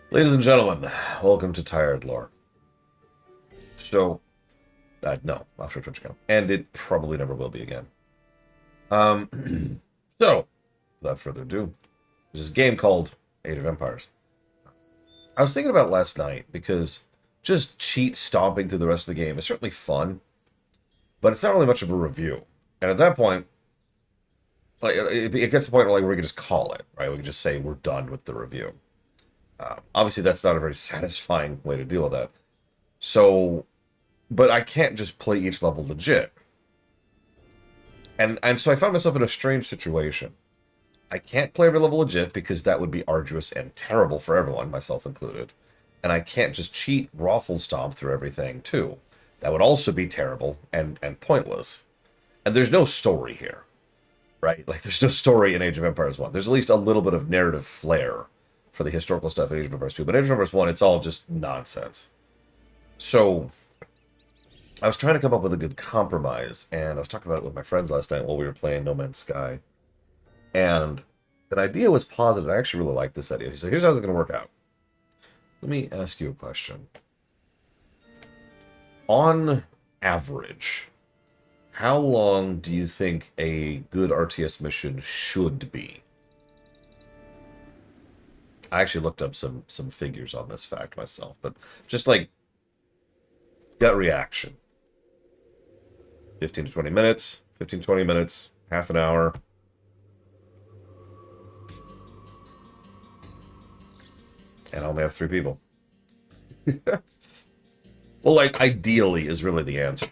Ladies and gentlemen, welcome to Tired Lore. So, no, offshore Twitch account. And it probably never will be again. So, without further ado, there's this game called Age of Empires. I was thinking about last night because just cheat stomping through the rest of the game is certainly fun, but it's not really much of a review. And at that point, like it gets to the point where like we can just call it, right? We can just say we're done with the review. Obviously, that's not a very satisfying way to deal with that. So, but I can't just play each level legit. And so I found myself in a strange situation. I can't play every level legit because that would be arduous and terrible for everyone, myself included. And I can't just cheat raffle stomp through everything too. That would also be terrible and pointless. And there's no story here, right? Like there's no story in Age of Empires 1. There's at least a little bit of narrative flair for the historical stuff in Age of Empires 2. But Age of Empires 1, it's all just nonsense. So I was trying to come up with a good compromise, and I was talking about it with my friends last night while we were playing No Man's Sky. And an idea was positive. I actually really like this idea. So here's how it's going to work out. Let me ask you a question. On average, how long do you think a good RTS mission should be? I actually looked up some figures on this fact myself, but just like gut reaction. 15 to 20 minutes, 15 20 minutes, half an hour. And I only have 3 people. Well, like, ideally is really the answer.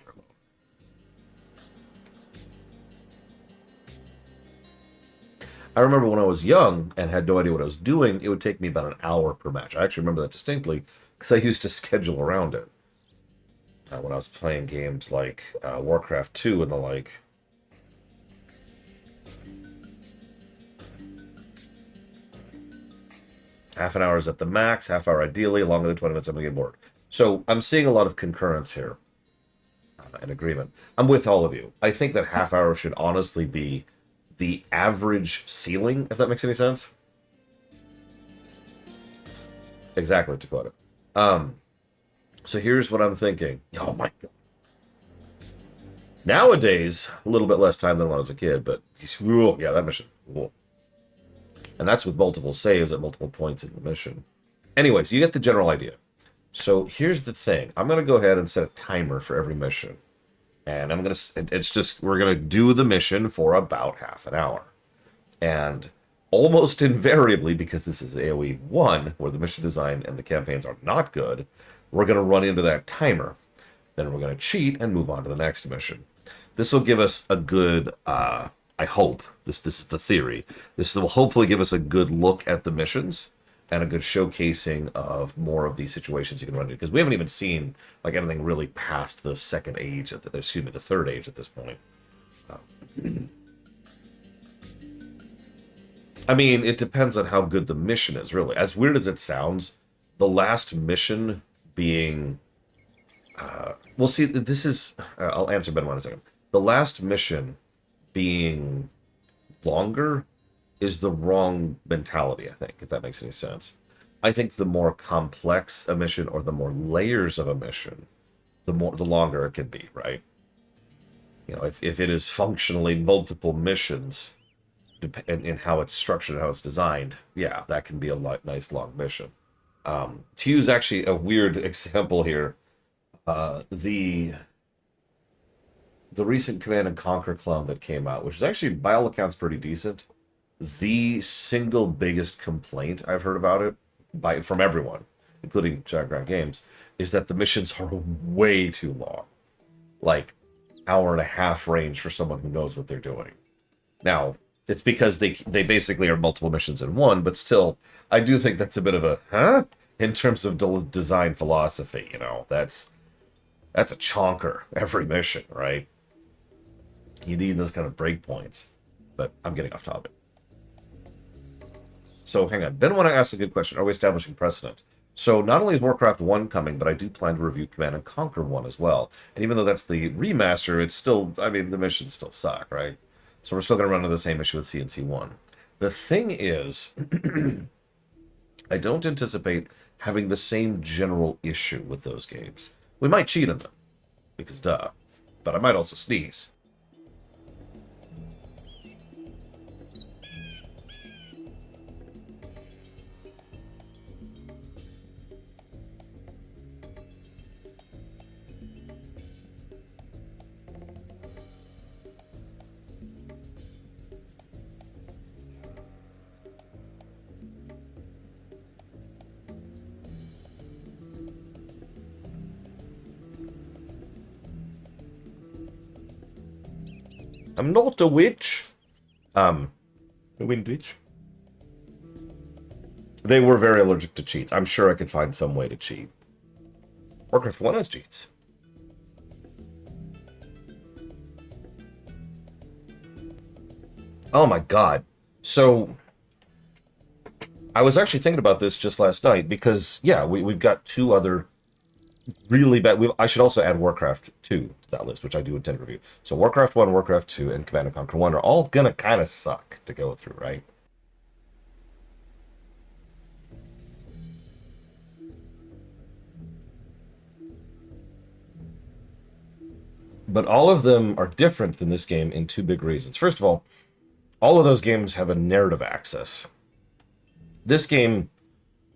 I remember when I was young and had no idea what I was doing, it would take me about an hour per match. I actually remember that distinctly because I used to schedule around it. When I was playing games like Warcraft 2 and the like. Half an hour is at the max, half hour ideally, longer than 20 minutes, I'm going to get bored. So I'm seeing a lot of concurrence here and agreement. I'm with all of you. I think that half hour should honestly be the average ceiling, if that makes any sense. Exactly, Dakota. So here's what I'm thinking. Oh my god. Nowadays, a little bit less time than when I was a kid, but yeah, that mission. Cool. And that's with multiple saves at multiple points in the mission. Anyways, you get the general idea. So here's the thing. I'm going to go ahead and set a timer for every mission. And I'm going to, it's just, we're going to do the mission for about half an hour. And almost invariably, because this is AoE 1, where the mission design and the campaigns are not good, we're going to run into that timer. Then we're going to cheat and move on to the next mission. This will give us a good, I hope, this is the theory, this will hopefully give us a good look at the missions and a good showcasing of more of these situations you can run into. Because we haven't even seen like anything really past the second age, the third age at this point. I mean, it depends on how good the mission is, really. As weird as it sounds, the last mission being... well, see, this is... I'll answer Ben in a second. The last mission being longer is the wrong mentality, I think, if that makes any sense. I think the more complex a mission or the more layers of a mission, the longer it can be, right? You know, if it is functionally multiple missions in how it's structured and how it's designed, yeah, that can be a nice long mission. To use actually a weird example here, the recent Command and Conquer clone that came out, which is actually by all accounts pretty decent. The single biggest complaint I've heard about it from everyone, including Ground Games, is that the missions are way too long, like hour and a half range for someone who knows what they're doing. Now, it's because they basically are multiple missions in one, but still, I do think that's a bit of a in terms of design philosophy. You know, that's a chonker every mission, right? You need those kind of breakpoints. But I'm getting off topic. So hang on. Ben want to ask a good question. Are we establishing precedent? So not only is Warcraft 1 coming, but I do plan to review Command and Conquer 1 as well. And even though that's the remaster, it's still, I mean, the missions still suck, right? So we're still going to run into the same issue with CNC1. The thing is, I don't anticipate having the same general issue with those games. We might cheat in them, because duh. But I might also sneeze. I'm not a witch. A wind witch. They were very allergic to cheats. I'm sure I could find some way to cheat. Warcraft 1 has cheats. Oh my god. So, I was actually thinking about this just last night because, yeah, we've got two other really bad. I should also add Warcraft 2 to that list, which I do intend to review. So Warcraft 1, Warcraft 2, and Command & Conquer 1 are all gonna kind of suck to go through, right? But all of them are different than this game in two big reasons. First of all of those games have a narrative access. This game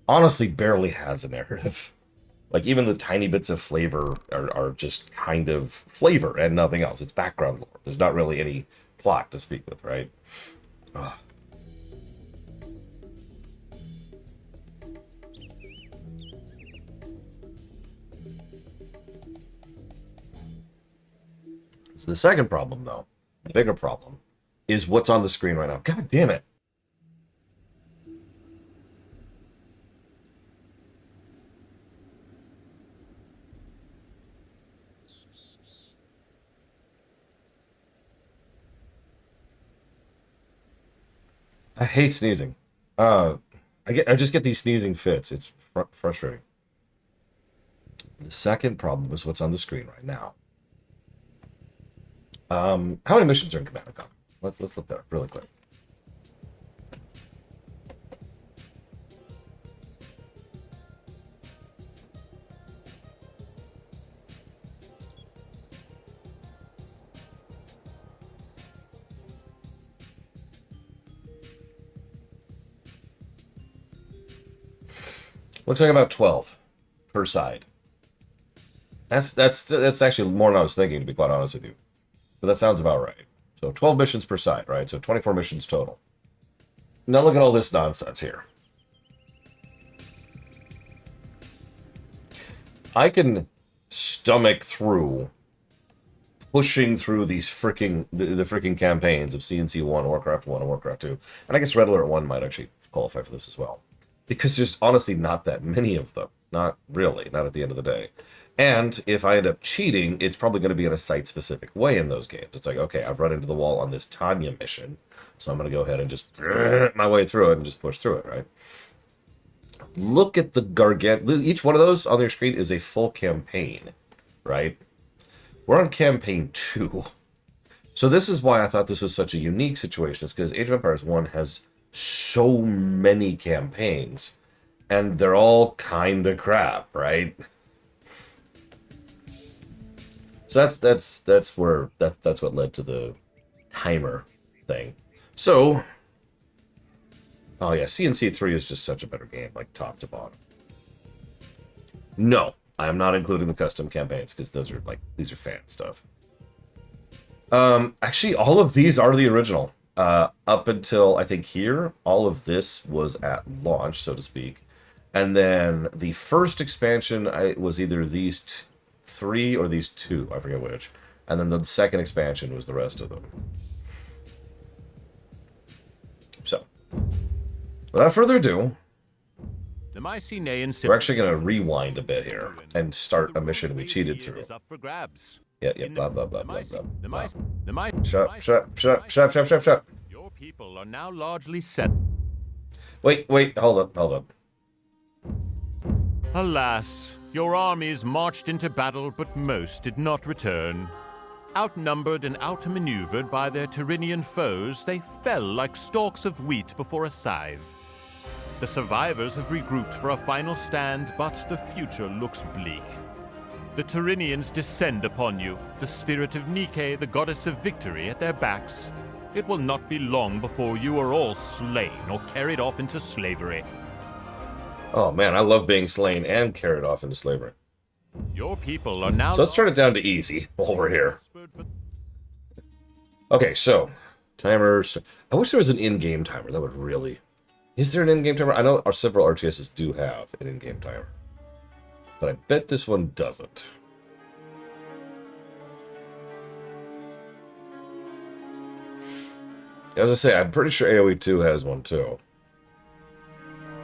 honestly barely has a narrative. Like, even the tiny bits of flavor are just kind of flavor and nothing else. It's background lore. There's not really any plot to speak with, right? Ugh. So the second problem, though, the bigger problem, is what's on the screen right now. God damn it. I hate sneezing. I just get these sneezing fits. It's frustrating. The second problem is what's on the screen right now. How many missions are in Command & Conquer? Let's look that up really quick. Looks like about 12 per side. That's actually more than I was thinking, to be quite honest with you. But that sounds about right. So 12 missions per side, right? So 24 missions total. Now look at all this nonsense here. I can stomach through pushing through these freaking the freaking campaigns of CNC 1, Warcraft 1, and Warcraft 2. And I guess Red Alert 1 might actually qualify for this as well. Because there's honestly not that many of them. Not really, not at the end of the day. And if I end up cheating, it's probably going to be in a site-specific way in those games. It's like, okay, I've run into the wall on this Tanya mission, so I'm going to go ahead and just my way through it and just push through it, right? Look at the gargantuan... Each one of those on your screen is a full campaign, right? We're on campaign 2. So this is why I thought this was such a unique situation, is because Age of Empires 1 has so many campaigns, and they're all kind of crap, right? So that's what led to the timer thing. So, oh yeah, CNC 3 is just such a better game, like top to bottom. No, I am not including the custom campaigns because these are fan stuff. Actually, all of these are the original. Up until I think here, all of this was at launch, so to speak, and then the first expansion was either these 3 or these 2, I forget which, and then the second expansion was the rest of them. So, without further ado, we're actually going to rewind a bit here and start a mission we cheated through. Yeah, blah, blah, blah, blah, blah. Shut. Your people are now largely set. Wait, hold up. Alas, your armies marched into battle, but most did not return. Outnumbered and outmaneuvered by their Tyrrhenian foes, they fell like stalks of wheat before a scythe. The survivors have regrouped for a final stand, but the future looks bleak. The Tyrrhenians descend upon you, the spirit of Nike, the goddess of victory, at their backs. It will not be long before you are all slain or carried off into slavery. Oh man, I love being slain and carried off into slavery. Your people are now... So let's turn it down to easy while we're here. Okay, so timer. I wish there was an in-game timer. That would really... Is there an in-game timer? I know our several RTSs do have an in-game timer, but I bet this one doesn't. As I say, I'm pretty sure AoE 2 has one too,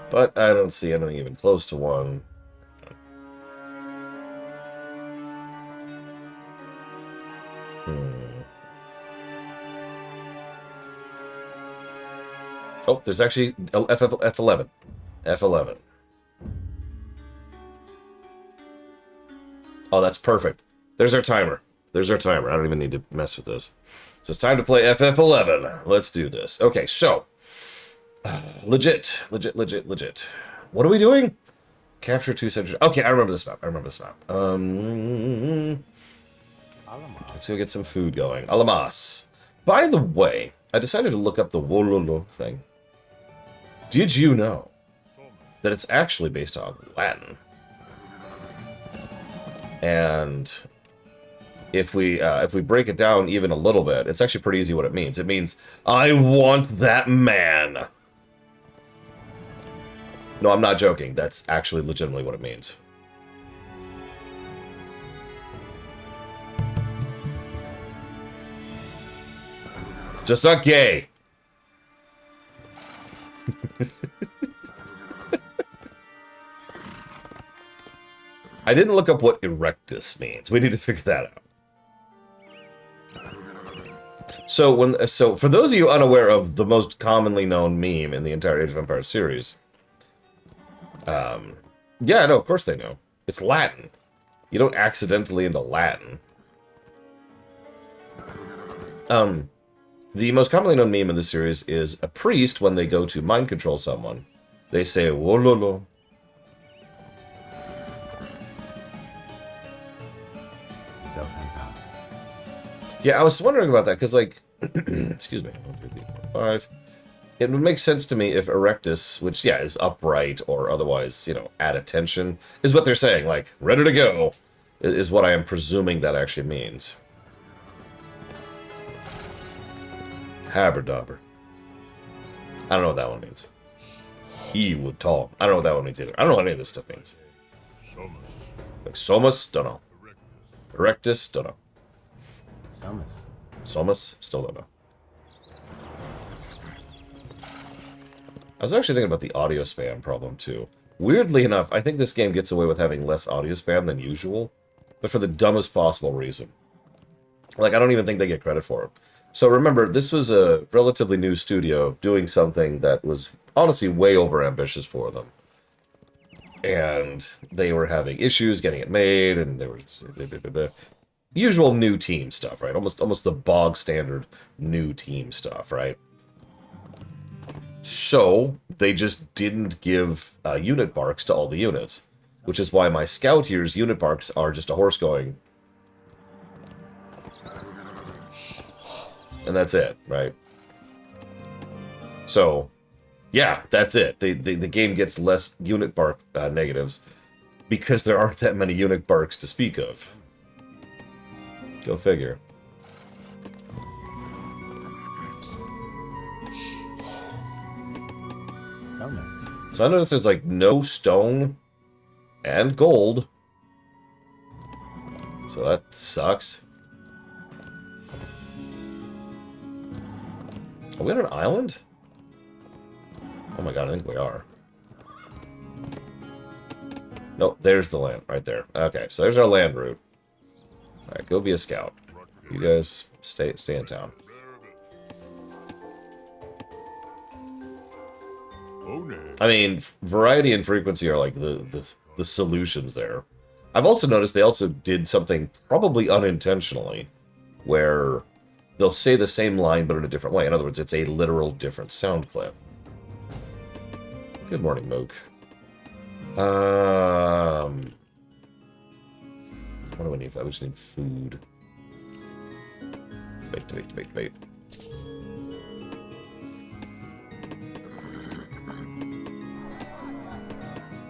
but I don't see anything even close to one. Oh, there's actually F11. F11. Oh, that's perfect. There's our timer. There's our timer. I don't even need to mess with this. So it's time to play FF11. Let's do this. Okay, so. Legit. What are we doing? Capture 2 centuries. Okay, I remember this map. Let's go get some food going. Alamas. By the way, I decided to look up the Wololo thing. Did you know that it's actually based on Latin? And if we break it down even a little bit, it's actually pretty easy what it means. It means, I want that man. No, I'm not joking. That's actually legitimately what it means. Just not gay. I didn't look up what erectus means. We need to figure that out. So for those of you unaware of the most commonly known meme in the entire Age of Empires series, yeah, no, of course they know. It's Latin. You don't accidentally into Latin. The most commonly known meme in this series is a priest, when they go to mind control someone, they say, Wololo. Yeah, I was wondering about that, because, like, excuse me, 1, 2, 3, 4, 5. It would make sense to me if erectus, which, yeah, is upright or otherwise, you know, at attention, is what they're saying, like, ready to go, is what I am presuming that actually means. Haberdabber. I don't know what that one means. He would talk. I don't know what that one means either. I don't know what any of this stuff means. Like Somus? Don't know. Erectus? Don't know. Somus? Still don't know. I was actually thinking about the audio spam problem, too. Weirdly enough, I think this game gets away with having less audio spam than usual, but for the dumbest possible reason. Like, I don't even think they get credit for it. So remember, this was a relatively new studio doing something that was honestly way over ambitious for them. And they were having issues getting it made, and there was the usual new team stuff, right? Almost the bog standard new team stuff, right? So they just didn't give unit barks to all the units, which is why my scout here's unit barks are just a horse going. And that's it, right? So, yeah, that's it. The game gets less unit bark negatives because there aren't that many unit barks to speak of. Go figure. So I noticed there's like no stone and gold. So that sucks. Are we on an island? Oh my god, I think we are. Nope, there's the land, right there. Okay, so there's our land route. Alright, go be a scout. You guys stay in town. I mean, variety and frequency are like the solutions there. I've also noticed they also did something probably unintentionally, where they'll say the same line but in a different way. In other words, it's a literal different sound clip. Good morning, Moke. What do I need? I just need food. Wait.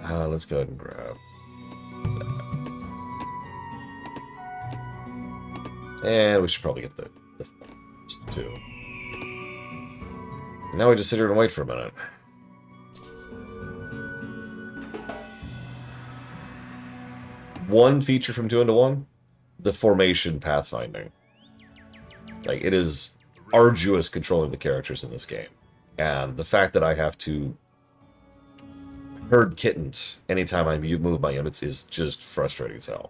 Let's go ahead and grab that. And we should probably get the first two. And now we just sit here and wait for a minute. One feature from 2 into 1? The formation pathfinding. Like, it is arduous controlling the characters in this game. And the fact that I have to herd kittens anytime I move my units is just frustrating as hell.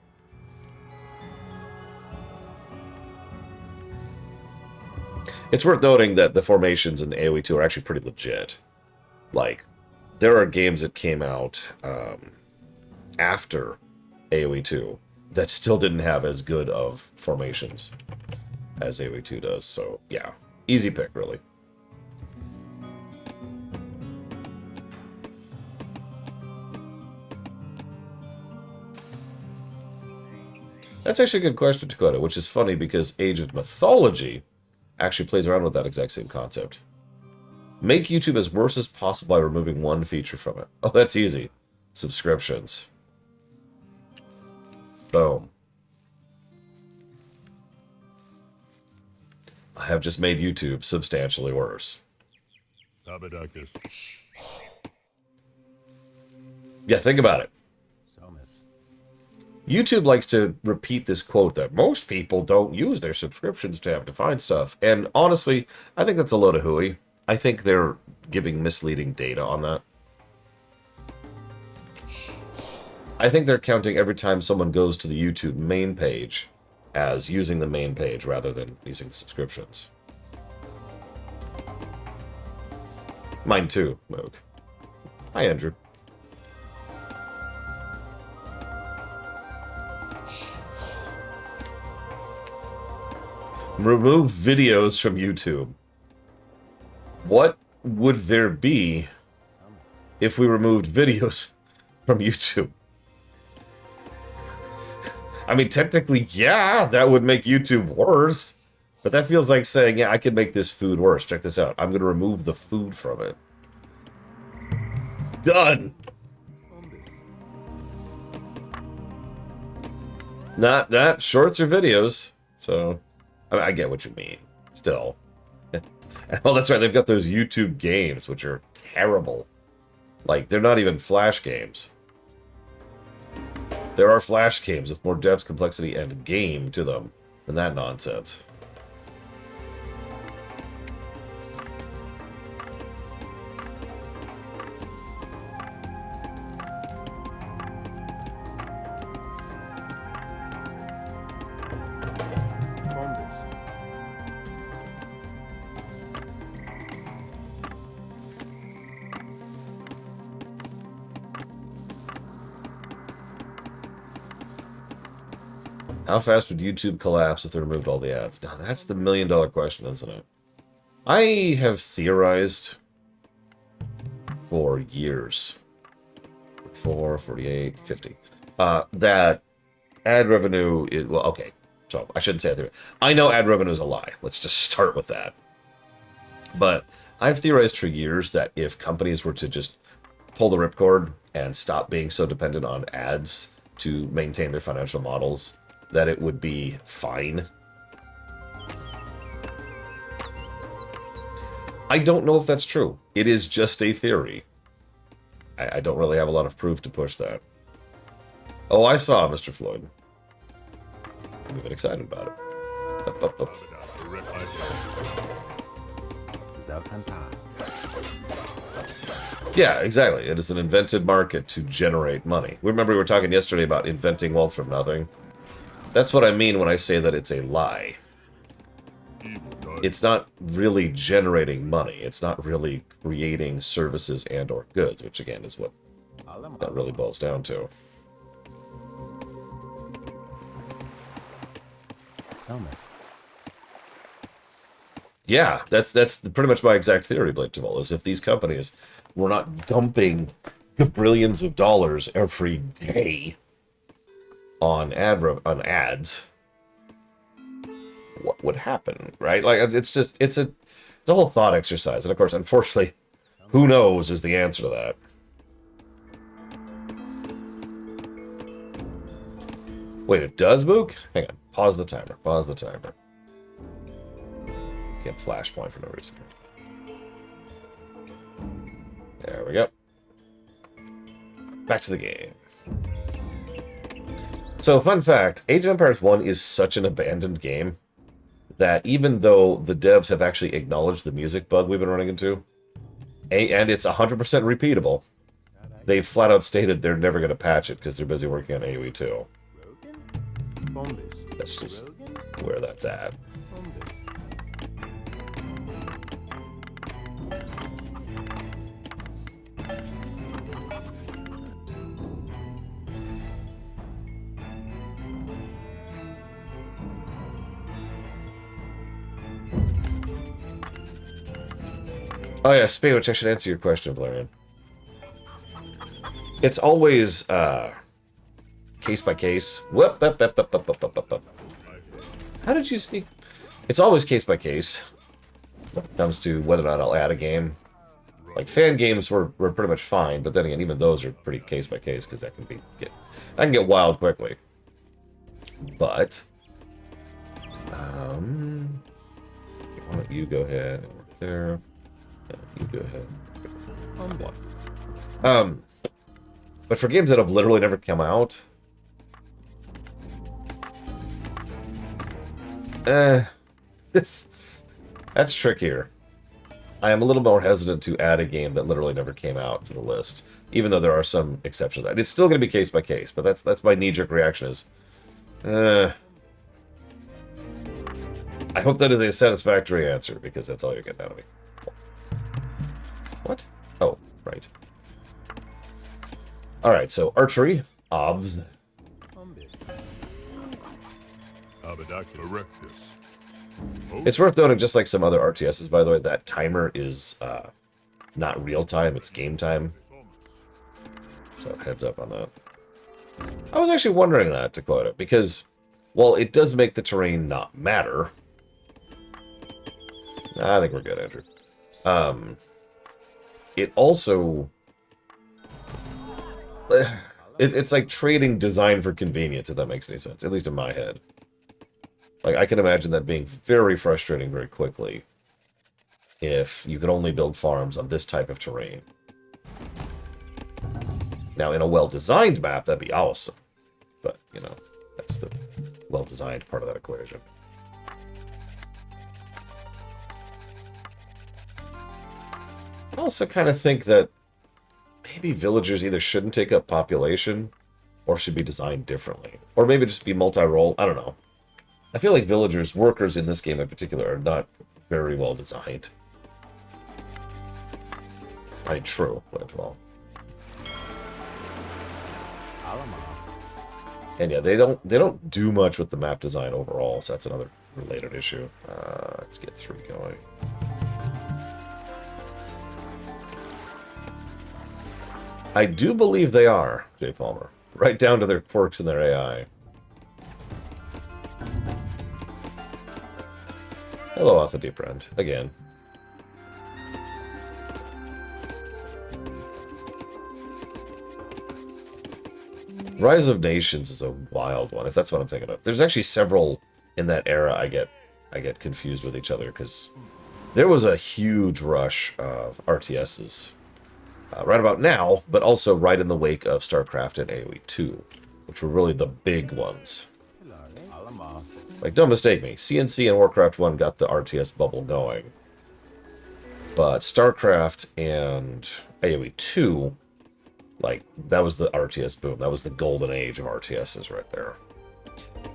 It's worth noting that the formations in AoE 2 are actually pretty legit. Like, there are games that came out after AoE 2 that still didn't have as good of formations as AoE 2 does. So, yeah. Easy pick, really. That's actually a good question, Dakota, which is funny because Age of Mythology actually plays around with that exact same concept. Make YouTube as worse as possible by removing one feature from it. Oh, that's easy. Subscriptions. Boom. I have just made YouTube substantially worse. Yeah, think about it. YouTube likes to repeat this quote that most people don't use their subscriptions tab to find stuff. And honestly, I think that's a load of hooey. I think they're giving misleading data on that. I think they're counting every time someone goes to the YouTube main page as using the main page rather than using the subscriptions. Mine too, Moog. Hi, Andrew. Remove videos from YouTube. What would there be if we removed videos from YouTube? I mean, technically, yeah, that would make YouTube worse. But that feels like saying, yeah, I could make this food worse. Check this out. I'm going to remove the food from it. Done. Not shorts or videos. So, I mean, I get what you mean. Still. Oh, that's right. They've got those YouTube games, which are terrible. Like, they're not even Flash games. There are Flash games with more depth, complexity, and game to them than that nonsense. How fast would YouTube collapse if they removed all the ads? Now, that's the million-dollar question, isn't it? I have theorized for years, 4, 48, 50, that ad revenue is, well, okay, so I shouldn't say that. I know ad revenue is a lie. Let's just start with that. But I've theorized for years that if companies were to just pull the ripcord and stop being so dependent on ads to maintain their financial models, that it would be fine. I don't know if that's true. It is just a theory. I don't really have a lot of proof to push that. Oh, I saw Mr. Floyd. I'm even excited about it. Up. Yeah, exactly. It is an invented market to generate money. Remember we were talking yesterday about inventing wealth from nothing? That's what I mean when I say that it's a lie. It's not really generating money. It's not really creating services and or goods, which again is what that really boils down to. Yeah, that's pretty much my exact theory, Blake Duvall, is if these companies were not dumping billions of dollars every day on on ads, what would happen, right? Like it's a whole thought exercise, and of course, unfortunately, who knows is the answer to that. Wait, it does, Mook? Hang on, pause the timer. Pause the timer. Can't flashpoint for no reason. There we go. Back to the game. So, fun fact, Age of Empires 1 is such an abandoned game that even though the devs have actually acknowledged the music bug we've been running into, and it's 100% repeatable, they've flat out stated they're never going to patch it because they're busy working on AoE 2. That's just where that's at. Oh yeah, speaking of which, I should answer your question, Valerian. It's always case by case. Whoop, up, up, up, up, up, up, up. How did you sneak? It's always case by case when it comes to whether or not I'll add a game. Like fan games were pretty much fine, but then again, even those are pretty case by case because that can get wild quickly. But why don't you go ahead and work there? Yeah, you go ahead. But for games that have literally never come out, that's trickier. I am a little more hesitant to add a game that literally never came out to the list, even though there are some exceptions to that. It's still going to be case by case, but that's my knee-jerk reaction is, I hope that is a satisfactory answer, because that's all you're getting out of me. What? Oh, right. Alright, so archery, OBS. It's worth noting, just like some other RTSs, by the way, that timer is not real time, it's game time. So heads up on that. I was actually wondering that, to quote it, because while it does make the terrain not matter, I think we're good, Andrew. It also... It's like trading design for convenience, if that makes any sense, at least in my head. Like, I can imagine that being very frustrating very quickly if you could only build farms on this type of terrain. Now, in a well-designed map, that'd be awesome. But, you know, that's the well-designed part of that equation. I also kind of think that maybe villagers either shouldn't take up population or should be designed differently. Or maybe just be multi-role. I don't know. I feel like villagers, workers in this game in particular, are not very well designed. True, but well. And yeah, they don't do much with the map design overall, so that's another related issue. Let's get 3 going. I do believe they are, Jay Palmer. Right down to their quirks and their AI. Hello, Alpha Deep Friend. Again. Rise of Nations is a wild one, if that's what I'm thinking of. There's actually several in that era I get confused with each other, because there was a huge rush of RTSs right about now, but also right in the wake of StarCraft and AoE 2, which were really the big ones. Like, don't mistake me, CNC and Warcraft 1 got the RTS bubble going. But StarCraft and AoE 2, like, that was the RTS boom. That was the golden age of RTSs right there.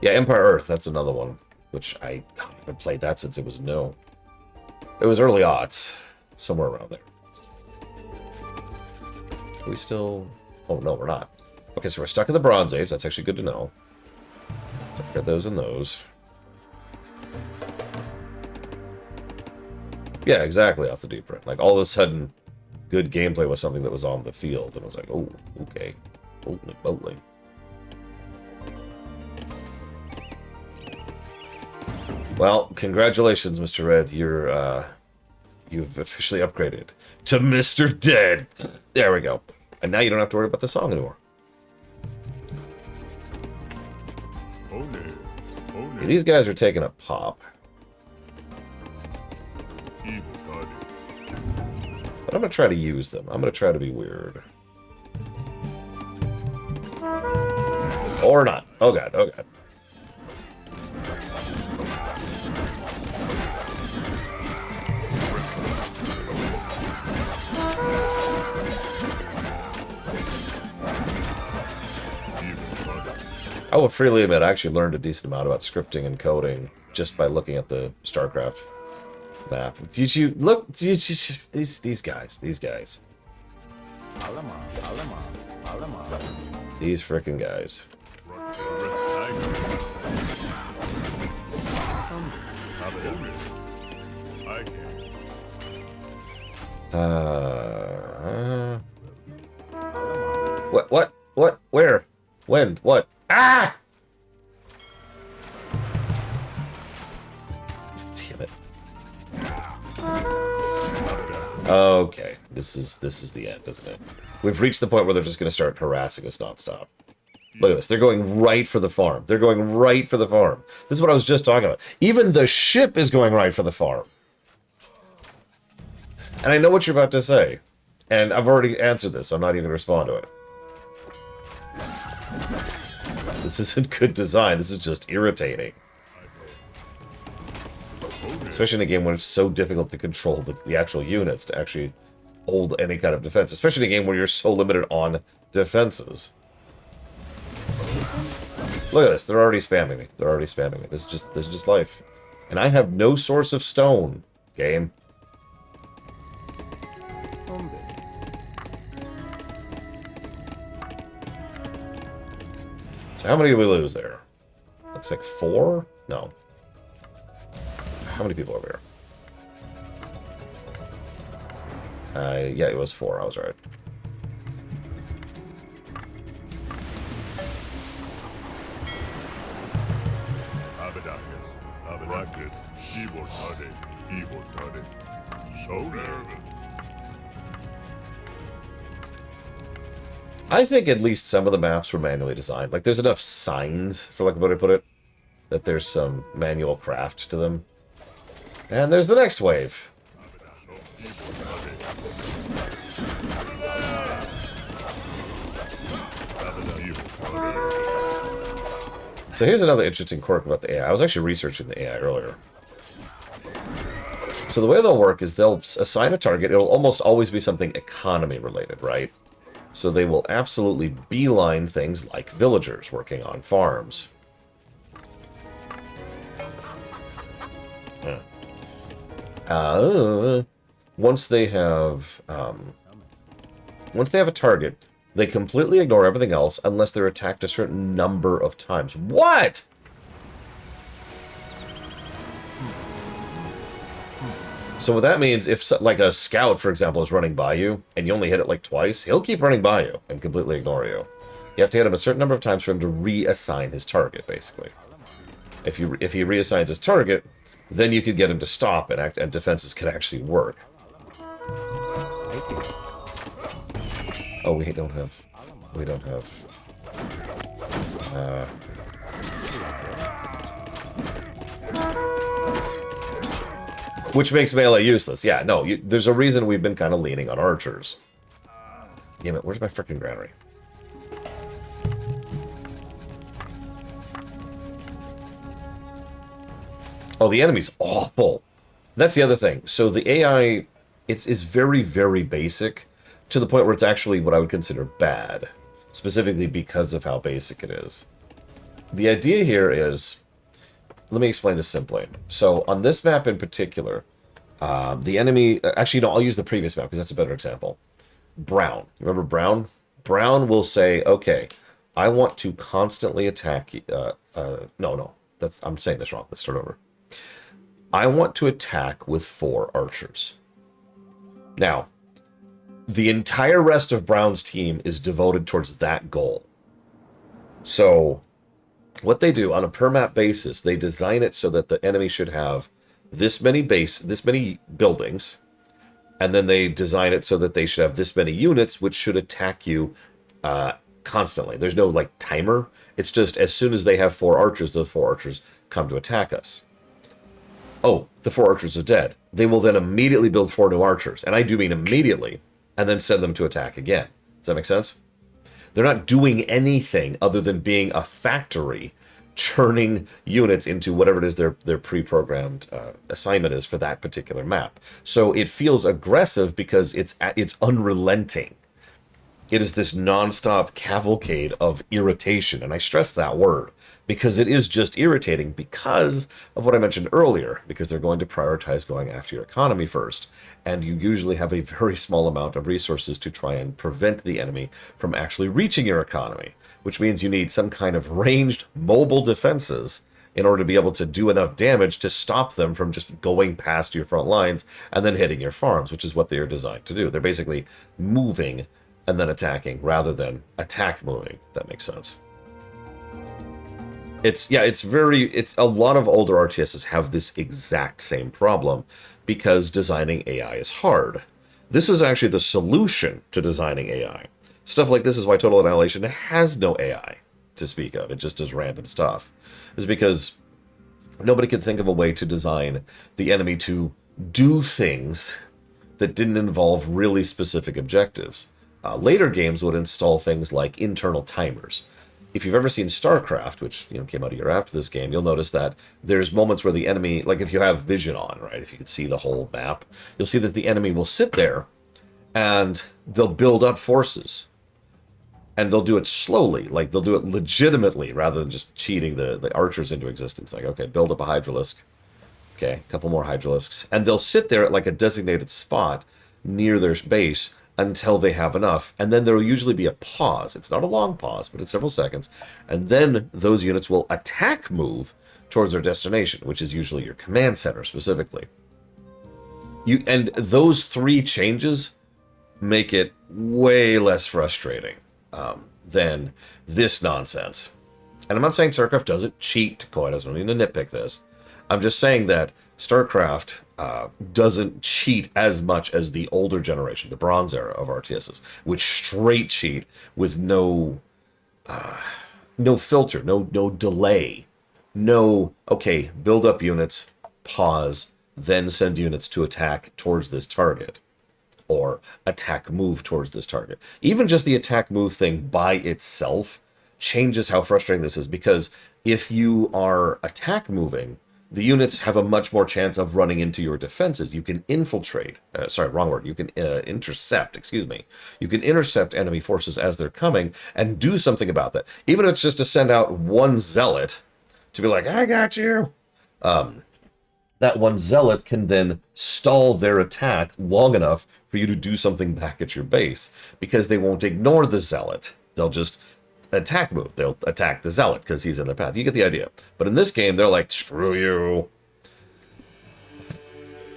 Yeah, Empire Earth, that's another one, which I haven't played that since it was new. It was early aughts, somewhere around there. Are we still... Oh, no, we're not. Okay, so we're stuck in the Bronze Age. That's actually good to know. Let's upgrade those and those. Yeah, exactly, off the deep print. Like, all of a sudden, good gameplay was something that was on the field, and I was like, oh, okay. Holy moly. Well, congratulations, Mr. Red. You've officially upgraded to Mr. Dead. There we go. And now you don't have to worry about the song anymore. Yeah, these guys are taking a pop. But I'm going to try to use them. I'm going to try to be weird. Or not. Oh god, oh god. I will freely admit I actually learned a decent amount about scripting and coding just by looking at the StarCraft map. Did you look? These guys. These frickin' guys. What? Where? When? What? Ah! Damn it. Okay, this is the end, isn't it? We've reached the point where they're just going to start harassing us nonstop. Look at this. They're going right for the farm. They're going right for the farm. This is what I was just talking about. Even the ship is going right for the farm. And I know what you're about to say. And I've already answered this, so I'm not even going to respond to it. This isn't good design. This is just irritating. Especially in a game when it's so difficult to control the actual units to actually hold any kind of defense. Especially in a game where you're so limited on defenses. Look at this. They're already spamming me. They're already spamming me. This is just life. And I have no source of stone, game. So how many did we lose there? Looks like 4? No. How many people over here? Yeah, it was 4. I was right. I think at least some of the maps were manually designed. Like, there's enough signs, for lack of a better way to put it, that there's some manual craft to them. And there's the next wave. So here's another interesting quirk about the AI. I was actually researching the AI earlier. So the way they'll work is they'll assign a target. It'll almost always be something economy related, right? So they will absolutely beeline things like villagers working on farms. Once they have a target, they completely ignore everything else unless they're attacked a certain number of times. What? So what that means, if like a scout, for example, is running by you, and you only hit it like twice, he'll keep running by you and completely ignore you. You have to hit him a certain number of times for him to reassign his target, basically. If he reassigns his target, then you could get him to stop, and defenses could actually work. Oh, we don't have... Which makes melee useless. Yeah, no, there's a reason we've been kind of leaning on archers. Damn it, where's my frickin' granary? Oh, the enemy's awful. That's the other thing. So the AI, is very, very basic, to the point where it's actually what I would consider bad. Specifically because of how basic it is. The idea here is... Let me explain this simply. So, on this map in particular, the enemy... Actually, no, I'll use the previous map, because that's a better example. Brown. You remember Brown? Brown will say, okay, I want to constantly attack... no. I'm saying this wrong. Let's start over. I want to attack with 4 archers. Now, the entire rest of Brown's team is devoted towards that goal. So, what they do on a per map basis, they design it so that the enemy should have this many buildings, and then they design it so that they should have this many units, which should attack you constantly. There's no like timer. It's just as soon as they have 4 archers, the 4 archers come to attack us. Oh, the 4 archers are dead. They will then immediately build 4 new archers, and I do mean immediately, and then send them to attack again. Does that make sense? They're not doing anything other than being a factory, churning units into whatever it is their pre-programmed assignment is for that particular map. So it feels aggressive because it's unrelenting. It is this nonstop cavalcade of irritation, and I stress that word because it is just irritating because of what I mentioned earlier, because they're going to prioritize going after your economy first, and you usually have a very small amount of resources to try and prevent the enemy from actually reaching your economy, which means you need some kind of ranged mobile defenses in order to be able to do enough damage to stop them from just going past your front lines and then hitting your farms, which is what they are designed to do. They're basically moving and then attacking rather than attack moving, if that makes sense. It's a lot of older RTSs have this exact same problem because designing AI is hard. This was actually the solution to designing AI. Stuff like this is why Total Annihilation has no AI to speak of. It just does random stuff. Is because nobody could think of a way to design the enemy to do things that didn't involve really specific objectives. Later games would install things like internal timers. If you've ever seen StarCraft, which came out a year after this game, you'll notice that there's moments where the enemy, like if you have vision on, right, if you can see the whole map, you'll see that the enemy will sit there and they'll build up forces. And they'll do it slowly, like they'll do it legitimately rather than just cheating the archers into existence. Like, okay, build up a Hydralisk. Okay, a couple more Hydralisks. And they'll sit there at like a designated spot near their base until they have enough, and then there will usually be a pause. It's not a long pause, but it's several seconds, and then those units will attack move towards their destination, which is usually your command center specifically. And those 3 changes make it way less frustrating than this nonsense. And I'm not saying StarCraft doesn't cheat, Koi doesn't mean to nitpick this. I'm just saying that StarCraft doesn't cheat as much as the older generation, the Bronze era of RTSs, which straight cheat with no filter, no delay, no, okay, build up units, pause, then send units to attack towards this target, or attack move towards this target. Even just the attack move thing by itself changes how frustrating this is, because if you are attack moving, the units have a much more chance of running into your defenses. You can infiltrate, you can intercept, You can intercept enemy forces as they're coming and do something about that. Even if it's just to send out one zealot to be like, I got you. That one zealot can then stall their attack long enough for you to do something back at your base, because they won't ignore the zealot. They'll just attack move. They'll attack the zealot because he's in their path. You get the idea. But in this game, they're like, screw you.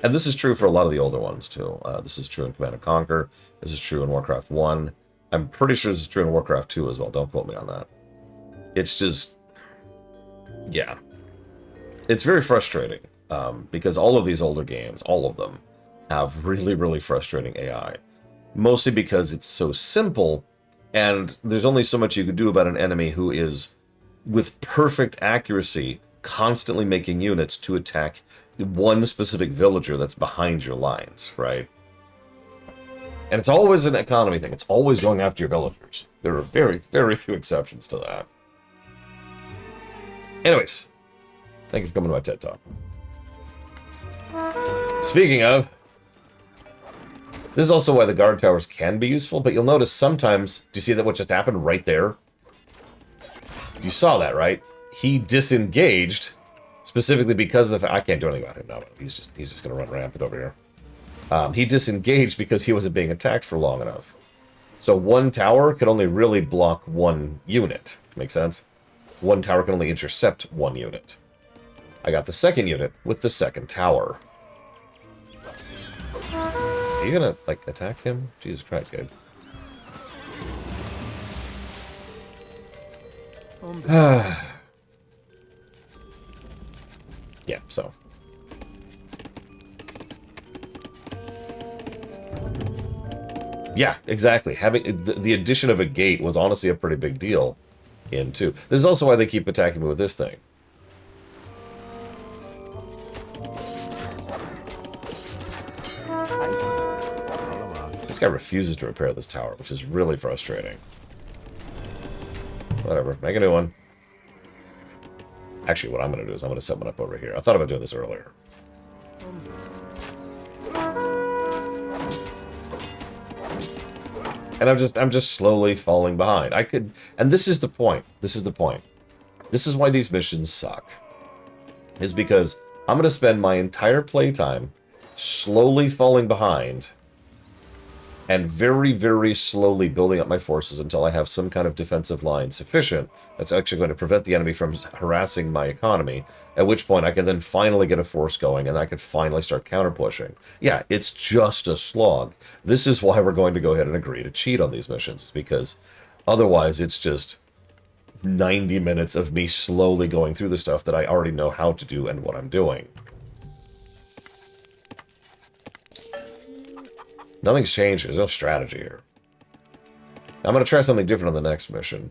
And this is true for a lot of the older ones, too. This is true in Command & Conquer. This is true in Warcraft 1. I'm pretty sure this is true in Warcraft 2 as well. Don't quote me on that. It's just... yeah. It's very frustrating. Because all of these older games, all of them, have really, really frustrating AI. Mostly because it's so simple, and there's only so much you can do about an enemy who is, with perfect accuracy, constantly making units to attack one specific villager that's behind your lines, right? And it's always an economy thing. It's always going after your villagers. There are very, very few exceptions to that. Anyways, thank you for coming to my TED Talk. Speaking of, this is also why the guard towers can be useful, but you'll notice sometimes, do you see that what just happened right there? You saw that, right? He disengaged specifically because of the fact, I can't do anything about him now. He's just going to run rampant over here. He disengaged because he wasn't being attacked for long enough. So one tower could only really block one unit. Make sense? One tower can only intercept one unit. I got the second unit with the second tower. Are you gonna, like, attack him? Jesus Christ, Gabe. Yeah, so. Yeah, exactly. Having the addition of a gate was honestly a pretty big deal in 2. This is also why they keep attacking me with this thing. This guy refuses to repair this tower, which is really frustrating. Whatever, make a new one. Actually, what I'm going to do is I'm going to set one up over here. I thought about doing this earlier. And I'm just slowly falling behind. I could, and this is the point. This is the point. This is why these missions suck. Is because I'm going to spend my entire playtime slowly falling behind and very, very slowly building up my forces until I have some kind of defensive line sufficient that's actually going to prevent the enemy from harassing my economy, at which point I can then finally get a force going and I can finally start counter-pushing. Yeah, it's just a slog. This is why we're going to go ahead and agree to cheat on these missions, because otherwise it's just 90 minutes of me slowly going through the stuff that I already know how to do and what I'm doing. Nothing's changed. There's no strategy here. I'm going to try something different on the next mission.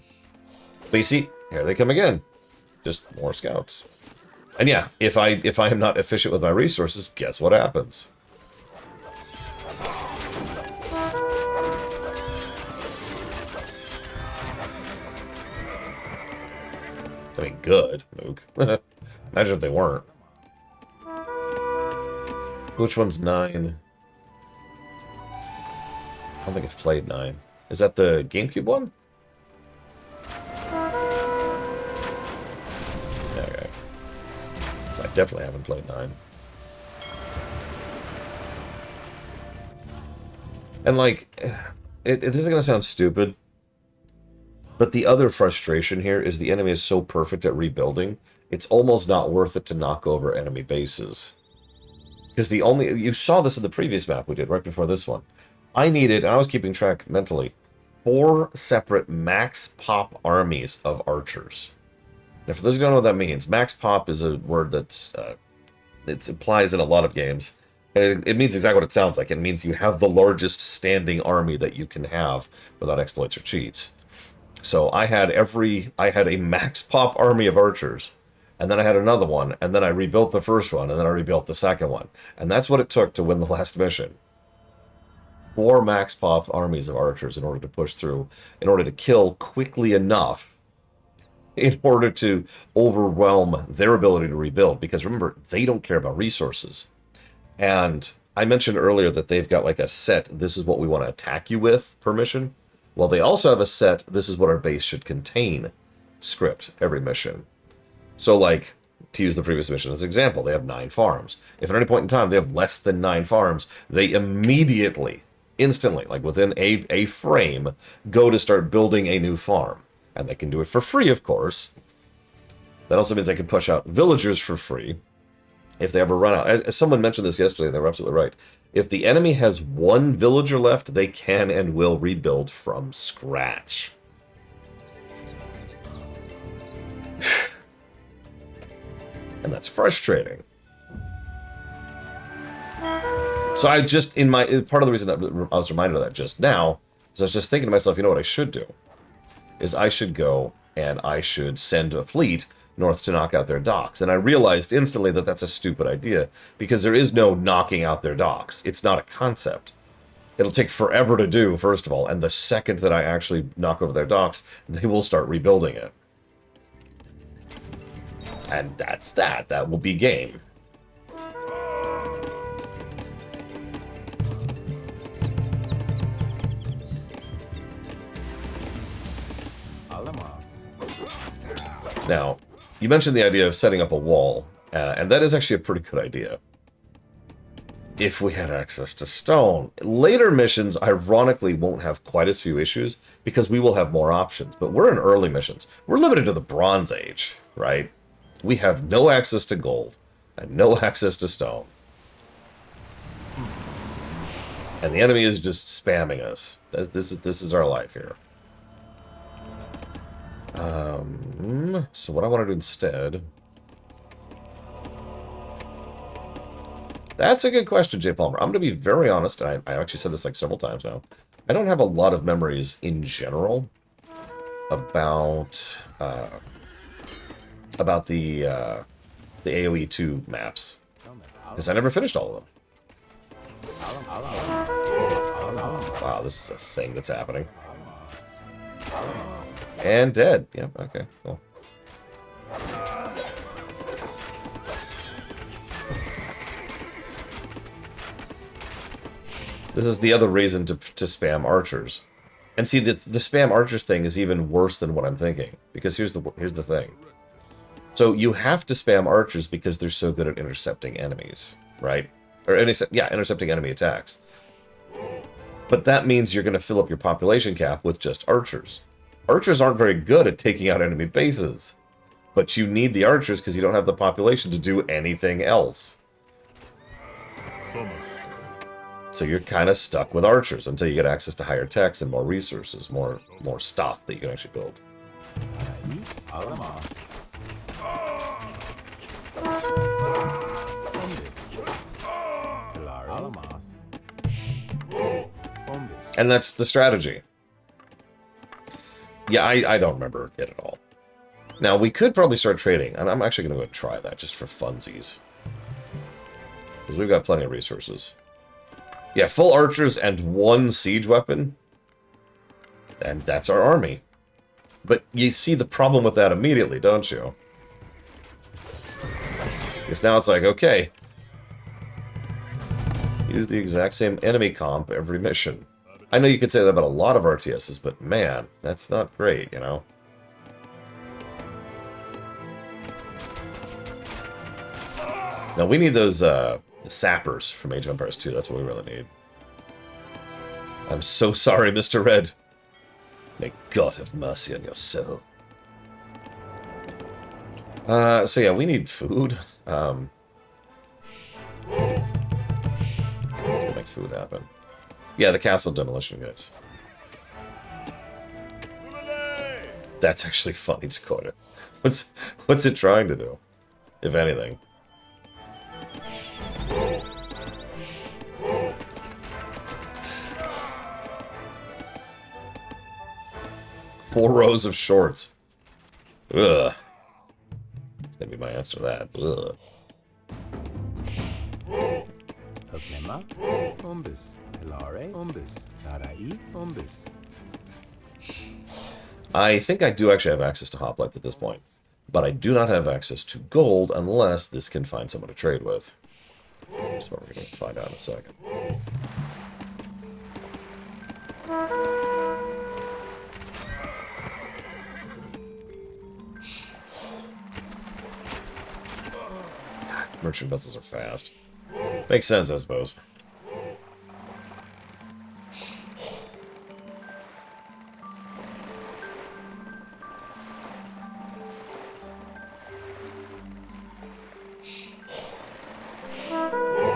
But you see, here they come again. Just more scouts. And yeah, if I am not efficient with my resources, guess what happens? I mean, good, Mook. Imagine if they weren't. Which one's 9? I don't think I've played 9. Is that the GameCube one? Okay. So I definitely haven't played 9. And like, this is going to sound stupid, but the other frustration here is the enemy is so perfect at rebuilding, it's almost not worth it to knock over enemy bases. Because you saw this in the previous map we did, right before this one. I needed, and I was keeping track mentally, 4 separate max pop armies of archers. Now, for those who don't know what that means, max pop is a word that's it applies in a lot of games. And it means exactly what it sounds like. It means you have the largest standing army that you can have without exploits or cheats. So I had a max pop army of archers, and then I had another one, and then I rebuilt the first one, and then I rebuilt the second one. And that's what it took to win the last mission. 4 max pop armies of archers in order to push through, in order to kill quickly enough, in order to overwhelm their ability to rebuild. Because remember, they don't care about resources. And I mentioned earlier that they've got like a set, this is what we want to attack you with per mission. Well, they also have a set, this is what our base should contain script every mission. So like, to use the previous mission as an example, they have 9 farms. If at any point in time they have less than 9 farms, they immediately, instantly, like within a frame, go to start building a new farm. And they can do it for free, of course. That also means they can push out villagers for free if they ever run out. As someone mentioned this yesterday, they were absolutely right. If the enemy has 1 villager left, they can and will rebuild from scratch. And that's frustrating. So I just, part of the reason that I was reminded of that just now, is I was just thinking to myself, you know what I should do? Is I should go and I should send a fleet north to knock out their docks. And I realized instantly that that's a stupid idea, because there is no knocking out their docks. It's not a concept. It'll take forever to do, first of all, and the second that I actually knock over their docks, they will start rebuilding it. And that's that. That will be game. Now, you mentioned the idea of setting up a wall, and that is actually a pretty good idea. If we had access to stone. Later missions, ironically, won't have quite as few issues, because we will have more options. But we're in early missions. We're limited to the Bronze Age, right? We have no access to gold and no access to stone. And the enemy is just spamming us. This is our life here. So what I want to do instead... That's a good question, Jay Palmer. I'm going to be very honest. I actually said this like several times now. I don't have a lot of memories in general about the AoE 2 maps, because I never finished all of them. Wow, this is a thing that's happening. And dead. Yep, okay, cool. This is the other reason to spam archers. And see, the spam archers thing is even worse than what I'm thinking. Because here's the thing. So you have to spam archers because they're so good at intercepting enemies, right? Or intercepting enemy attacks. But that means you're going to fill up your population cap with just archers. Archers aren't very good at taking out enemy bases. But you need the archers because you don't have the population to do anything else. So you're kind of stuck with archers until you get access to higher techs and more resources, more stuff that you can actually build. And that's the strategy. Yeah, I don't remember it at all. Now, we could probably start trading, and I'm actually going to go and try that just for funsies. Because we've got plenty of resources. Yeah, full archers and one siege weapon. And that's our army. But you see the problem with that immediately, don't you? Because now it's like, okay. Use the exact same enemy comp every mission. I know you could say that about a lot of RTSs, but man, that's not great, you know? Now, we need those, the sappers from Age of Empires 2. That's what we really need. I'm so sorry, Mr. Red. May God have mercy on your soul. So yeah, we need food. Let's make food happen. Yeah, the castle demolition, guys. That's actually funny, Dakota. What's it trying to do, if anything? Four rows of shorts. Ugh. That's gonna be my answer to that. Ugh. I think I do actually have access to hoplites at this point. But I do not have access to gold unless this can find someone to trade with. That's what we're going to find out in a second. Merchant vessels are fast. Makes sense, I suppose.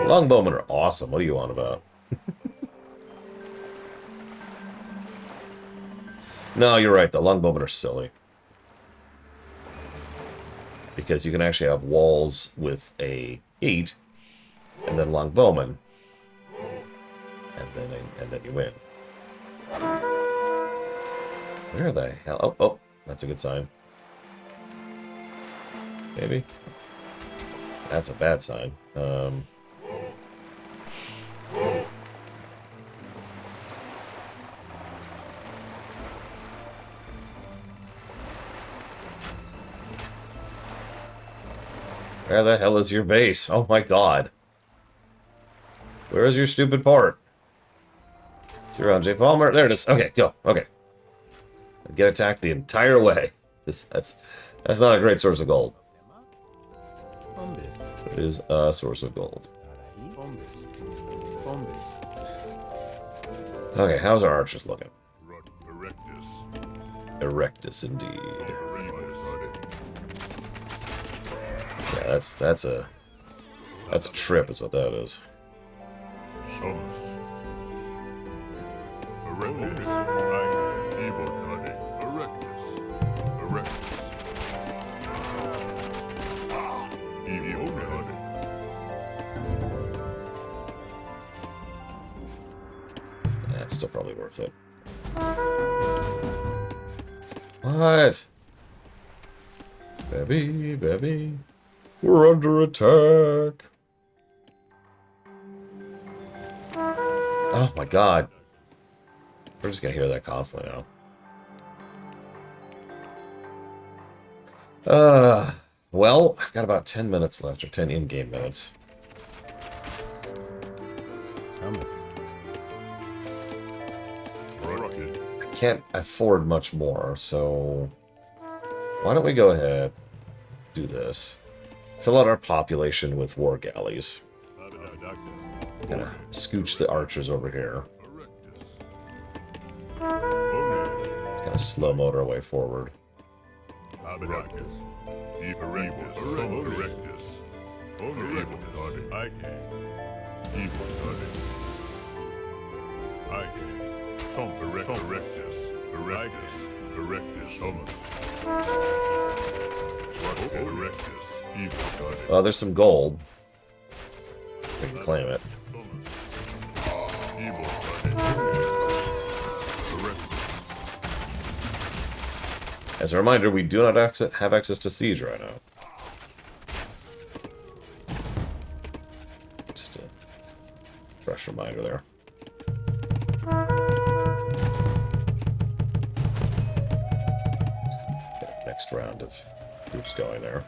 Longbowmen are awesome. What are you on about? No, you're right. The longbowmen are silly. Because you can actually have walls with a gate, and then longbowmen, and then you win. Where the hell? Oh, that's a good sign. Maybe. That's a bad sign. Where the hell is your base? Oh my god. Where is your stupid port? You're on J. Palmer. There it is. Okay, go. Okay. Get attacked the entire way. That's not a great source of gold. It is a source of gold. Okay, how's our archers looking? Erectus, indeed. Yeah, that's a trip, is what that is. Somus. Erectus. Ebotade. Erectus. Erectus. Ebotade. That's still probably worth it. What? Baby. We're under attack. Oh my god. We're just gonna hear that constantly now. Well, I've got about 10 minutes left, or 10 in-game minutes. I can't afford much more, so why don't we go ahead, do this. Fill out our population with war galleys. Gonna scooch the archers over here. It's gonna slow motor our way forward. Oh, there's some gold. We can claim it. As a reminder, we do not have access to siege right now. Just a fresh reminder there. Get a next round of troops going there.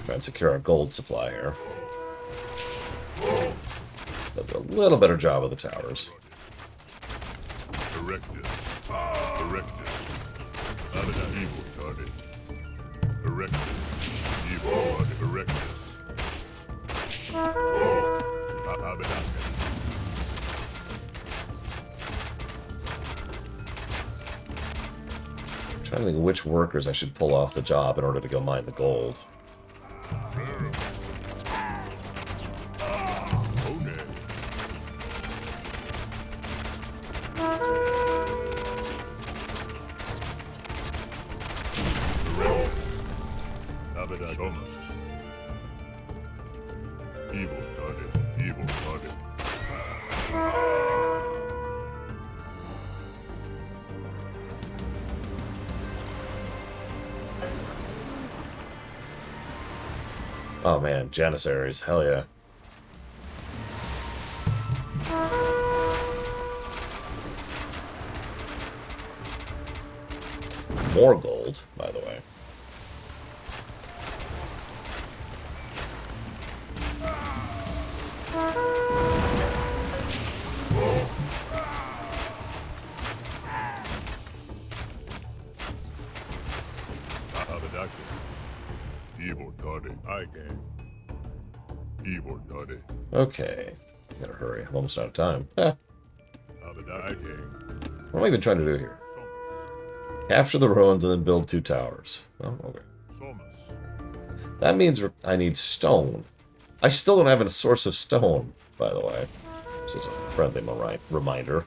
Try and secure our gold supply here. They'll do a little better job of the towers. I'm trying to think of which workers I should pull off the job in order to go mine the gold. Oh man, Janissaries, hell yeah. More gold, by the way. Okay, gotta hurry. I'm almost out of time. What am I even trying to do here? Capture the ruins and then build 2 towers. Oh, okay. That means I need stone. I still don't have a source of stone, by the way. This is a friendly reminder.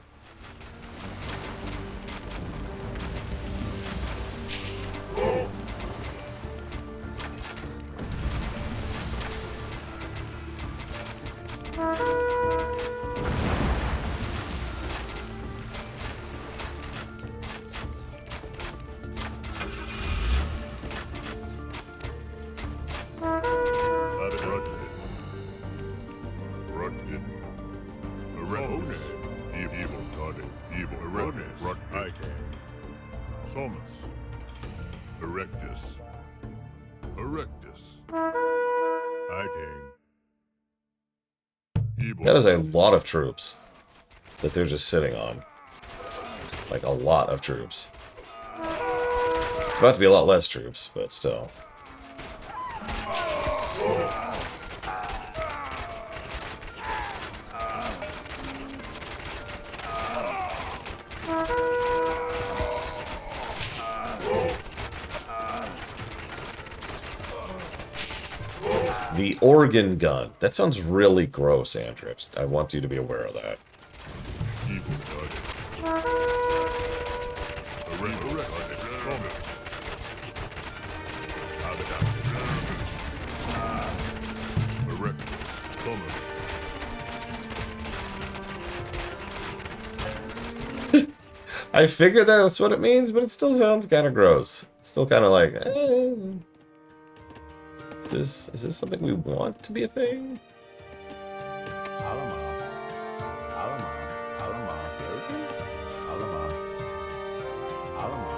That is a lot of troops that they're just sitting on. Like, a lot of troops. It's about to be a lot less troops, but still. The organ gun. That sounds really gross, Andrix. I want you to be aware of that. Evil target. Evil target. Erect. Thomas. I figured that's what it means, but it still sounds kind of gross. It's still kind of like, is this something we want to be a thing? Alamos. Alamos. Alamos. Alamos. Alamos.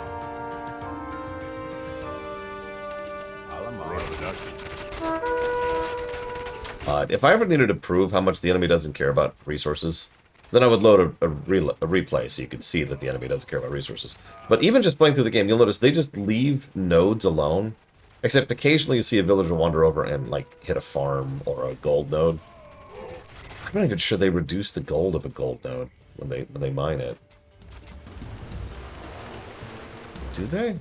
Alamos. If I ever needed to prove how much the enemy doesn't care about resources, then I would load a replay so you could see that the enemy doesn't care about resources. But even just playing through the game, you'll notice they just leave nodes alone. Except occasionally you see a villager wander over and, like, hit a farm or a gold node. I'm not even sure they reduce the gold of a gold node when they mine it. Do they?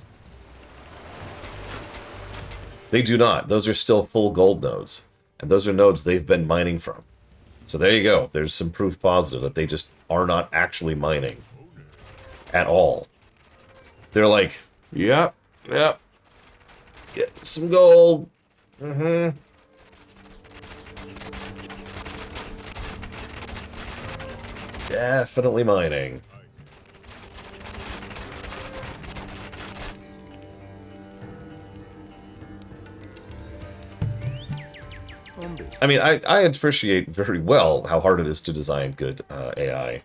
They do not. Those are still full gold nodes. And those are nodes they've been mining from. So there you go. There's some proof positive that they just are not actually mining. At all. They're like, yep, yep. Get some gold. Mm-hmm. Definitely mining. I mean, I appreciate very well how hard it is to design good AI.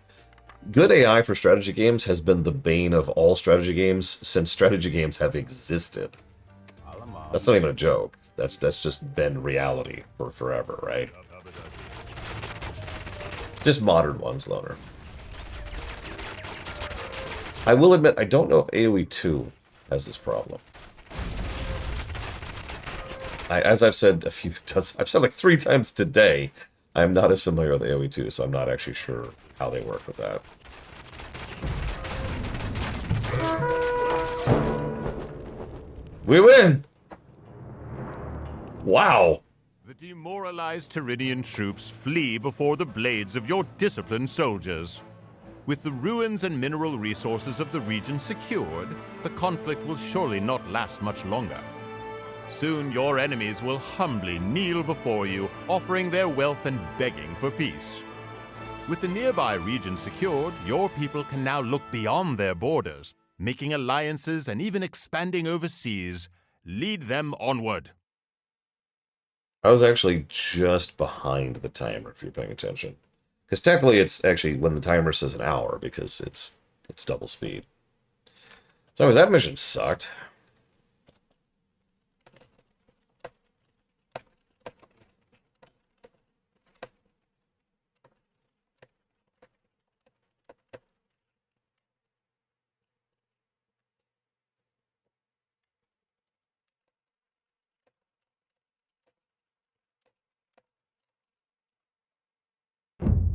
Good AI for strategy games has been the bane of all strategy games since strategy games have existed. That's not even a joke. That's just been reality for forever, right? Just modern ones, Loner. I will admit, I don't know if AoE 2 has this problem. As I've said a few times, I've said like 3 times today, I'm not as familiar with AoE 2, so I'm not actually sure how they work with that. We win! Wow! The demoralized Tyrrhenian troops flee before the blades of your disciplined soldiers. With the ruins and mineral resources of the region secured, the conflict will surely not last much longer. Soon your enemies will humbly kneel before you, offering their wealth and begging for peace. With the nearby region secured, your people can now look beyond their borders, making alliances and even expanding overseas. Lead them onward. I was actually just behind the timer, if you're paying attention. Because technically it's actually when the timer says an hour, because it's double speed. So anyways, that mission sucked.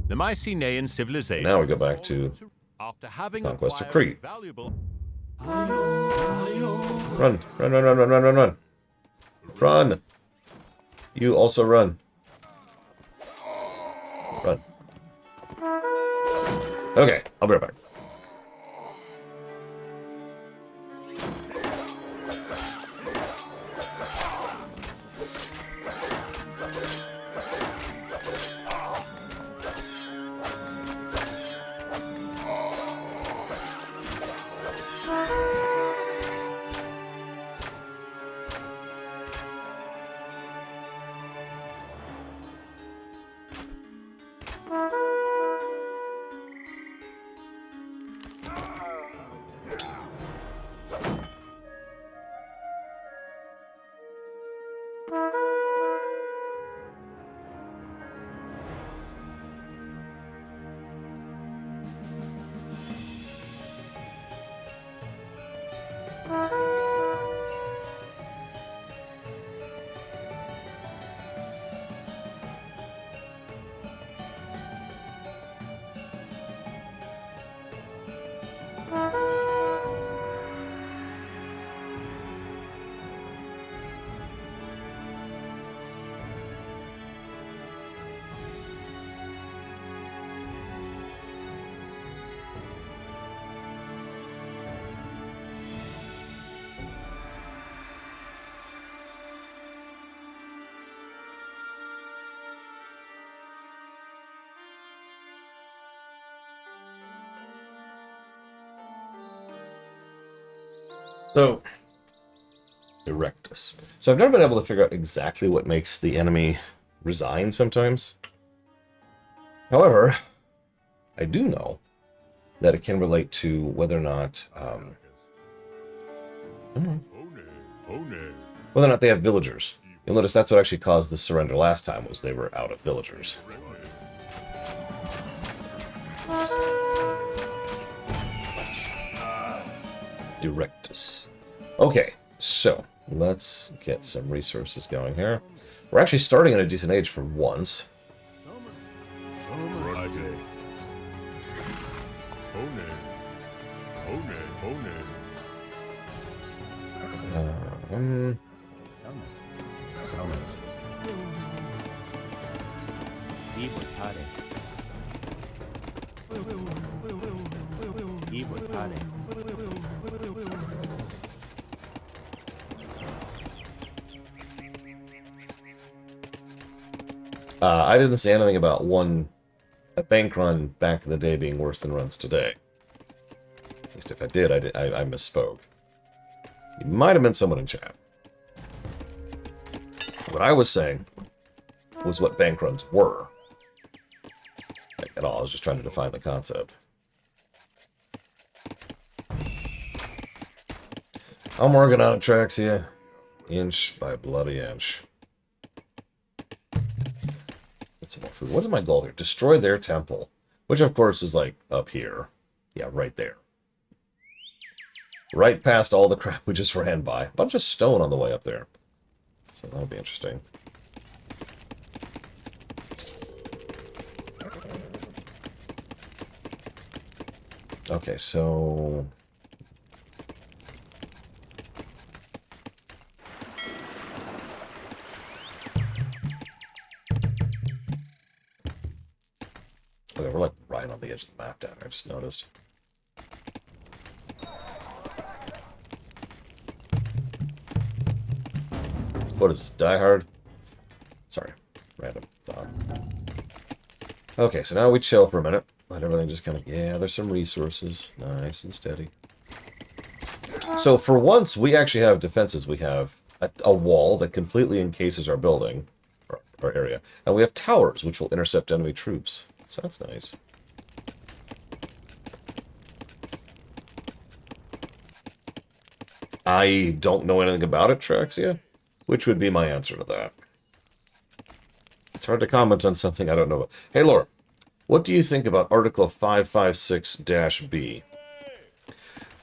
The Mycenaean civilization. Now we go back to after having Conquest of acquired Crete. valuable. Run, run, run, run, run, run, run, run. Run. You also run. Run. Okay, I'll be right back. So, Erectus. So I've never been able to figure out exactly what makes the enemy resign sometimes. However, I do know that it can relate to whether or not whether or not they have villagers. You'll notice that's what actually caused the surrender last time, was they were out of villagers. Erectus. Okay, so let's get some resources going here. We're actually starting at a decent age for once. I didn't say anything about a bank run back in the day being worse than runs today. At least if I did, I misspoke. You might have meant someone in chat. What I was saying was what bank runs were. Like, at all, I was just trying to define the concept. I'm working on it, Traxia. Inch by bloody inch. Get some more food. What's my goal here? Destroy their temple. Which, of course, is, like, up here. Yeah, right there. Right past all the crap we just ran by. A bunch of stone on the way up there. So that'll be interesting. Okay, so... okay, we're like right on the edge of the map down there, I just noticed. What is this, Die Hard? Sorry, random thought. Okay, so now we chill for a minute. Let everything just kind of... yeah, there's some resources. Nice and steady. So for once, we actually have defenses. We have a wall that completely encases our building, or our area. And we have towers, which will intercept enemy troops. So that's nice. I don't know anything about it, Traxia. Which would be my answer to that? It's hard to comment on something I don't know about. Hey, Laura, what do you think about Article 556-B?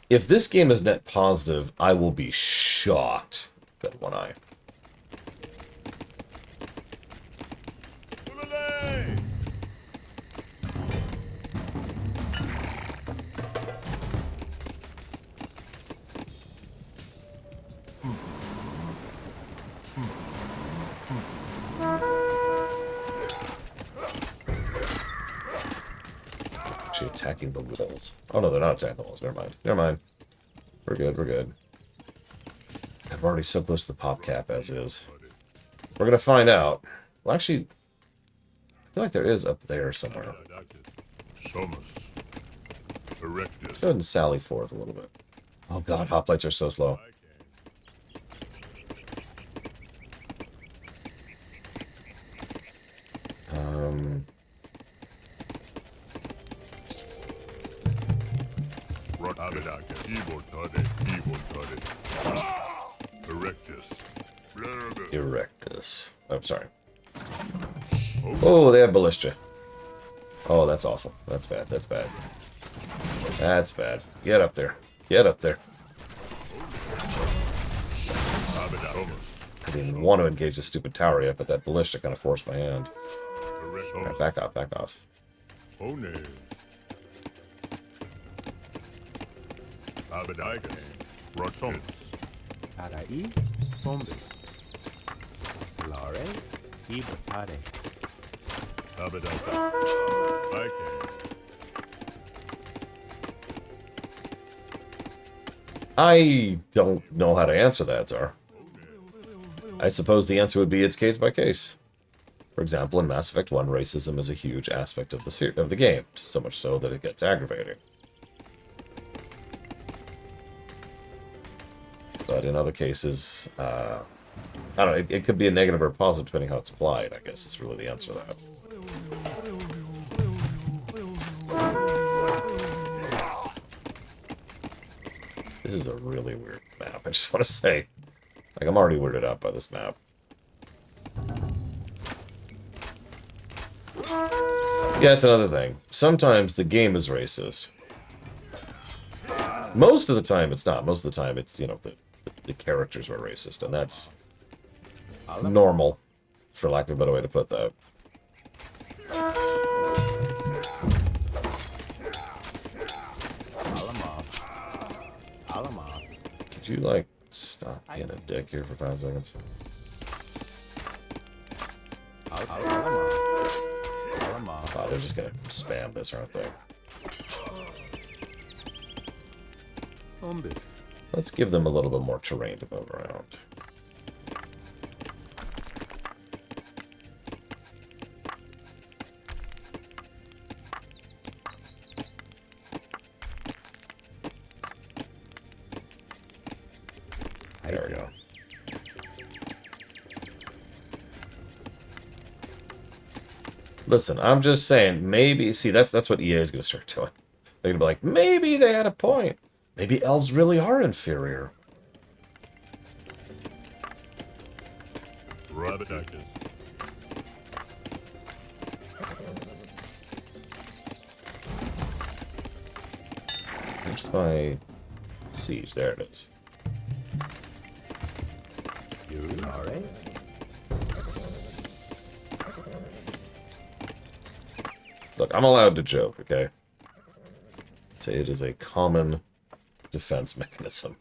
If this game is net positive, I will be shocked. That one eye. Attacking the walls. Oh no, they're not attacking the walls. Never mind. Never mind. We're good. We're good. I'm already so close to the pop cap as is. We're gonna find out. Well, actually, I feel like there is up there somewhere. Let's go ahead and sally forth a little bit. Oh god, hoplites are so slow. Erectus. Oh, I'm sorry. Oh, they have ballista. Oh, that's awful. That's bad. That's bad. That's bad. Get up there. Get up there. I didn't want to engage the stupid tower yet, but that ballista kind of forced my hand. Right, back off, back off. I don't know how to answer that, Tsar. I suppose the answer would be it's case by case. For example, in Mass Effect 1, racism is a huge aspect of the game, so much so that it gets aggravating. But in other cases, I don't know, it could be a negative or a positive depending how it's applied, I guess is really the answer to that. This is a really weird map, I just want to say. Like, I'm already weirded out by this map. Yeah, it's another thing. Sometimes the game is racist. Most of the time it's not. Most of the time it's, you know, the characters are racist, and that's normal, for lack of a better way to put that. Could you, like, stop being a dick here for 5 seconds? Oh, they're just gonna spam this, aren't they? Let's give them a little bit more terrain to move around. There we go. Listen, I'm just saying, maybe... See, that's what EA is going to start doing. They're going to be like, maybe they had a point. Maybe elves really are inferior. Rabbit actors. Where's my siege? There it is. You alright? Look, I'm allowed to joke, okay? It is a common defense mechanism.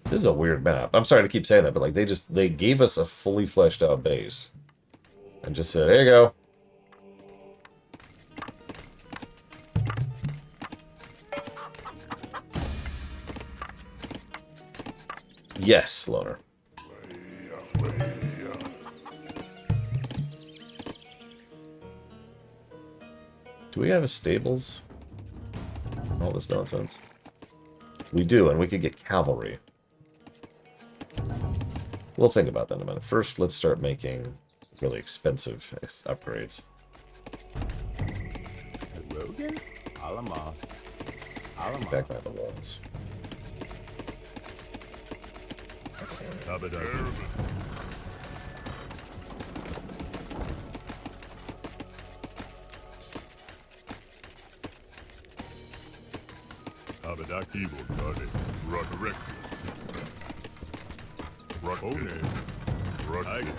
This is a weird map. I'm sorry to keep saying that, but like they gave us a fully fleshed out base. And just said, here you go. Yes, Loner. Do we have a stables? All this nonsense. We do, and we could get cavalry. We'll think about that in a minute. First, let's start making really expensive upgrades. Rogan? Alamos. Alamos. Back by the walls. Abadaki Voltade, Rock Rectus, Rock One, Rock Agate,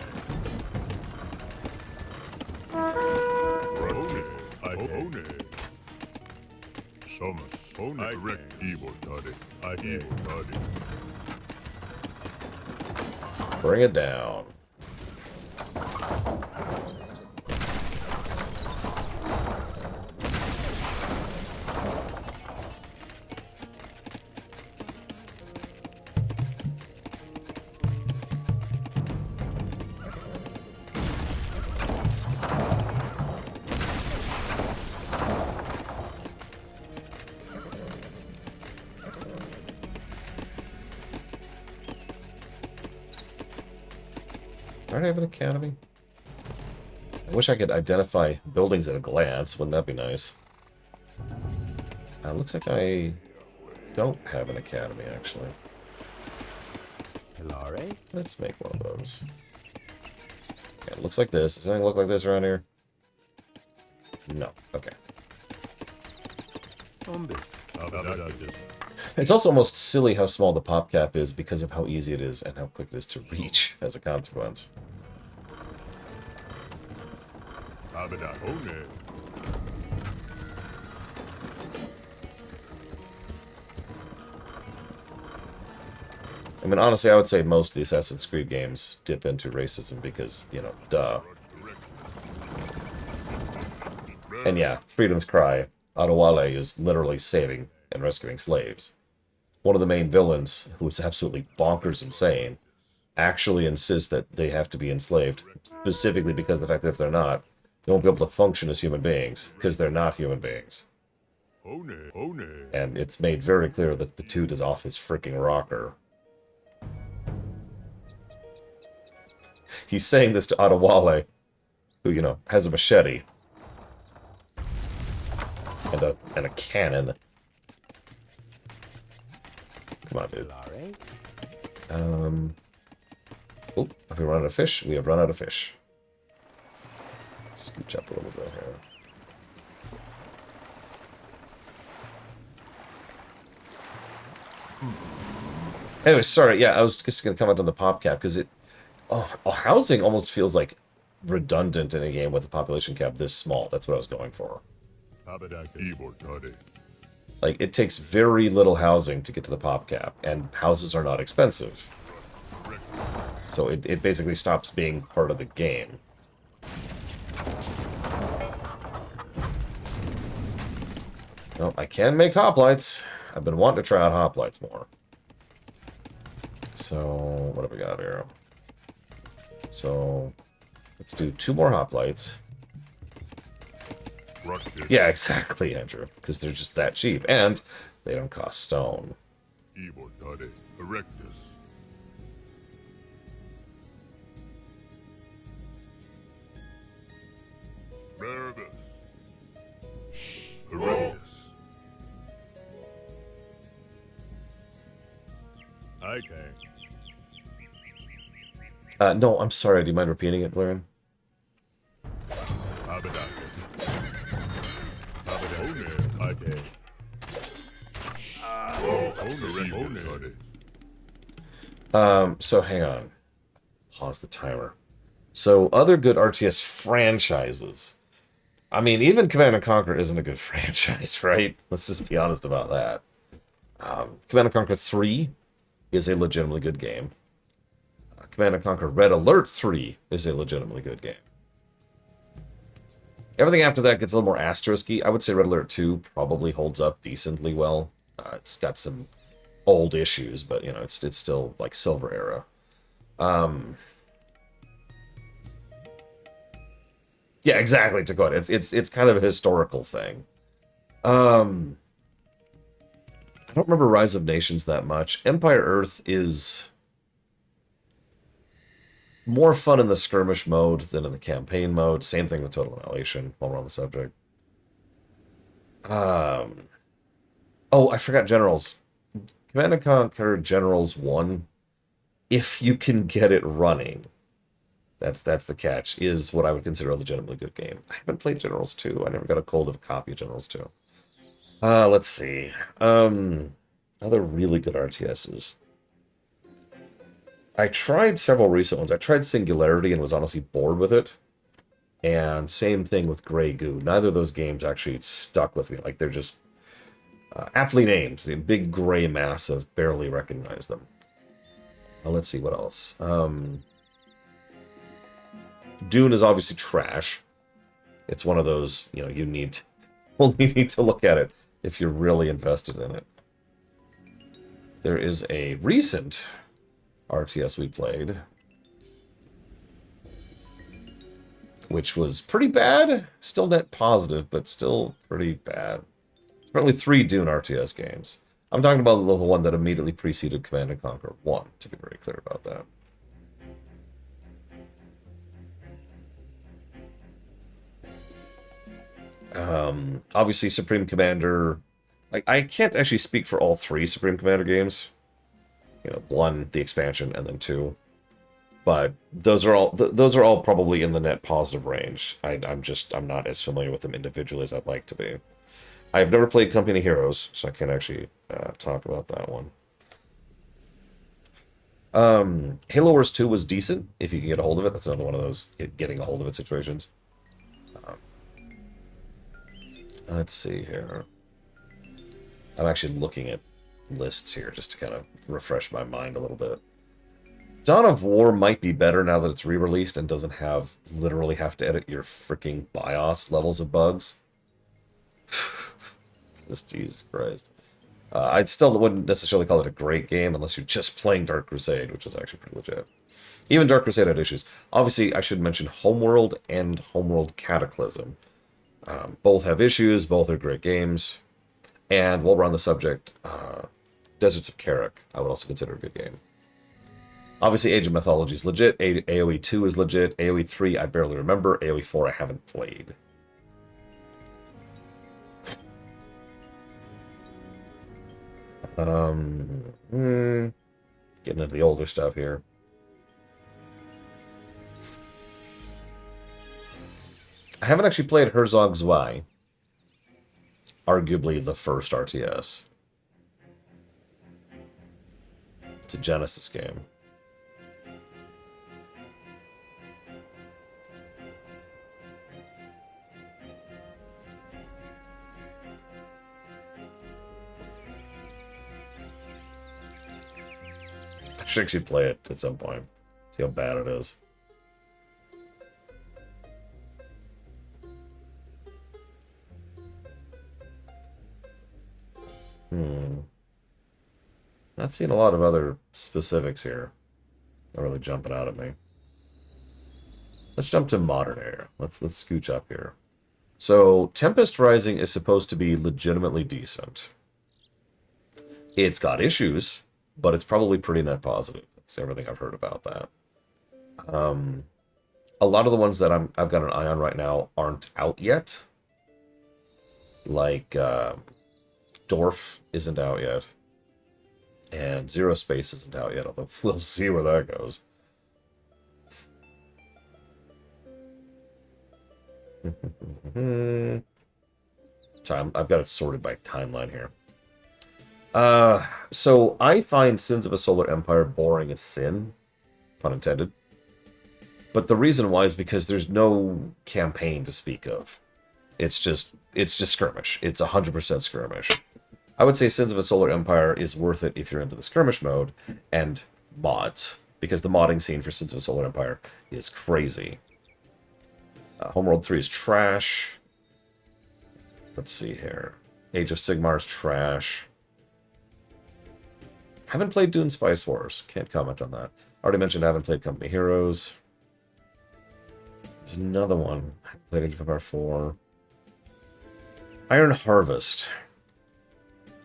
Rock One, Somas, One, Rect Evil Toddy, I Evil Toddy. Bring it down. I already have an academy. I wish I could identify buildings at a glance. Wouldn't that be nice? Looks like I don't have an academy, actually. Hilare? Let's make one of those. Yeah, it looks like this. Does anything look like this around here? No. Okay. It's also almost silly how small the pop cap is because of how easy it is and how quick it is to reach as a consequence. I mean, honestly, I would say most of the Assassin's Creed games dip into racism because, you know, duh. And yeah, Freedom's Cry, Adewale is literally saving and rescuing slaves. One of the main villains, who is absolutely bonkers insane, actually insists that they have to be enslaved, specifically because of the fact that if they're not, they won't be able to function as human beings, because they're not human beings. And it's made very clear that the dude is off his freaking rocker. He's saying this to Adewale, who, you know, has a machete. And a cannon. Come on, dude. Oh, have we run out of fish? We have run out of fish. Scooch up a little bit here. Anyway, sorry. Yeah, I was just going to comment on the pop cap because housing almost feels like redundant in a game with a population cap this small. That's what I was going for. Like, it takes very little housing to get to the pop cap, and houses are not expensive. So it basically stops being part of the game. Well, I can make hoplites. I've been wanting to try out hoplites more. So, what have we got here? So, let's do 2 more hoplites. Yeah, exactly, Andrew. Because they're just that cheap. And they don't cost stone. Okay. No, I'm sorry. Do you mind repeating it, Blaren? So hang on. Pause the timer. So other good RTS franchises. I mean, even Command & Conquer isn't a good franchise, right? Let's just be honest about that. Command & Conquer 3 is a legitimately good game. Command & Conquer Red Alert 3 is a legitimately good game. Everything after that gets a little more asterisky. I would say Red Alert 2 probably holds up decently well. It's got some old issues, but, you know, it's still, like, Silver Era. Yeah, exactly, Dakota. It's kind of a historical thing. I don't remember Rise of Nations that much. Empire Earth is more fun in the skirmish mode than in the campaign mode. Same thing with Total Annihilation, while we're on the subject. Oh, I forgot Generals. Command & Conquer Generals 1, if you can get it running, that's the catch, is what I would consider a legitimately good game. I haven't played Generals 2. I never got a hold of a copy of Generals 2. Let's see. Other really good RTSs. I tried several recent ones. I tried Singularity and was honestly bored with it. And same thing with Grey Goo. Neither of those games actually stuck with me. Like, they're just aptly named. The big gray mass of barely recognize them. Let's see what else. Dune is obviously trash. It's one of those, you know, you only need to look at it if you're really invested in it. There is a recent RTS we played, which was pretty bad. Still net positive, but still pretty bad. Currently 3 Dune RTS games. I'm talking about the one that immediately preceded Command & Conquer 1, to be very clear about that. Obviously, Supreme Commander. I can't actually speak for all 3 Supreme Commander games. You know, 1, the expansion, and then 2. But those are all probably in the net positive range. I'm not as familiar with them individually as I'd like to be. I've never played Company of Heroes, so I can't actually talk about that one. Halo Wars 2 was decent, if you can get a hold of it. That's another one of those getting a hold of it situations. Let's see here. I'm actually looking at lists here just to kind of refresh my mind a little bit. Dawn of War might be better now that it's re-released and doesn't literally have to edit your freaking BIOS levels of bugs. Jesus Christ. I still wouldn't necessarily call it a great game unless you're just playing Dark Crusade, which is actually pretty legit. Even Dark Crusade had issues. Obviously, I should mention Homeworld and Homeworld Cataclysm. Both have issues, both are great games. And while we're on the subject, Deserts of Karak, I would also consider a good game. Obviously, Age of Mythology is legit. AoE 2 is legit. AoE 3, I barely remember. AoE 4, I haven't played. Getting into the older stuff here. I haven't actually played Herzog Zwei. Arguably the first RTS. It's a Genesis game. I should actually play it at some point. See how bad it is. Not seeing a lot of other specifics here. Not really jumping out at me. Let's jump to modern era. Let's scooch up here. So, Tempest Rising is supposed to be legitimately decent. It's got issues, but it's probably pretty net positive. That's everything I've heard about that. A lot of the ones that I've got an eye on right now aren't out yet. Like, Dorf isn't out yet. And Zero Space isn't out yet, although we'll see where that goes. Sorry, I've got it sorted by timeline here. So I find Sins of a Solar Empire boring as sin, pun intended. But the reason why is because there's no campaign to speak of. It's just skirmish. It's 100% skirmish. I would say Sins of a Solar Empire is worth it if you're into the skirmish mode and mods, because the modding scene for Sins of a Solar Empire is crazy. Homeworld 3 is trash. Let's see here. Age of Sigmar is trash. Haven't played Dune Spice Wars. Can't comment on that. Already mentioned I haven't played Company Heroes. There's another one. I haven't played Age of Empire 4. Iron Harvest.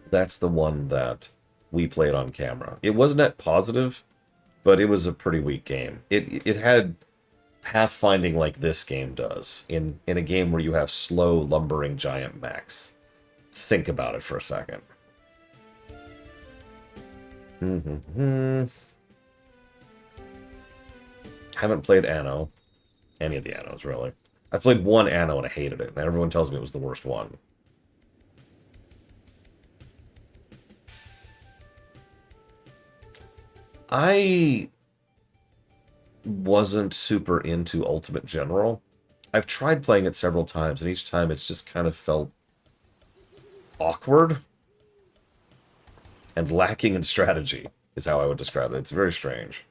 That's the one that we played on camera. It was net positive, but it was a pretty weak game. It had pathfinding like this game does, in a game where you have slow, lumbering giant mechs. Think about it for a second. Haven't played Anno. Any of the Annos, really. I played one Anno and I hated it, and everyone tells me it was the worst one. I wasn't super into Ultimate General. I've tried playing it several times, and each time it's just kind of felt awkward and lacking in strategy, is how I would describe it. It's very strange.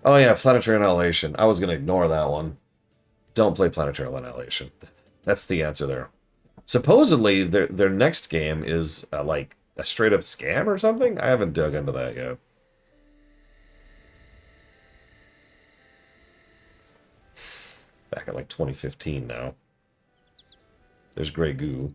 Oh yeah, Planetary Annihilation. I was going to ignore that one. Don't play Planetary Annihilation. That's the answer there. Supposedly, their next game is like a straight-up scam or something? I haven't dug into that yet. Back at like 2015 now. There's Grey Goo.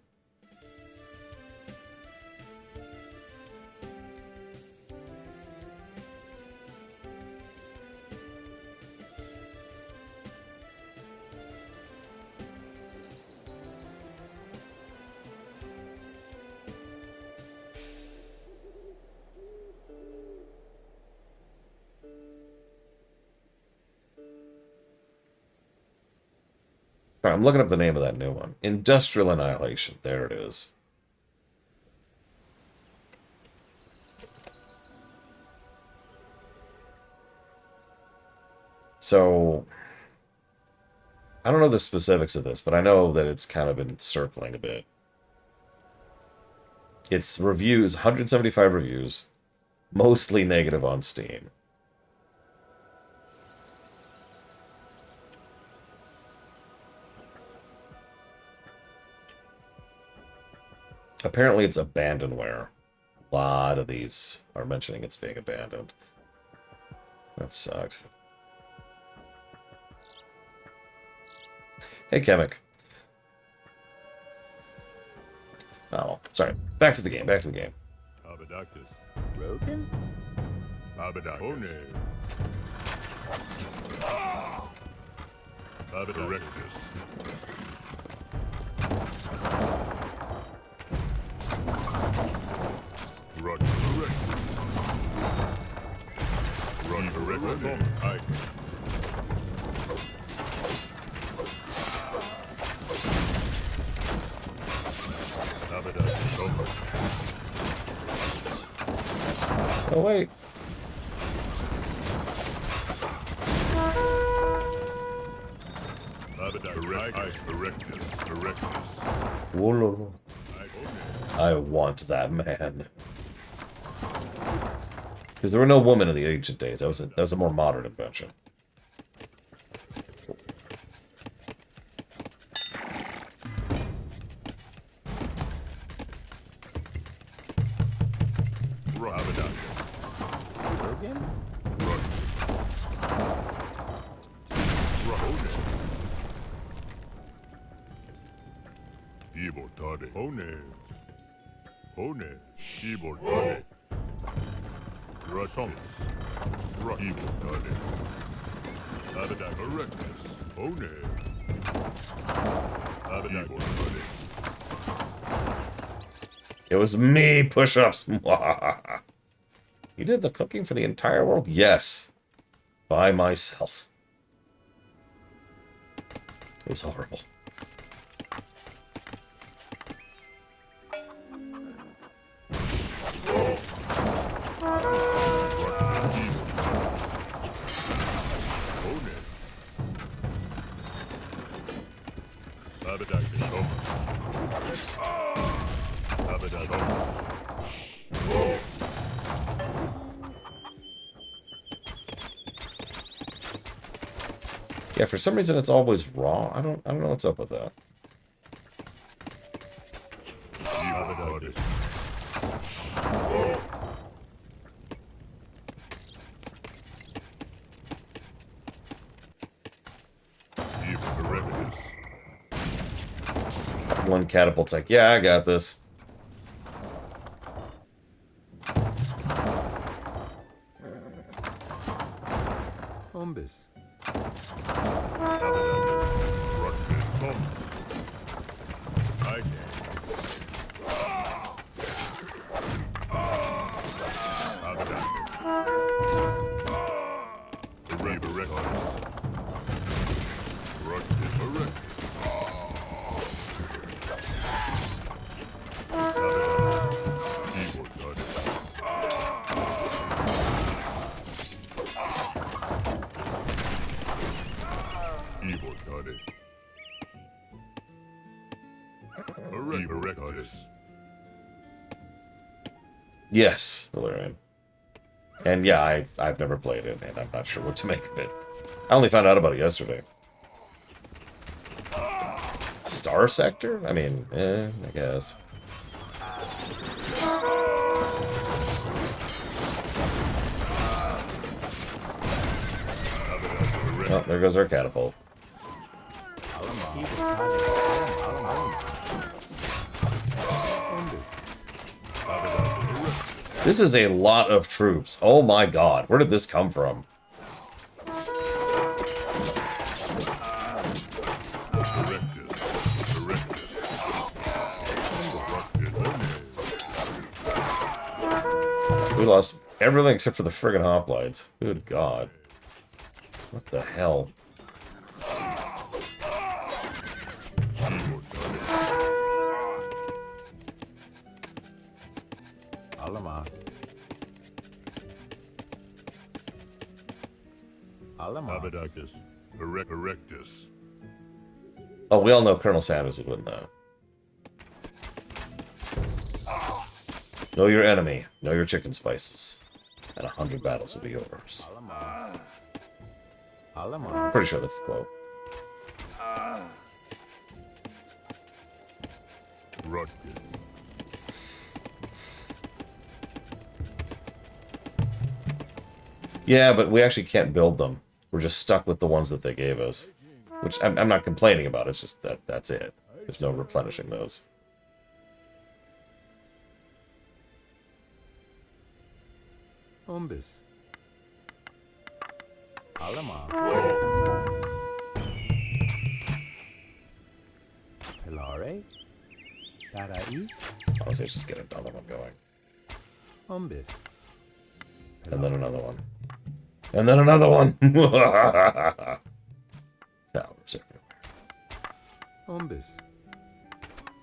All right, I'm looking up the name of that new one. Industrial Annihilation. There it is. So, I don't know the specifics of this, but I know that it's kind of been circling a bit. Its reviews, 175 reviews, mostly negative on Steam. Apparently it's abandonware. A lot of these are mentioning it's being abandoned. That sucks. Hey, Kemek. Oh. Sorry. Back to the game. Back to the game. Abadactus. Rogan? Abadactus. Abadactus. Run correct. Run correct. I. Oh, wait. Whoa. I want that man. Because there were no women in the ancient days. That was a more modern invention. Rogan? Ibotade. Hone. Hone. Ibotade. Rasons. Ibotade. Abadak. Erectus. Hone. Abadak. Ibotade. It was me, push-ups. You did the cooking for the entire world? Yes. By myself. It was horrible. Yeah, for some reason it's always raw. I don't know what's up with that. One catapult's like, yeah, I got this. Umbus. Yes, Delirium. And yeah, I've never played it, and I'm not sure what to make of it. I only found out about it yesterday. Star Sector? I mean, I guess. Oh, there goes our catapult. This is a lot of troops. Oh my god, where did this come from? We lost everything except for the friggin' hoplites. Good god. What the hell? Alamas. Alamas. Abadactus. Erectus. Oh, we all know Colonel Sanders would win that. Know your enemy. Know your chicken spices. And 100 battles will be yours. Alamas. Pretty sure that's the quote. Rutkin. Yeah, but we actually can't build them. We're just stuck with the ones that they gave us. Which I'm not complaining about. It's just that's it. There's no replenishing those. Umbis. Allemaal. Pilare. Darai. Honestly, let's just get another one going. Umbis. And then another one. And then another one. Towers everywhere. Umbis.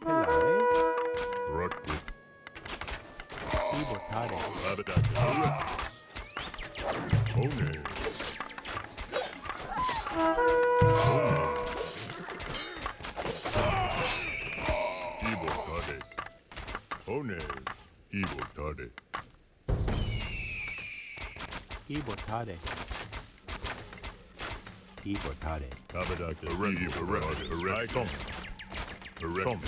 Pilare. Rocket. Ibotade. Abadaka. One. Ibotade. One. Ibotade. Ibotade. Ibotade. Abadaka. Erect.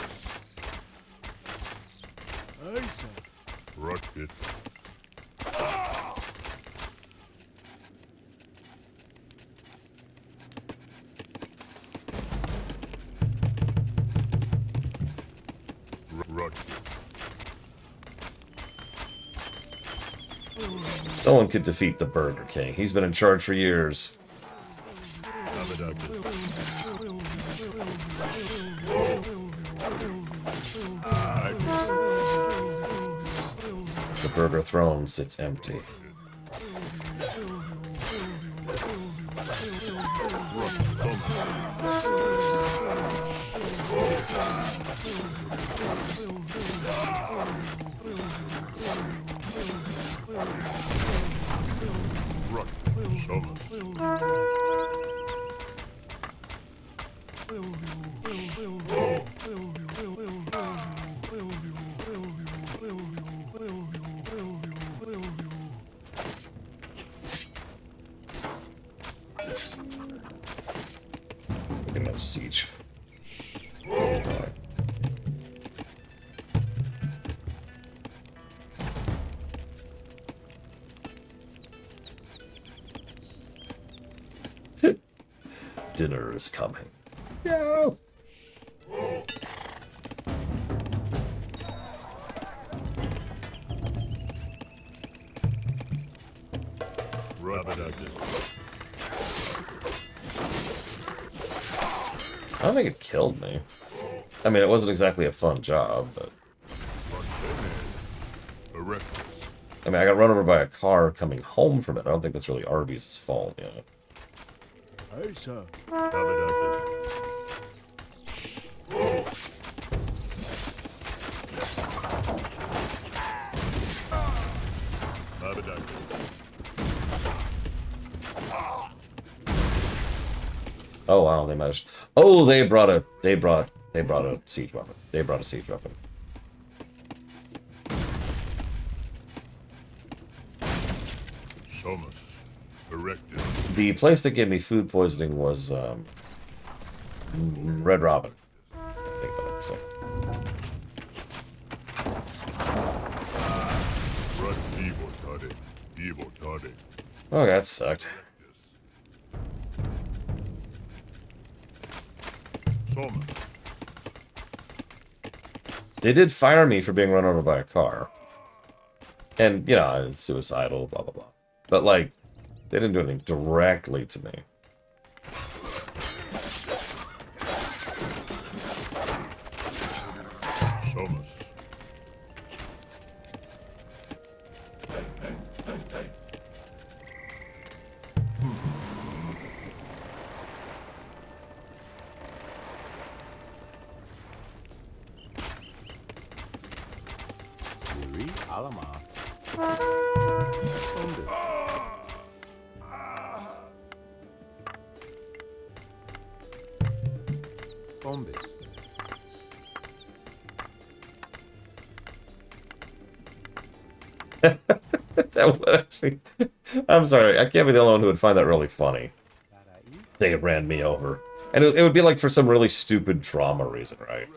Rocket. Rocket. No one could defeat the Burger King. He's been in charge for years. The Burger Throne sits empty. Enough siege. Die. Dinner is coming. No. I don't think it killed me. I mean, it wasn't exactly a fun job, but... I mean, I got run over by a car coming home from it. I don't think that's really Arby's fault, you know. Hey, sir. Oh wow, they managed. Oh, they brought a siege weapon. They brought a siege weapon. Thomas. Erected. The place that gave me food poisoning was Red Robin. I think that I'm saying. Oh, that sucked. They did fire me for being run over by a car. And, you know, it's suicidal, blah, blah, blah. But, like, they didn't do anything directly to me. Thomas. Yuri Alamas. Umbis. Umbis. That would actually... I'm sorry, I can't be the only one who would find that really funny. They ran me over. And it would be like for some really stupid drama reason, right?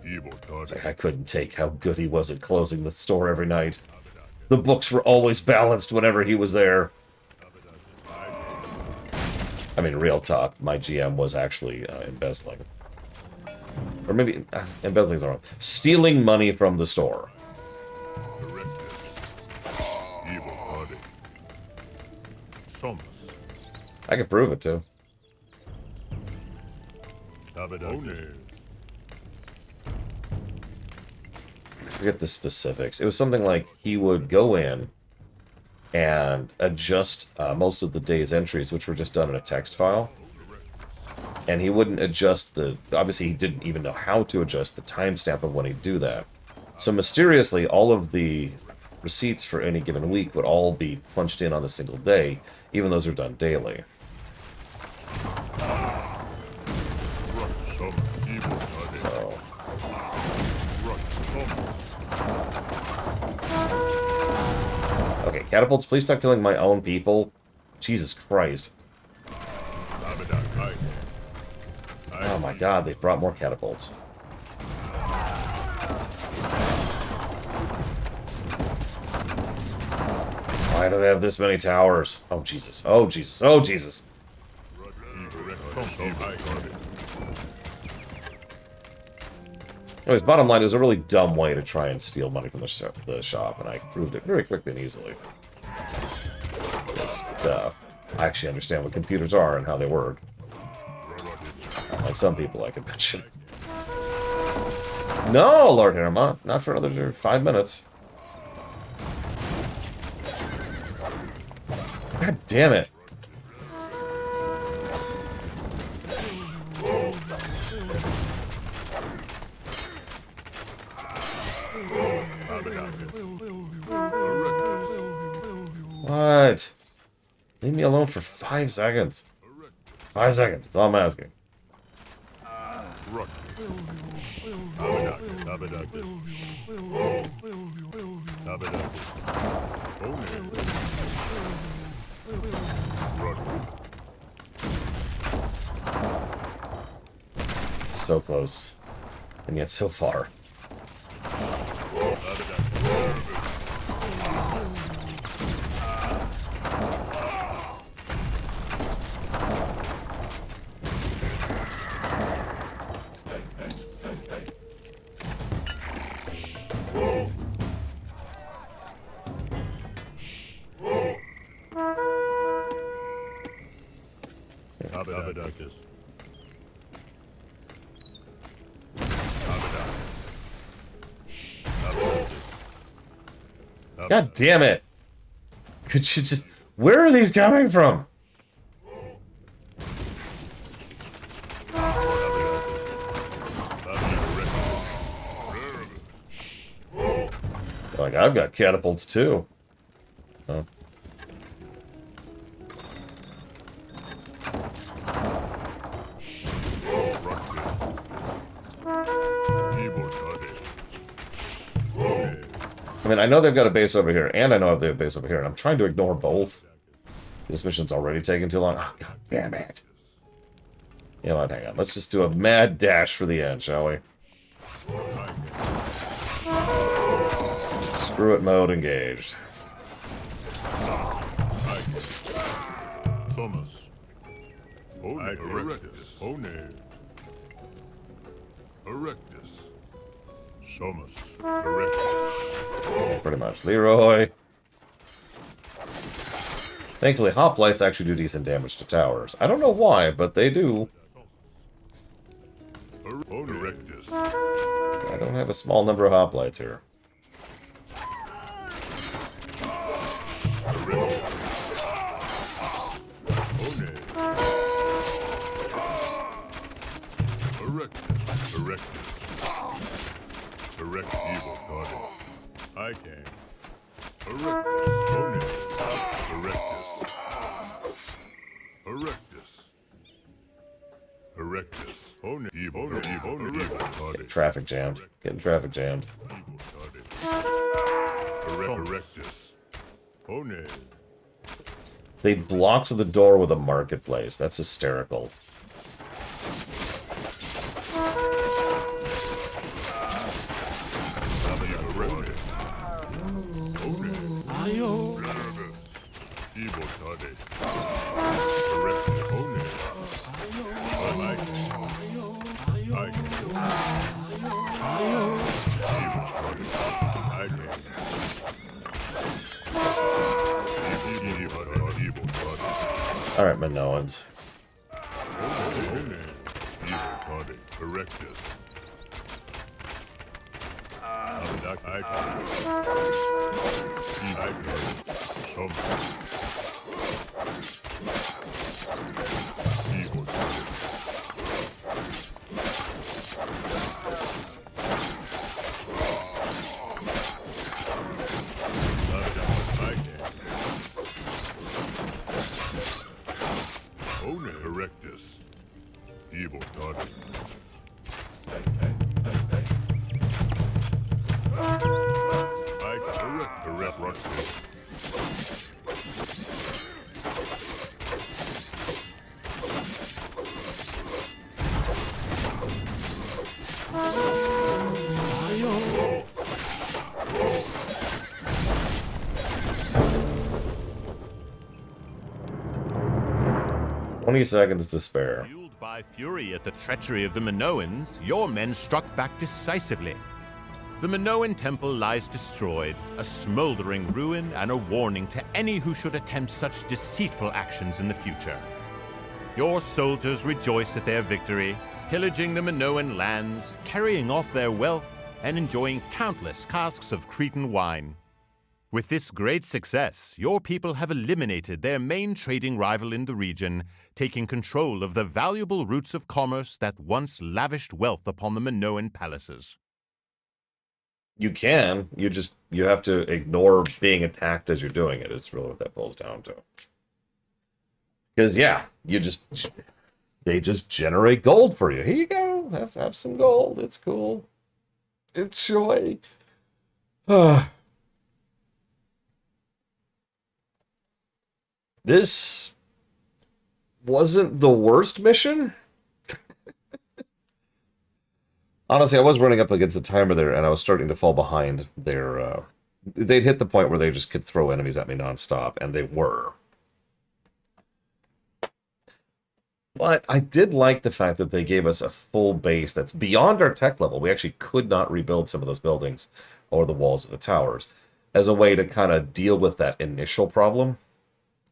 It's like I couldn't take how good he was at closing the store every night. The books were always balanced whenever he was there. I mean, real talk, my GM was actually embezzling. Or maybe, embezzling's wrong. Stealing money from the store. Somos. I can prove it too. Abadone. Forget the specifics. It was something like he would go in and adjust most of the day's entries, which were just done in a text file. And he wouldn't adjust the... Obviously, he didn't even know how to adjust the timestamp of when he'd do that. So mysteriously, all of the receipts for any given week would all be punched in on a single day, even those are done daily. So... Okay, catapults, please stop killing my own people. Jesus Christ. Oh my god, they've brought more catapults. Why do they have this many towers? Oh Jesus, oh Jesus, oh Jesus. Anyways, bottom line, it was a really dumb way to try and steal money from the shop, and I proved it very quickly and easily. Just, I actually understand what computers are and how they work. Like some people I could mention. No, Lord Hirama, not for another 5 minutes. God damn it. What? Leave me alone for 5 seconds. 5 seconds, that's all I'm asking. It's so close, and yet so far. God damn it! Could you just... Where are these coming from? Like, I've got catapults too. Oh. I mean, I know they've got a base over here, and I know they have a base over here, and I'm trying to ignore both. This mission's already taking too long. Oh, god damn it. You know what, hang on. Let's just do a mad dash for the end, shall we? Screw it mode engaged. Somos. Erectus. One. Erectus. Somos. Erectus. Pretty much. Leroy. Thankfully, hoplites actually do decent damage to towers. I don't know why, but they do. Erectus. I don't have a small number of hoplites here. Erect evil body. I can. Erectus. One. Erectus. Erectus. Erectus. One. Evil. Getting traffic jammed. Getting traffic jammed. Erectus. One. They blocked the door with a marketplace. That's hysterical. Alright, Minoans. Erectus. Erectus. Evil God. Twenty seconds to spare. Fueled by fury at the treachery of the Minoans, your men struck back decisively. The Minoan temple lies destroyed, a smoldering ruin and a warning to any who should attempt such deceitful actions in the future. Your soldiers rejoice at their victory, pillaging the Minoan lands, carrying off their wealth, and enjoying countless casks of Cretan wine. With this great success, your people have eliminated their main trading rival in the region, taking control of the valuable routes of commerce that once lavished wealth upon the Minoan palaces. You can. You have to ignore being attacked as you're doing it. It's really what that boils down to. Because yeah, they just generate gold for you. Here you go. Have some gold. It's cool. Enjoy. This wasn't the worst mission. Honestly, I was running up against the timer there, and I was starting to fall behind their... they'd hit the point where they just could throw enemies at me nonstop, and they were. But I did like the fact that they gave us a full base that's beyond our tech level. We actually could not rebuild some of those buildings or the walls of the towers as a way to kind of deal with that initial problem.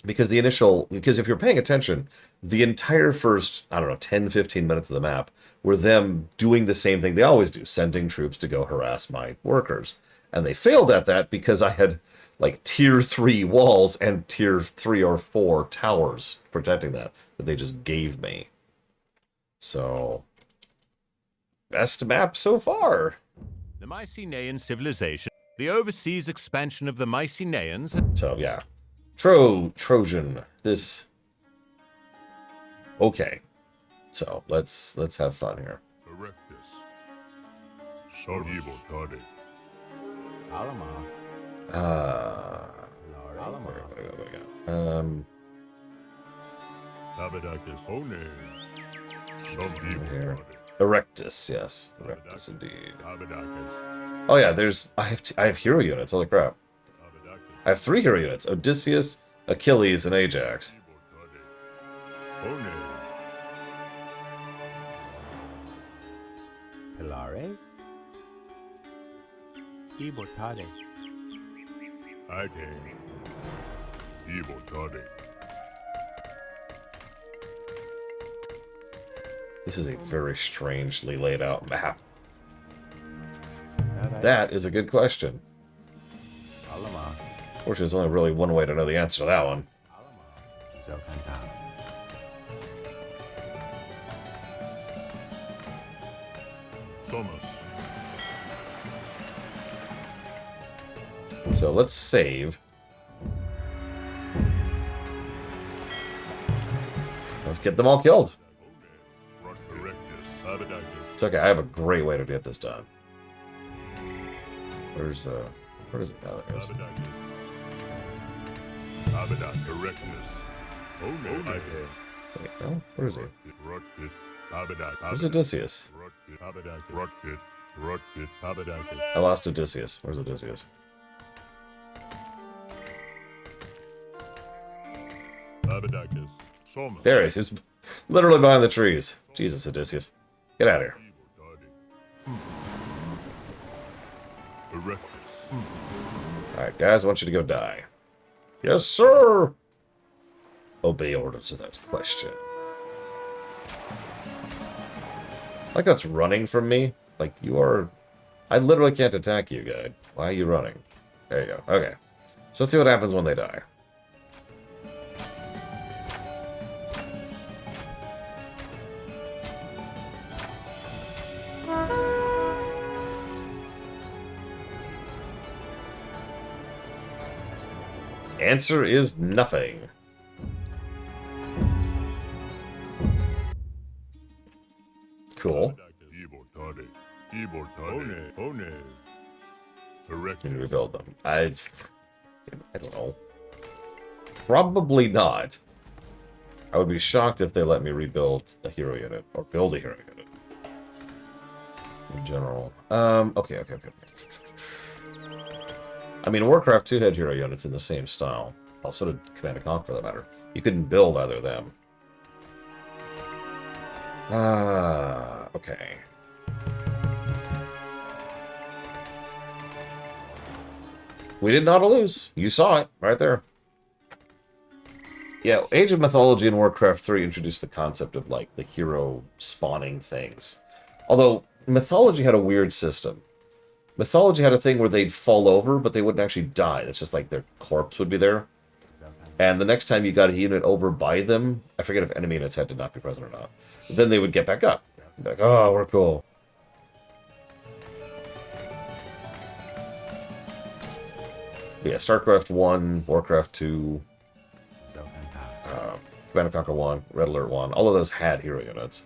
Because if you're paying attention, the entire first, I don't know, 10, 15 minutes of the map were them doing the same thing they always do, sending troops to go harass my workers. And they failed at that because I had like tier 3 walls and tier 3 or 4 towers protecting that they just gave me. So, best map so far. The Mycenaean civilization, the overseas expansion of the Mycenaeans. So yeah. Trojan. This. Okay. So let's have fun here. Erectus. Sorgibo Tade. Alamos. Alamos. Tabadakis One. Here. Erectus, yes. Erectus indeed. Tabadakis. Oh yeah, I have hero units, holy crap. I have 3 hero units: Odysseus, Achilles, and Ajax. Hilare. Ibotade. Ade. Ibotade. This is a very strangely laid out map. That is a good question. Alamos. Fortunately, there's only really one way to know the answer to that one. Zelkanta. Somos. So let's save. Let's get them all killed. It's okay, I have a great way to get this done. Where is it? Oh, there it is. Wait, no? Where is he? Where's Odysseus? I lost Odysseus. Where's Odysseus? There he is. He's literally behind the trees. Jesus, Odysseus. Get out of here. Alright, guys, I want you to go die. Yes, sir! obey orders without question. Like how it's running from me. Like, you are... I literally can't attack you, guy. Why are you running? There you go. Okay. So let's see what happens when they die. Answer is nothing. Cool. Can you rebuild them? I don't know. Probably not. I would be shocked if they let me rebuild a hero unit or build a hero unit. In general. Okay. I mean, Warcraft 2 had hero units in the same style. Also did Command & Conquer, for that matter. You couldn't build either of them. Okay. We did not lose. You saw it right there. Yeah, Age of Mythology and Warcraft 3 introduced the concept of, like, the hero spawning things. Although, Mythology had a weird system. Mythology had a thing where they'd fall over, but they wouldn't actually die. It's just like their corpse would be there. And the next time you got a unit over by them, I forget if enemy units had to not be present or not, then they would get back up. Be like, oh, we're cool. But yeah, StarCraft 1, Warcraft 2, Command & Conquer 1, Red Alert 1, all of those had hero units.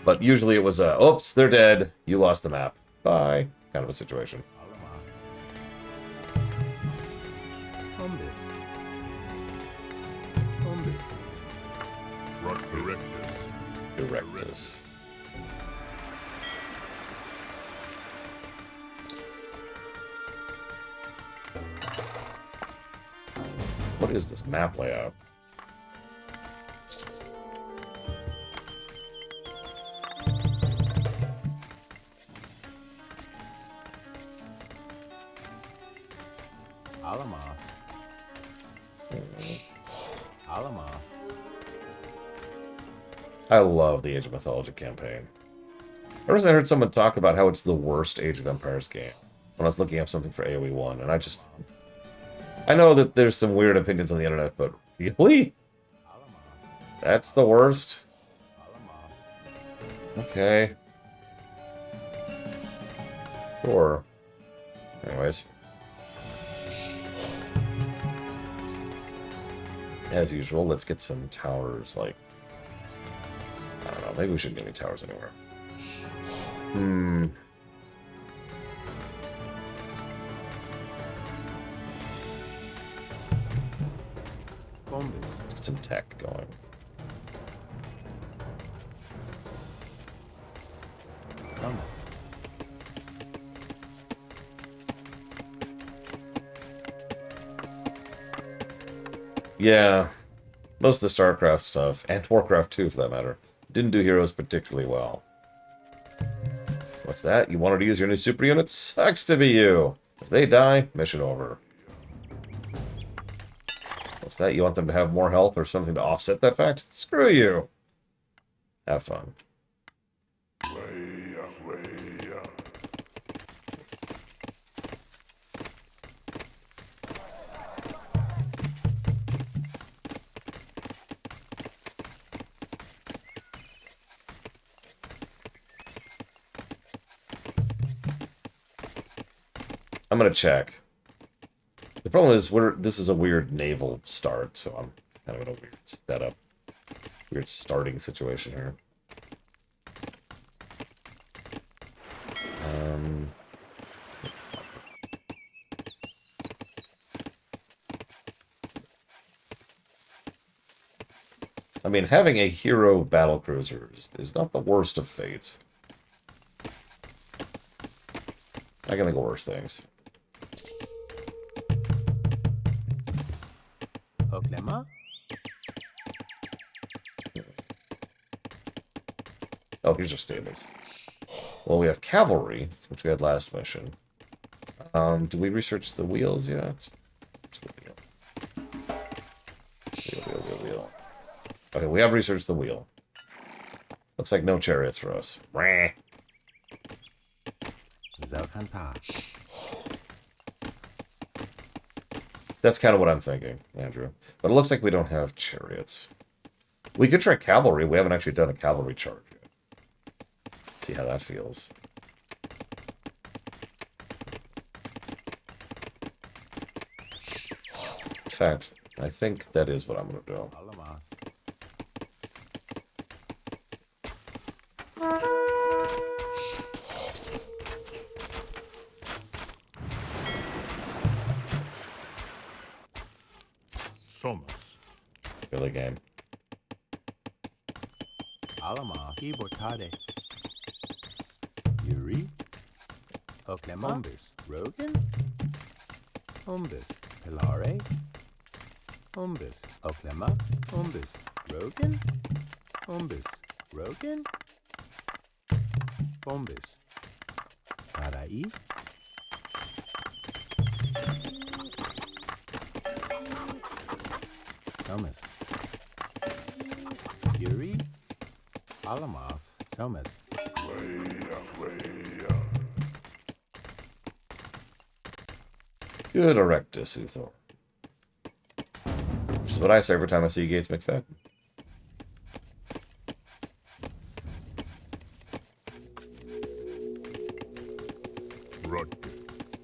But usually it was a, oops, they're dead, you lost the map, bye, kind of a situation. Erectus. What is this map layout? Alamos. Alamos. I love the Age of Mythology campaign. Ever since I heard someone talk about how it's the worst Age of Empires game, when I was looking up something for AoE 1, and I know that there's some weird opinions on the internet, but really? That's the worst? Okay. Sure. Anyways. As usual, let's get some towers, like... I don't know, maybe we shouldn't get any towers anywhere. Let's get some tech going. Yeah, most of the StarCraft stuff, and Warcraft 2 for that matter, didn't do heroes particularly well. What's that? You wanted to use your new super units? Sucks to be you. If they die, mission over. What's that? You want them to have more health or something to offset that fact? Screw you. Have fun. I'm gonna check. The problem is this is a weird naval start, so I'm kind of in a weird setup. Weird starting situation here. I mean, having a hero battlecruiser is not the worst of fates. I can think of worse things. Oklema? Oh, here's our stables. Well, we have cavalry, which we had last mission. Did we research the wheels yet? Where's the wheel? Wheel. Okay, we have researched the wheel. Looks like no chariots for us. Rah. Zelkanta. That's kind of what I'm thinking, Andrew. But it looks like we don't have chariots. We could try cavalry. We haven't actually done a cavalry charge yet. See how that feels. In fact, I think that is what I'm going to do. Alamas. Somos. Really game. Alamas. Ibortade. Yuri. Oklema. Umbis. Rogan. Umbis. Pilare. Umbis. Oklema. Umbis. Rogan. Umbis. Rogan. Umbis. Parai. Somas. Yuri. Alamas. Somas. Good Erectus, Uthor. Which is what I say every time I see Gates McFadden.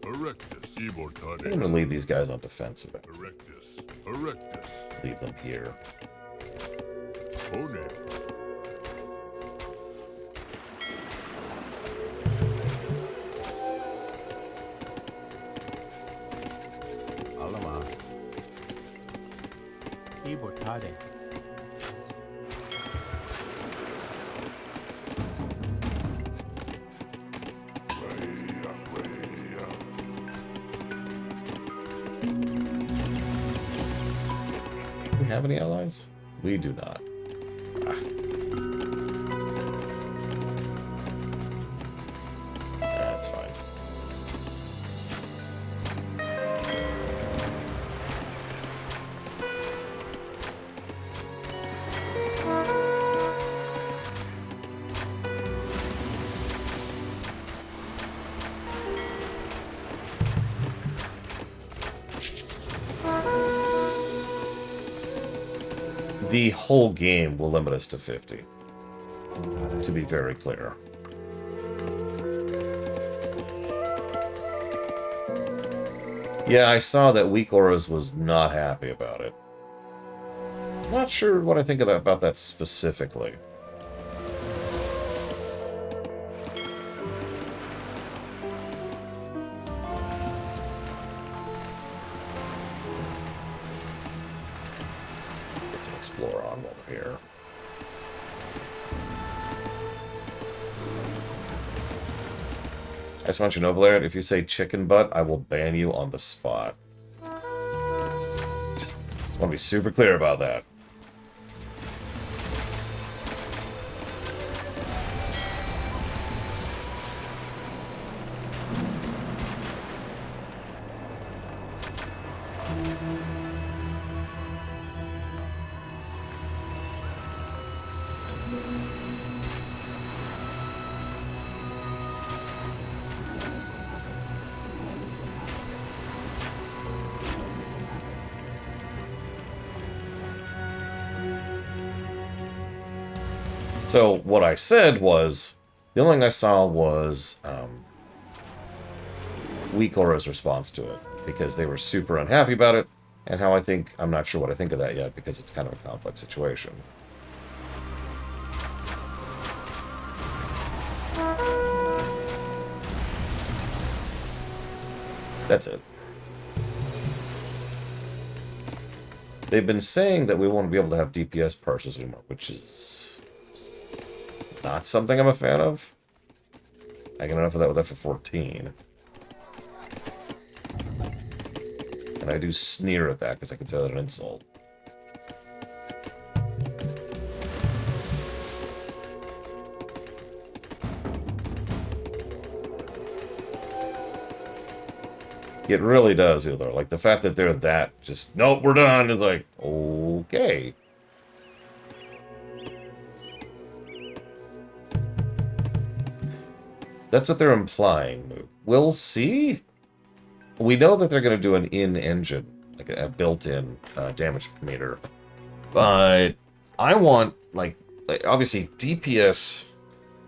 Erectus. I'm Ibortade. going to leave these guys on defensive. Erectus. Erectus. Leave them here. One. Alamas. Ibortade. Do we have any allies? We do not. Ah. That's fine. The whole game will limit us to 50. To be very clear. Yeah, I saw that Weak Auras was not happy about it. Not sure what I think of that, about that specifically. Get some Explorer on while we're here. I just want you to know, Valerian, if you say chicken butt, I will ban you on the spot. Just want to be super clear about that. So what I said was, the only thing I saw was Weak Aura's response to it, because they were super unhappy about it, and how I'm not sure what I think of that yet, because it's kind of a complex situation. That's it. They've been saying that we won't be able to have DPS parsers anymore, which is not something I'm a fan of. I get enough of that with FF14. And I do sneer at that because I consider that an insult. It really does, either. Like, the fact that they're that just, nope, we're done, is like, okay. That's what they're implying. We'll see. We know that they're going to do an in-engine, like a built-in damage meter. But I want, like, obviously, DPS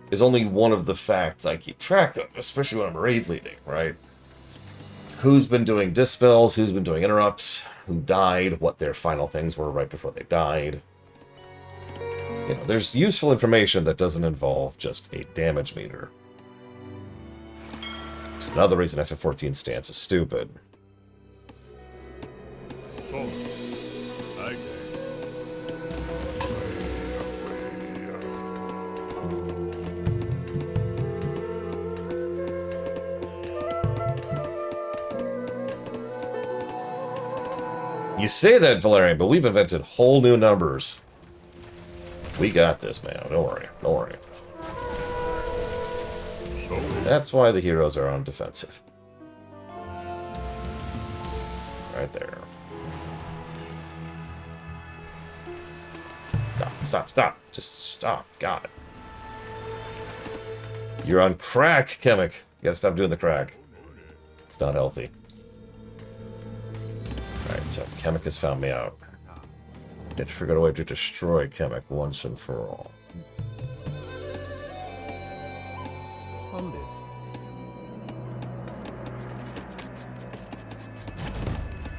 is only one of the facts I keep track of, especially when I'm raid leading, right? Who's been doing dispels, who's been doing interrupts, who died, what their final things were right before they died. You know, there's useful information that doesn't involve just a damage meter. It's another reason FF14 stance is stupid. You say that, Valerian, but we've invented whole new numbers. We got this, man. Don't worry. Don't worry. That's why the heroes are on defensive. Right there. Stop, stop, stop. Just stop. God. You're on crack, Chemic. You gotta stop doing the crack. It's not healthy. Alright, so Chemic has found me out. Need to figure out a way to destroy Chemic once and for all.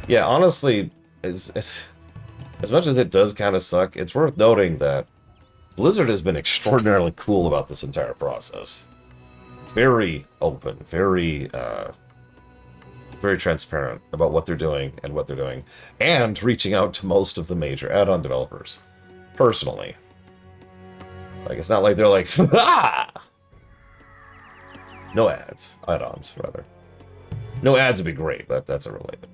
Yeah, honestly, as much as it does kind of suck, it's worth noting that Blizzard has been extraordinarily cool about this entire process. Very open, very transparent about what they're doing and what they're doing, and reaching out to most of the major add-on developers personally. Like, it's not like they're like, ah! No ads, add-ons rather. No ads would be great, but that's unrelated.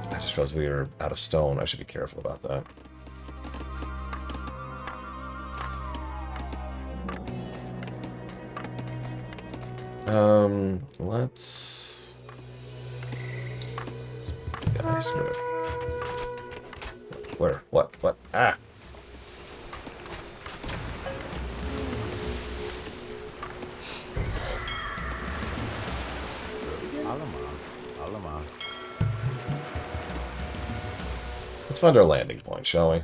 I just realized we were out of stone. I should be careful about that. Let's yeah, screw it. Where? What? What? Ah! Let's find our landing point, shall we?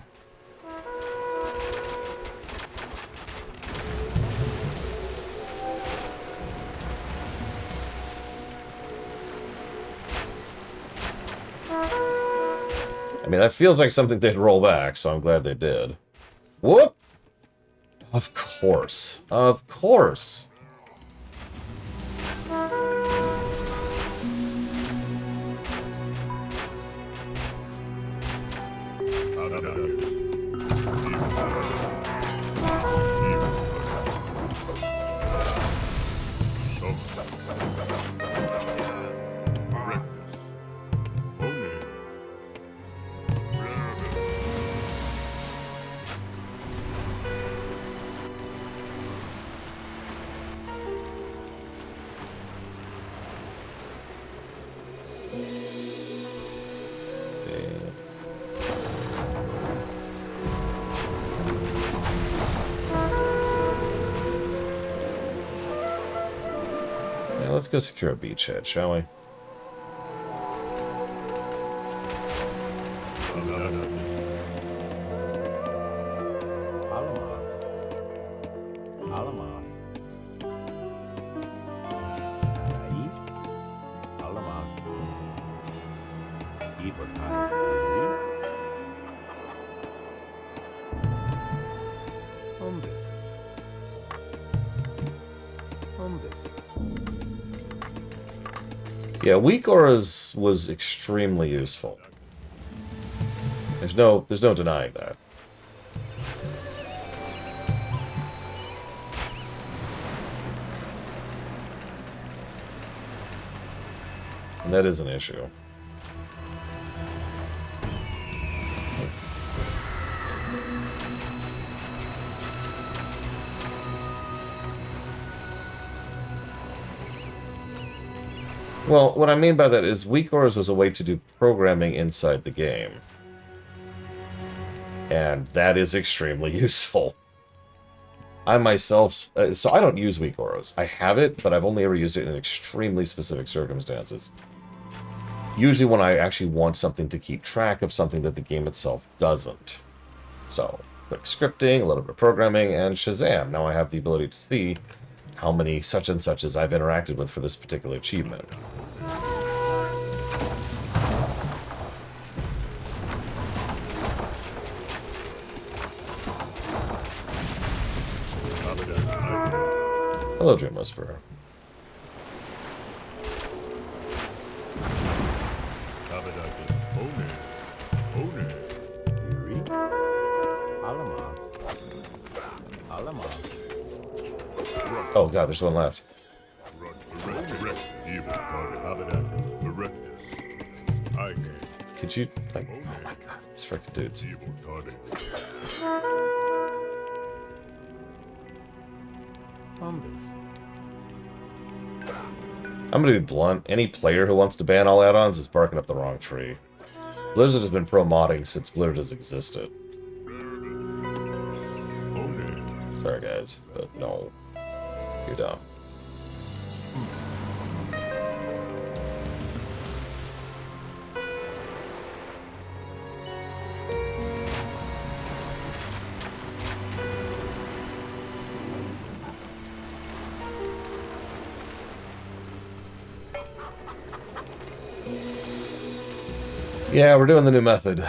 I mean, that feels like something they'd roll back, so I'm glad they did. Whoop! Of course. Of course. Let's go secure a beachhead, shall we? Yeah, weak auras was extremely useful. There's no denying that. And that is an issue. Well, what I mean by that is weak auras was a way to do programming inside the game. And that is extremely useful. I myself, so I don't use weak auras. I have it, but I've only ever used it in extremely specific circumstances. Usually when I actually want something to keep track of something that the game itself doesn't. So, quick scripting, a little bit of programming, and Shazam. Now I have the ability to see how many such and suches I've interacted with for this particular achievement. Hello, Dream Whisperer. Yuri. Alamas. Alamas. Oh god, there's one left. Could you, like, oh my god, these frickin' dudes. Umbus. I'm gonna be blunt. Any player who wants to ban all add-ons is barking up the wrong tree. Blizzard has been pro-modding since Blizzard has existed. Sorry guys, but no. You're dumb. Yeah, we're doing the new method.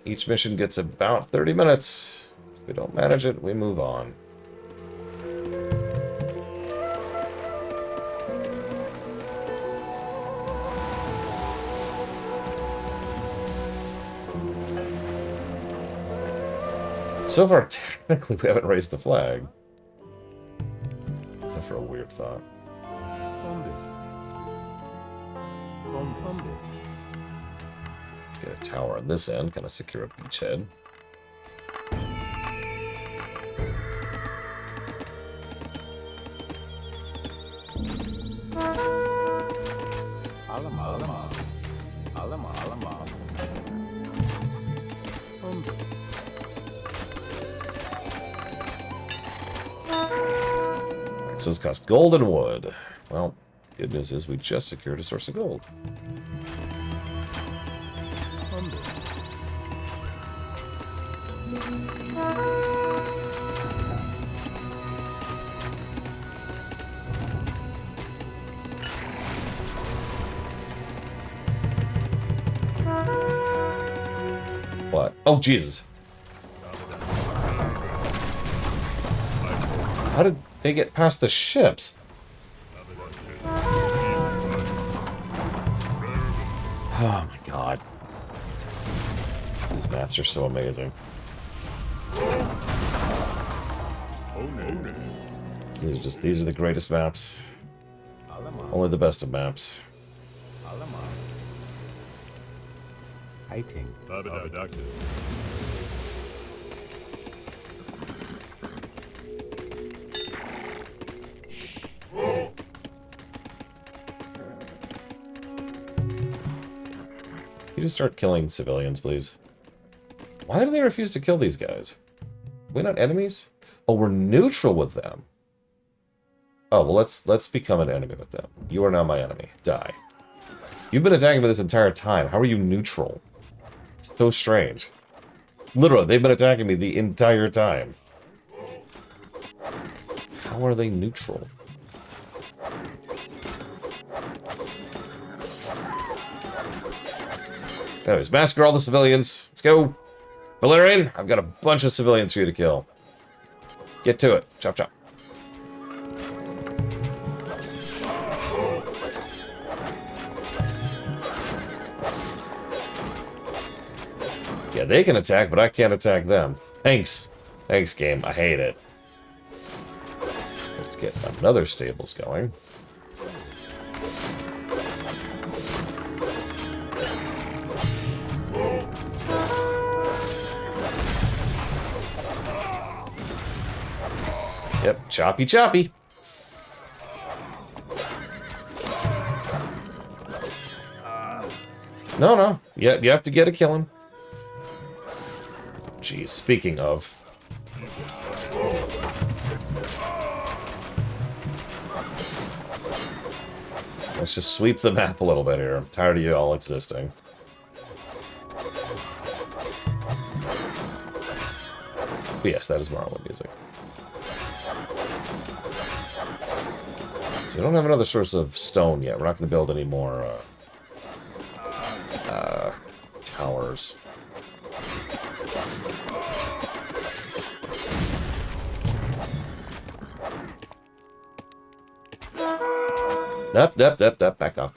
Each mission gets about 30 minutes. If we don't manage it, we move on. So far, technically, we haven't raised the flag. Except for a weird thought. Umbus. Umbus. Let's get a tower on this end, kind of secure a beachhead. Alama. Alama. Alama. Alama. Umbus. So it's cost gold and wood. Well, good news is we just secured a source of gold. Umbus. What? Oh, Jesus. How did they get past the ships? Oh my god. These maps are so amazing. These are the greatest maps. Alama. Only the best of maps. Alama. Fighting. Can you just start killing civilians, please? Why do they refuse to kill these guys? We're not enemies? Oh, we're neutral with them. Oh, well, let's become an enemy with them. You are now my enemy. Die. You've been attacking me this entire time. How are you neutral? It's so strange. Literally, they've been attacking me the entire time. How are they neutral? Anyways, massacre all the civilians. Let's go. Valerian, I've got a bunch of civilians for you to kill. Get to it. Chop, chop. Yeah, they can attack, but I can't attack them. Thanks. Thanks, game. I hate it. Let's get another stables going. Yep, choppy choppy. No. Yeah, you have to get a killing. Jeez, speaking of. Let's just sweep the map a little bit here. I'm tired of you all existing. But yes, that is Morrowind music. So we don't have another source of stone yet. We're not going to build any more towers. Up. Back off.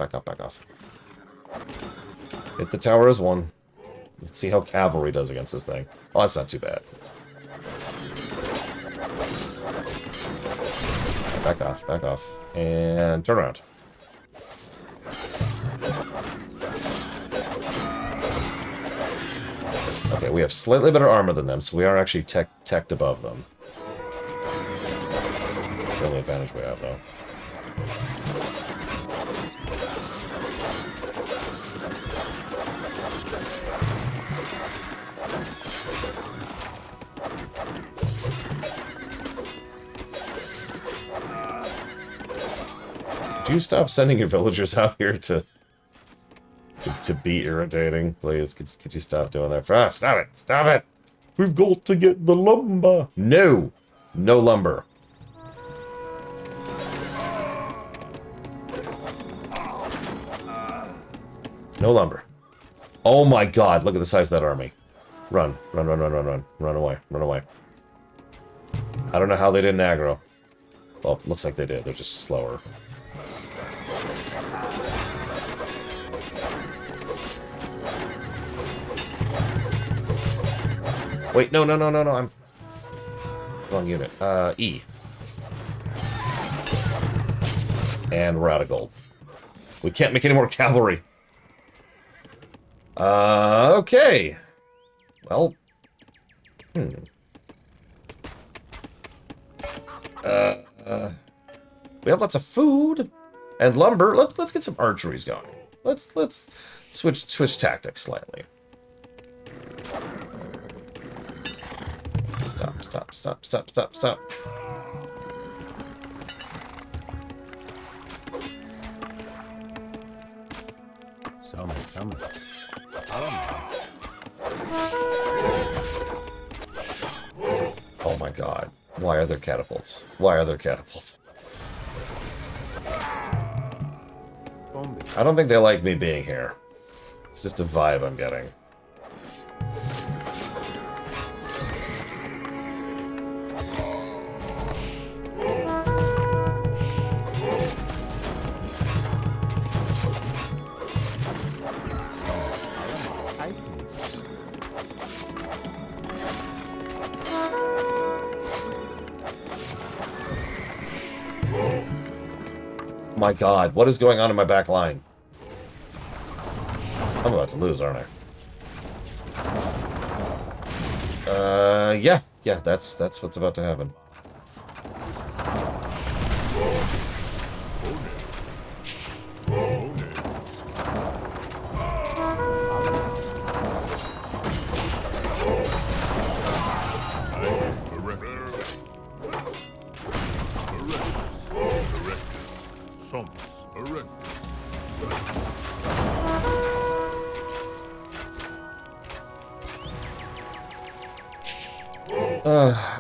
Hit the tower as one. Let's see how cavalry does against this thing. Oh, that's not too bad. Back off. And turn around. Okay, we have slightly better armor than them, so we are actually teched above them. The only advantage we have, though. Could you stop sending your villagers out here to be irritating, please? Could you stop doing that? Ah, stop it! We've got to get the lumber. No lumber. No lumber. Oh my god, look at the size of that army. Run away. I don't know how they didn't aggro. Well, looks like they did. They're just slower. Wait, no, I'm... Wrong unit. E. And we're out of gold. We can't make any more cavalry. Okay. Well... we have lots of food and lumber. Let's get some archeries going. Let's switch tactics slightly. Stop. Summon. Oh my god. Why are there catapults? I don't think they like me being here. It's just a vibe I'm getting. My god, what is going on in my back line? I'm about to lose, aren't I? Yeah, that's what's about to happen.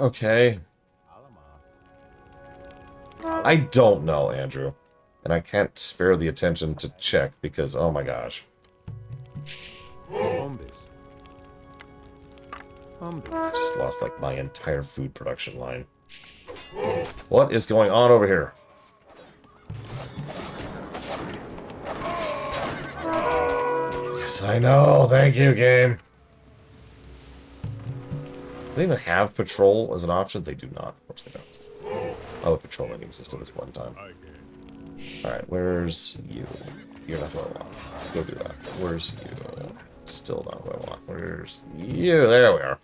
Okay. I don't know, Andrew. And I can't spare the attention to check because, oh my gosh. I just lost, like, my entire food production line. What is going on over here? Yes, I know. Thank you, game. Do they even have patrol as an option? They do not. Of course they don't. Oh, patrol didn't exist at this point in time. Alright, where's you? You're not what I want. Go do that. Where's you? Still not what I want. Where's you? There we are.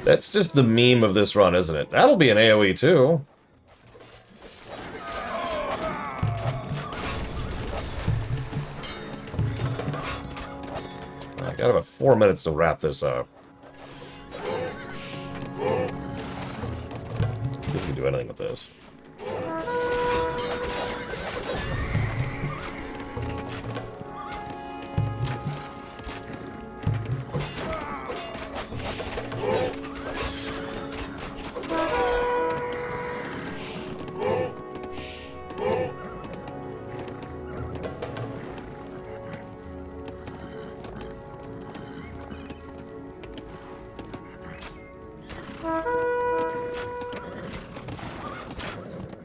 That's just the meme of this run, isn't it? That'll be an AoE too. I got about 4 minutes to wrap this up. Let's see if we can do anything with this.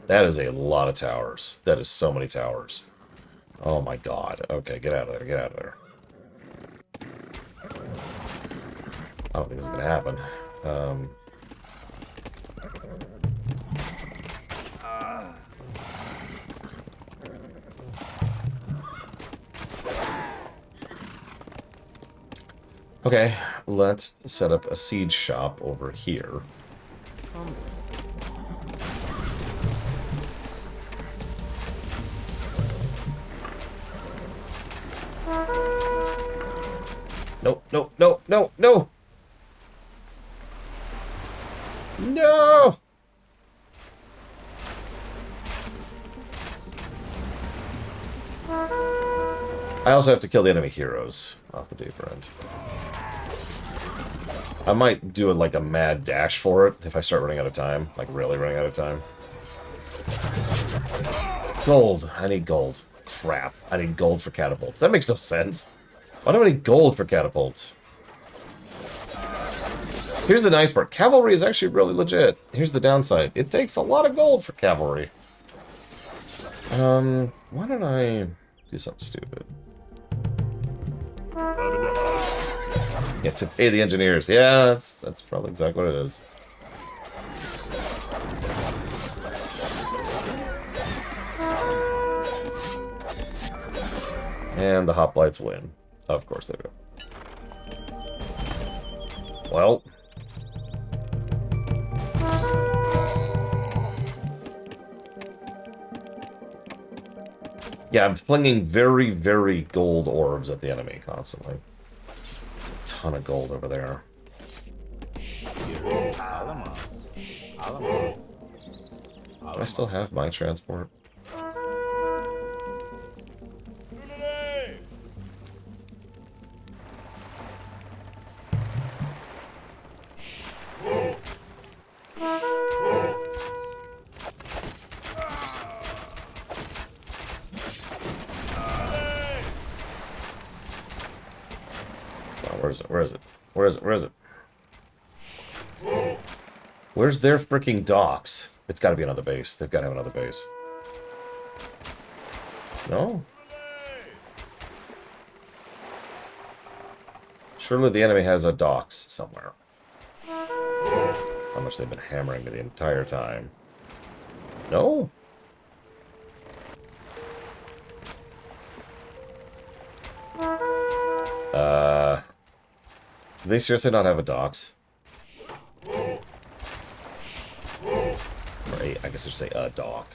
That is a lot of towers. That is so many towers. Oh my god. Okay, get out of there. Get out of there. I don't think this is going to happen. Okay, let's set up a siege shop over here. No, no, no, no, no! No! I also have to kill the enemy heroes off the deeper end. I might do like a mad dash for it if I start running out of time. Like really running out of time. Gold. I need gold. Crap. I need gold for catapults. That makes no sense. Why do I need gold for catapults? Here's the nice part. Cavalry is actually really legit. Here's the downside. It takes a lot of gold for cavalry. Why don't I do something stupid? Yeah, to pay the engineers. Yeah, that's probably exactly what it is. And the hoplites win. Of course they do. Well. Yeah, I'm flinging very, very gold orbs at the enemy constantly. There's a ton of gold over there. Do I still have my transport? Where is it? Where is it? Where is it? Where is it? Where's their freaking docks? It's got to be another base. They've got to have another base. No? Surely the enemy has a docks somewhere. How much they've been hammering me the entire time. No? Do they seriously not have a docks? Or I guess I should say a dock.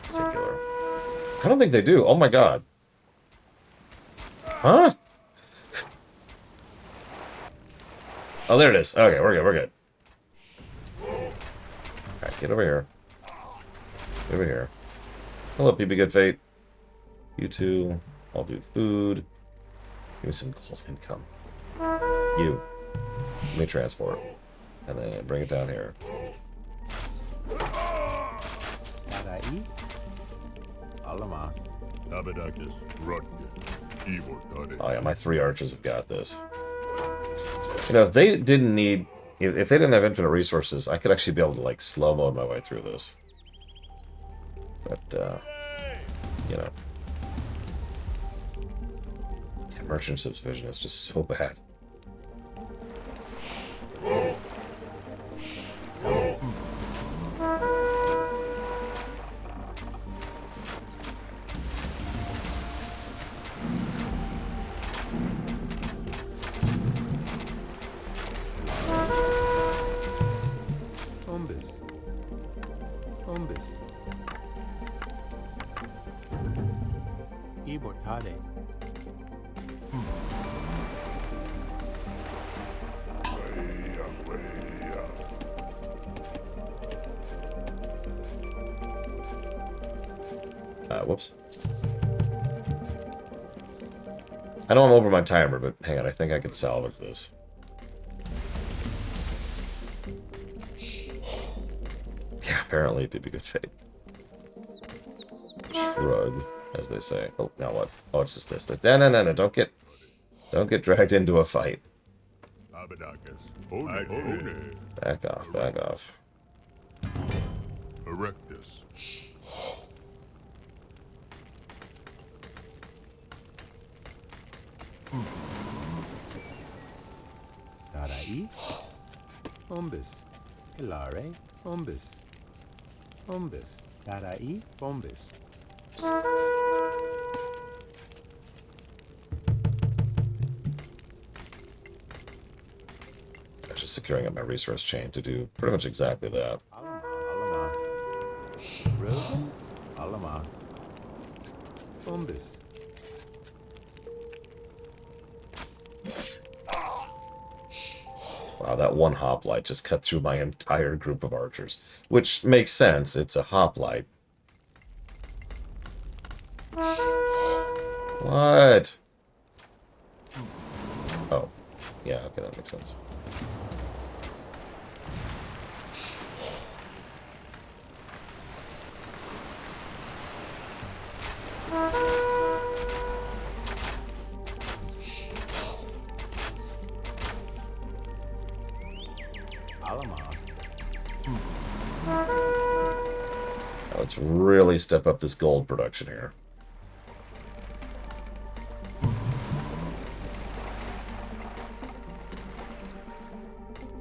Singular. I don't think they do. Oh my god. Huh? Oh, there it is. Okay, we're good, we're good. Alright, get over here. Get over here. Hello, PB Good Fate. You two. I'll do food. Give me some gold income. You. Give me transport. And then bring it down here. Oh yeah, my 3 archers have got this. You know, if they didn't need... If they didn't have infinite resources, I could actually be able to, like, slow-mode my way through this. But, you know... Merchant Ship's vision is just so bad. Whoops. I know I'm over my timer, but hang on, I think I could salvage this. Yeah, apparently it'd be good fate. Shrug, as they say. Oh, now what? Oh, it's just this. No, don't get dragged into a fight. Back off, back off. Erectus. Tarai. Bombus. Hilare. Bombus. Bombus. Tarai. Bombus. I'm just securing up my resource chain to do pretty much exactly that. Alamas. Rogan. Alamas. Bombus. Wow, that one hoplite just cut through my entire group of archers. Which makes sense, it's a hoplite. What? Oh. Yeah, okay, that makes sense. Alamas. Now let's really step up this gold production here.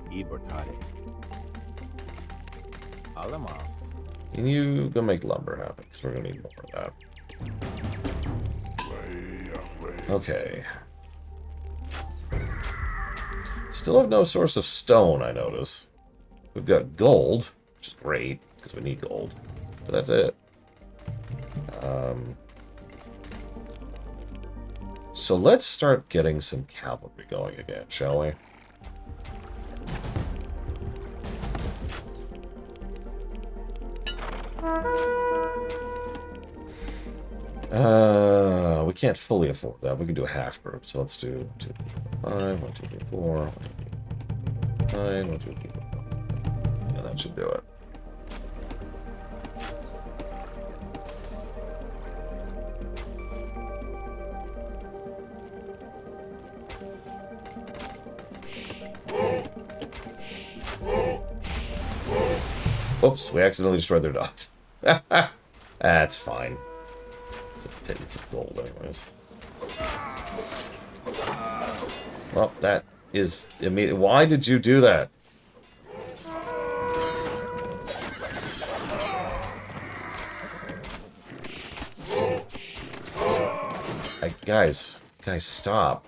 Ibertare. Alamas. Can you go make lumber happen? Because we're going to need more of that. Okay. Still have no source of stone, I notice. We've got gold, which is great, because we need gold. But that's it. So let's start getting some cavalry going again, shall we? We can't fully afford that. We can do a half group, so let's do 2, 3, 4, 5, 1, 2, 3, 4, 1, 2, 3, 9, 1, 2, 3, 4, 5. Yeah, that should do it. Oops, we accidentally destroyed their dogs. That's fine. It's a pittance of gold, anyways. Well, that is immediate. Why did you do that? Guys, stop.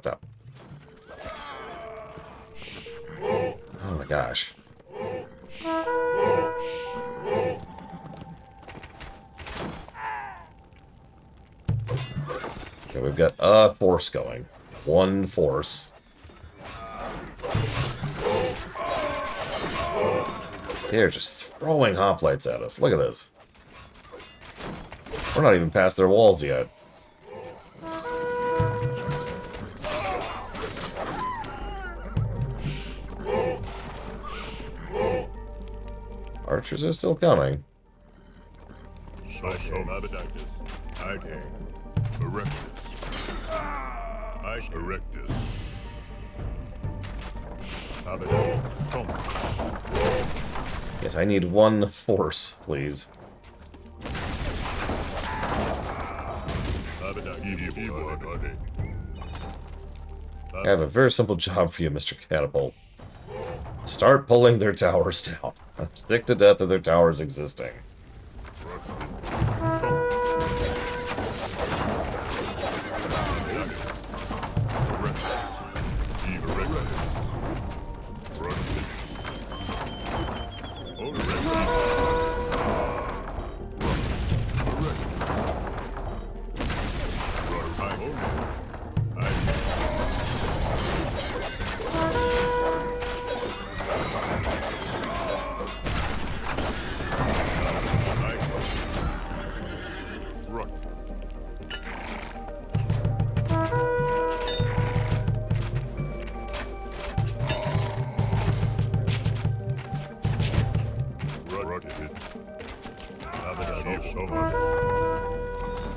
Stop. Oh my gosh. Okay, we've got a force going. One force. They're just throwing hoplites at us. Look at this. We're not even past their walls yet. Archers are still coming. Yes, I need one force, please. I have a very simple job for you, Mr. Catapult. Start pulling their towers down. I'm sick to death of their towers existing.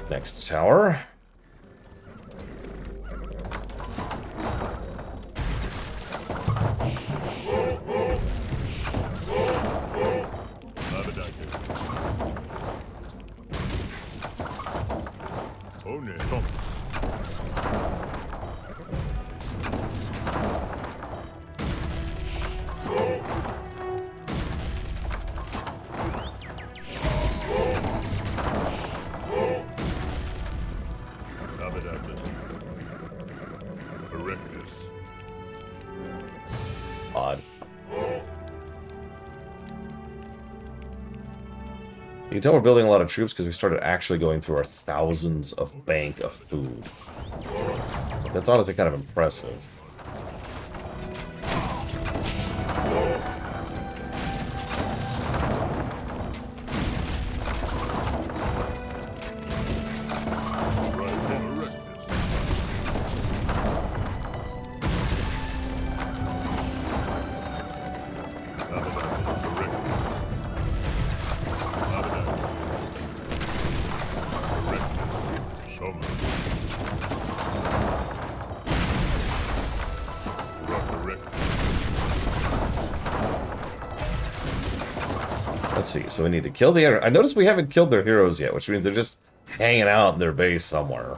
Next tower. Odd. You can tell we're building a lot of troops because we started actually going through our thousands of bank of food. That's honestly kind of impressive. Let's see, so we need to kill the... I noticed we haven't killed their heroes yet, which means they're just hanging out in their base somewhere.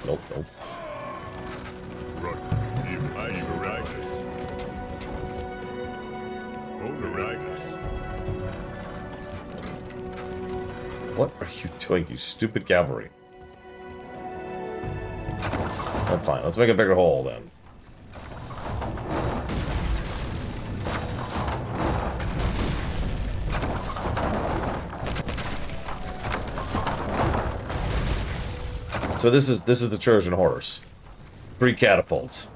Nope. What are you doing, you stupid cavalry? Oh, fine. Let's make a bigger hole, then. So this is the Trojan horse. 3 catapults.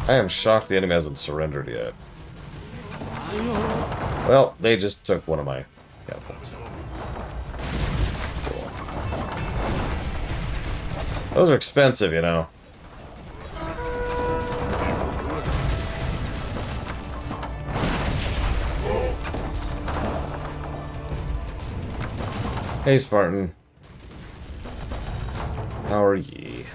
I am shocked the enemy hasn't surrendered yet. Well, they just took one of my catapults. Cool. Those are expensive, you know. Hey, Spartan. How are ye?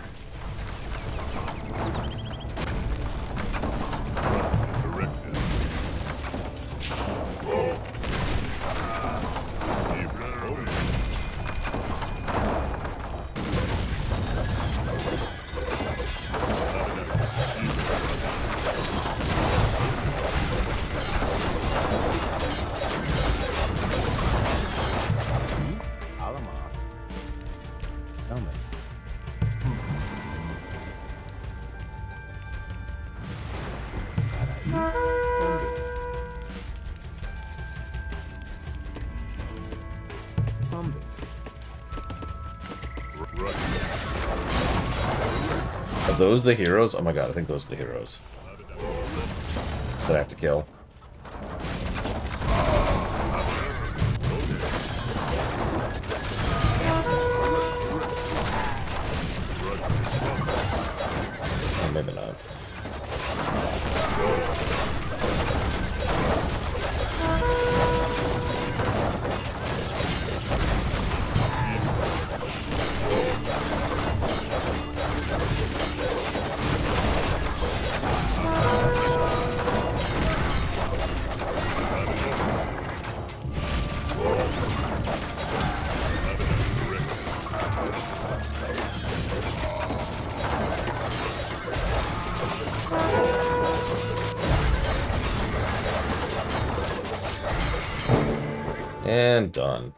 Are those the heroes? Oh my god, I think those are the heroes that I have to kill. Oh, maybe not. And done.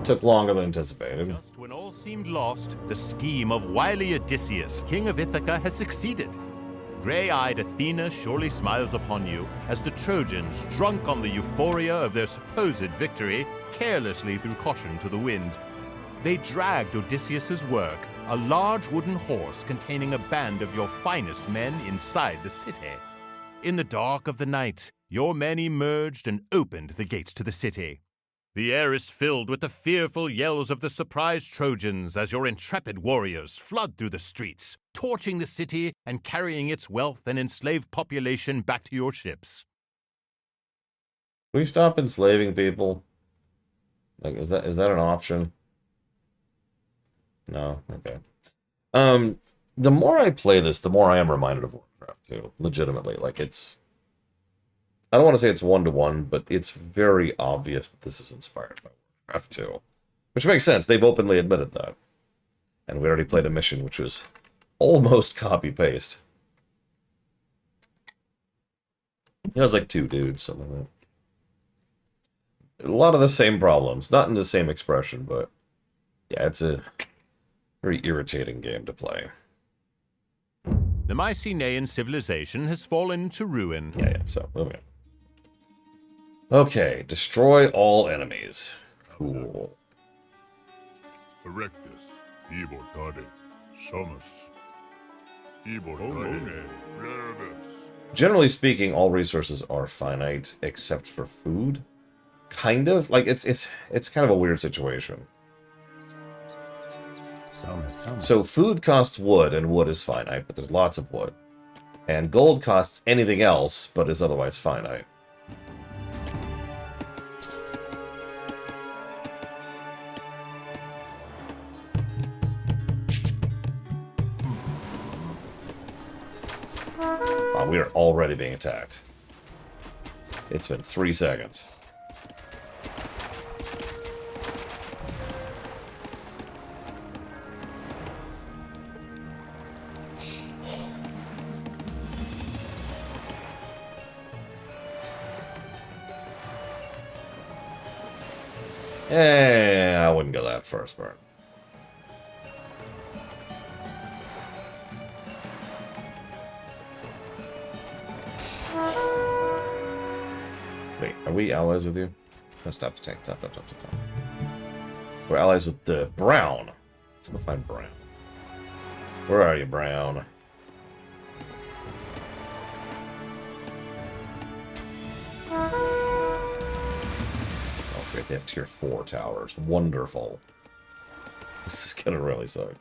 Took longer than anticipated. Just when all seemed lost, the scheme of wily Odysseus, king of Ithaca, has succeeded. Gray-eyed Athena surely smiles upon you as the Trojans, drunk on the euphoria of their supposed victory, carelessly threw caution to the wind. They dragged Odysseus's work, a large wooden horse containing a band of your finest men, inside the city. In the dark of the night, your men emerged and opened the gates to the city. The air is filled with the fearful yells of the surprised Trojans as your intrepid warriors flood through the streets, torching the city and carrying its wealth and enslaved population back to your ships. Can we stop enslaving people? Like, is that an option? No? Okay. The more I play this, the more I am reminded of Warcraft 2. Legitimately. Like, it's... I don't want to say it's one-to-one, but it's very obvious that this is inspired by Warcraft 2. Which makes sense. They've openly admitted that. And we already played a mission which was almost copy-paste. It was like 2 dudes, something like that. A lot of the same problems. Not in the same expression, but... yeah, it's a very irritating game to play. The Mycenaean civilization has fallen to ruin. Yeah, so, moving on. Okay, destroy all enemies. Cool. Erectus, Ibotade, Sumus, Ibotade, Plebis. Generally speaking, all resources are finite except for food. Kind of. Like, it's kind of a weird situation. So food costs wood, and wood is finite, but there's lots of wood. And gold costs anything else, but is otherwise finite. Wow, we are already being attacked. It's been 3 seconds. I wouldn't go that first part. Wait, are we allies with you? No, stop. We're allies with the Brown. Let's go find Brown. Where are you, Brown? Oh, great, they have tier 4 towers. Wonderful. This is gonna really suck.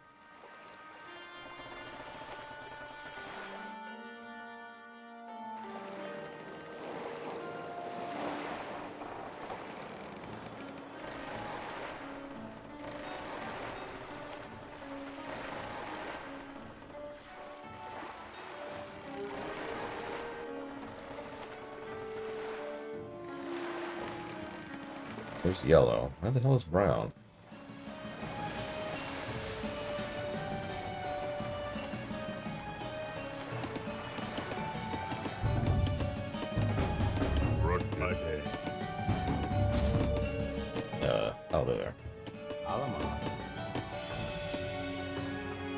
There's yellow. Where the hell is brown? Oh, there. Alamas.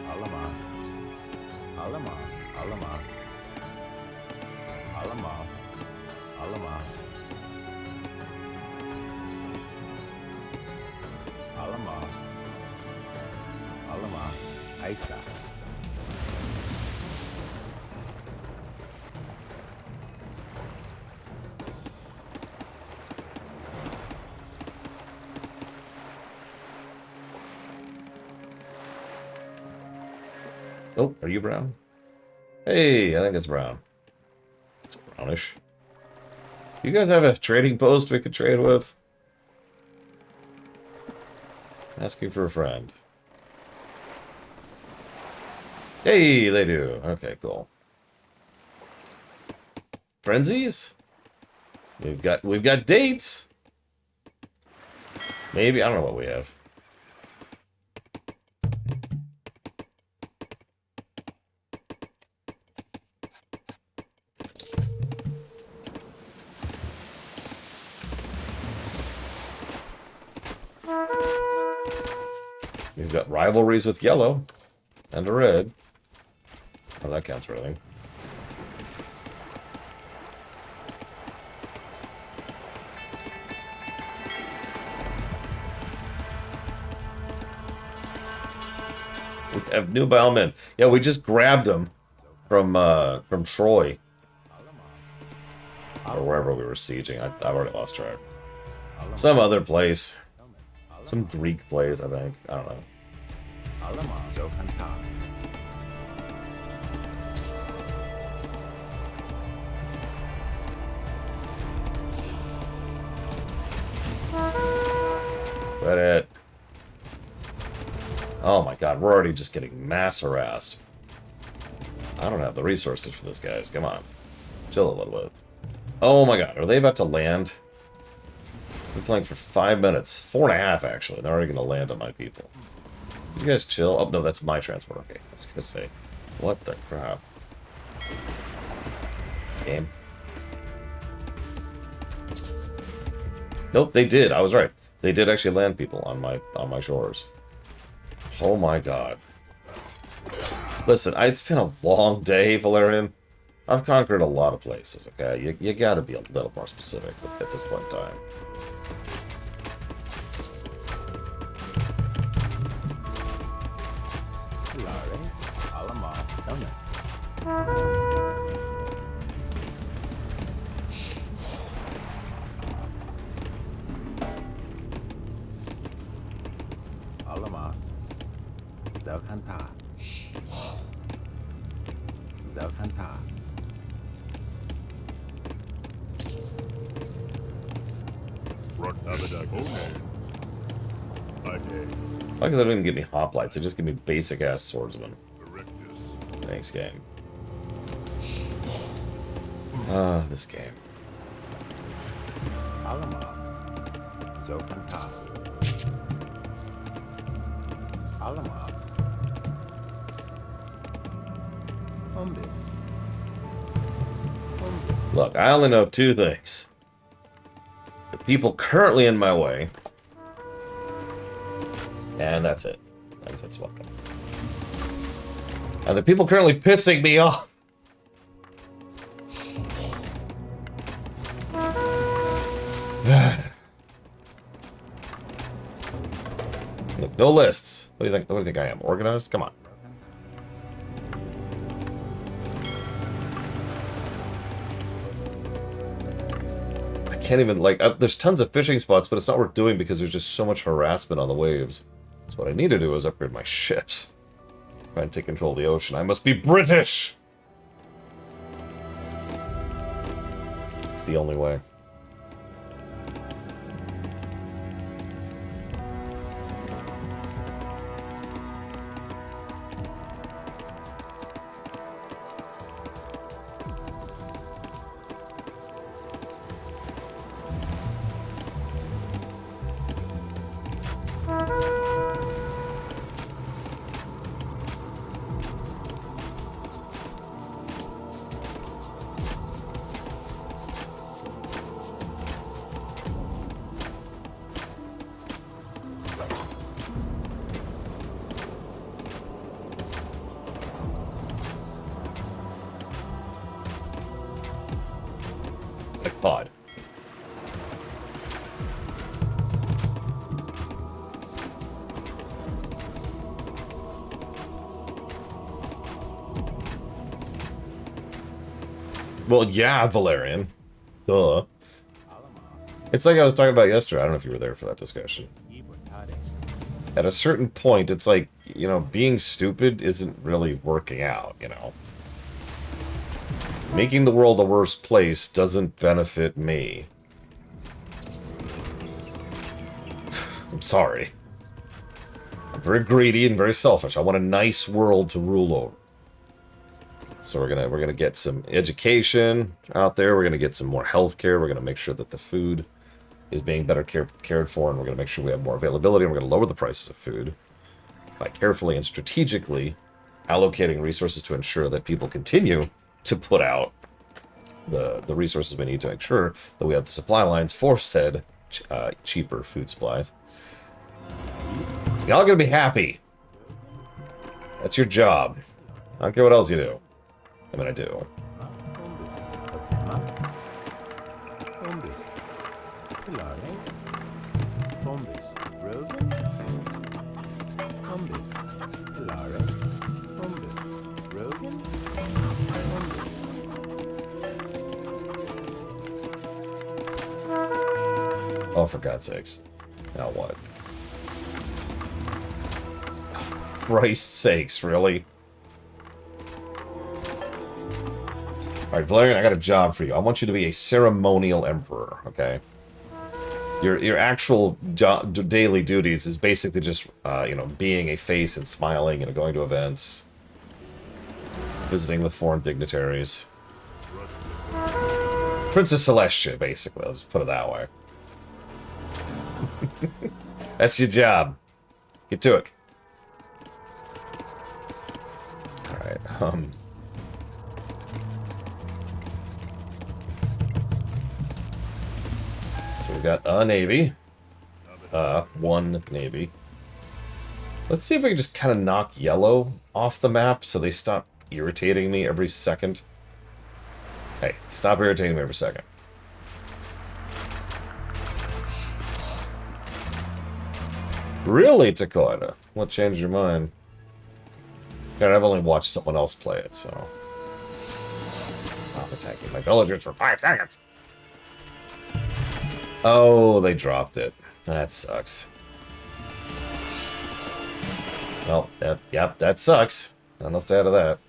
Alamas. Alamas. Alamas. Alamas. Alamas. Alamas. Alamas. Isa. Oh, are you brown? Hey, I think it's brown. It's brownish. You guys have a trading post we could trade with? Asking for a friend. Hey, they do. Okay, cool. Frenzies? We've got dates. Maybe, I don't know what we have. We've got rivalries with yellow and a red. Oh, that counts for anything. We have nubile men. Yeah, we just grabbed them from Troy. Or wherever we were sieging. I've already lost track. Some other place. Some Greek place, I think. I don't know. Alama, Zokanta. Quit it. Oh my god, we're already just getting mass harassed. I don't have the resources for this, guys. Come on. Chill a little bit. Oh my god, are they about to land? We're playing for 5 minutes. 4.5, actually. They're already going to land on my people. You guys chill? Oh, no, that's my transport. Okay, I was going to say. What the crap? Game. Nope, they did. I was right. They did actually land people on my shores. Oh my god. Listen, it's been a long day, Valerian. I've conquered a lot of places, okay? You gotta be a little more specific at this point in time. Lare, Alama, Thomas. Alamas. Zokanta. Zokanta. Run Abadak. Okay. Like they don't even give me hoplites, they just give me basic ass swordsmen. Erectus. Thanks, game. This game. Alamas. Zokanta. Alamas. Umbis. Umbis. Look, I only know two things. The people currently in my way. And that's it. That's what. And the people currently pissing me off. Look, no lists. What do you think? What do you think I am? Organized? Come on. I can't even like. There's tons of fishing spots, but it's not worth doing because there's just so much harassment on the waves. So what I need to do is upgrade my ships. Try and take control of the ocean. I must be British. It's the only way. Like pod. Well, yeah, Valerian. Duh. It's like I was talking about yesterday. I don't know if you were there for that discussion. At a certain point, it's like, you know, being stupid isn't really working out, you know. Making the world a worse place doesn't benefit me. I'm sorry. I'm very greedy and very selfish. I want a nice world to rule over. So we're gonna get some education out there. We're gonna get some more healthcare. We're gonna make sure that the food is being better cared for, and we're gonna make sure we have more availability. And we're gonna lower the prices of food by carefully and strategically allocating resources to ensure that people continue to put out the resources we need to make sure that we have the supply lines for said cheaper food supplies. Y'all gonna be happy. That's your job. I don't care what else you do. I mean, I do. Bombis. Pilare. Bombis. Rogan. Bombis. Pilare. Bombis. Rogan. Bombis. Oh, for God's sakes. Now what? Christ's sakes, really? Alright, Valerian, I got a job for you. I want you to be a ceremonial emperor, okay? Your actual daily duties is basically just, you know, being a face and smiling, you know, going to events, visiting with foreign dignitaries. Princess Celestia, basically. Let's put it that way. That's your job. Get to it. Alright, so we got a navy. One navy. Let's see if we can just kind of knock yellow off the map so they stop irritating me every second. Hey, stop irritating me every second. Really, Takeda? What changed your mind? God, I've only watched someone else play it, so... Stop attacking my villagers for 5 seconds! Oh, they dropped it. That sucks. Well, yep, that sucks. Nothing else to add to that.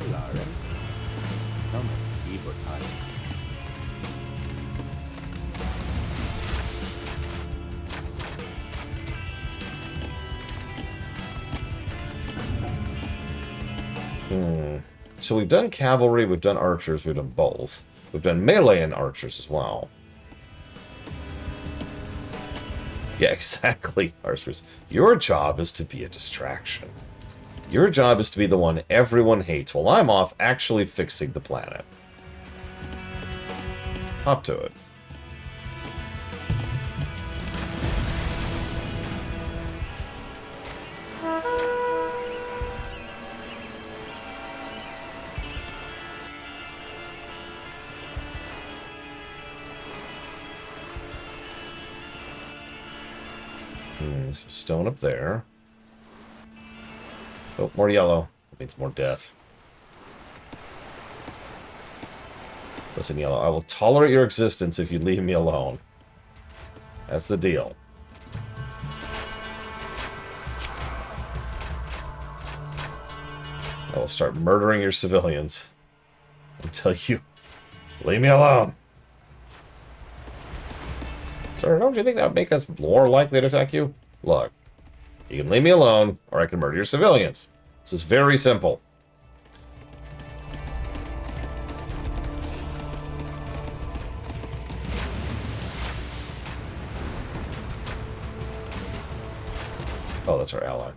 Pilare. Thomas. Ibotai. So we've done cavalry, we've done archers, we've done both. We've done melee and archers as well. Yeah, exactly, archers. Your job is to be a distraction. Your job is to be the one everyone hates while I'm off actually fixing the planet. Hop to it. Some stone up there. Oh, more yellow. That means more death. Listen, yellow, I will tolerate your existence if you leave me alone. That's the deal. I will start murdering your civilians until you leave me alone. Sir, don't you think that would make us more likely to attack you? Look, you can leave me alone, or I can murder your civilians. This is very simple. Oh, that's our ally.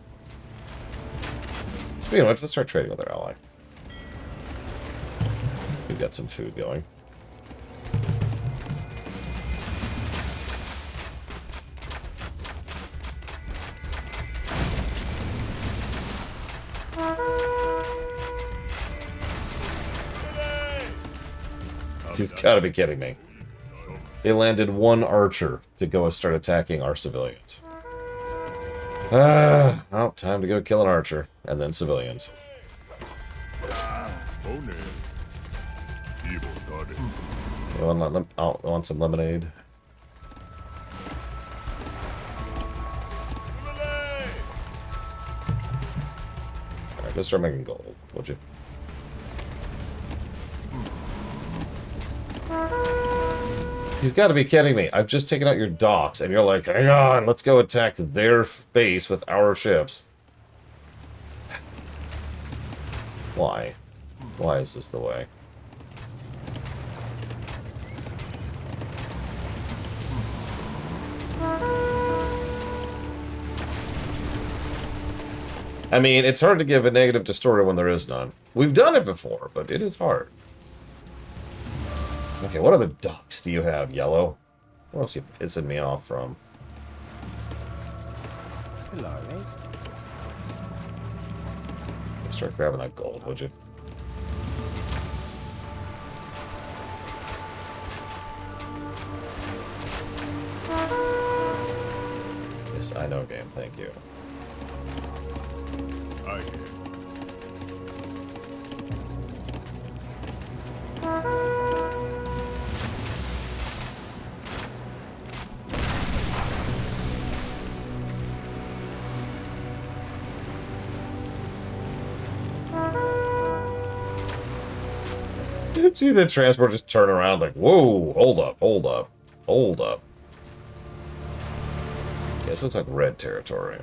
Speaking of which, let's start trading with our ally. We've got some food going. You've got to be kidding me. They landed one archer to go start attacking our civilians. Well, time to go kill an archer, and then civilians. Bone. Evil target. I want some lemonade. Alright, go start making gold, would you? You've got to be kidding me. I've just taken out your docks, and you're like, hang on, let's go attack their base with our ships. Why? Why is this the way? I mean, it's hard to give a negative to story when there is none. We've done it before, but it is hard. Okay, what other ducks do you have, Yellow? What else are you pissing me off from? Hilare. Start grabbing that gold, would you? Yes, I know game, thank you. I hear. See the transport just turn around like, whoa, hold up, hold up, hold up. Okay, this looks like red territory.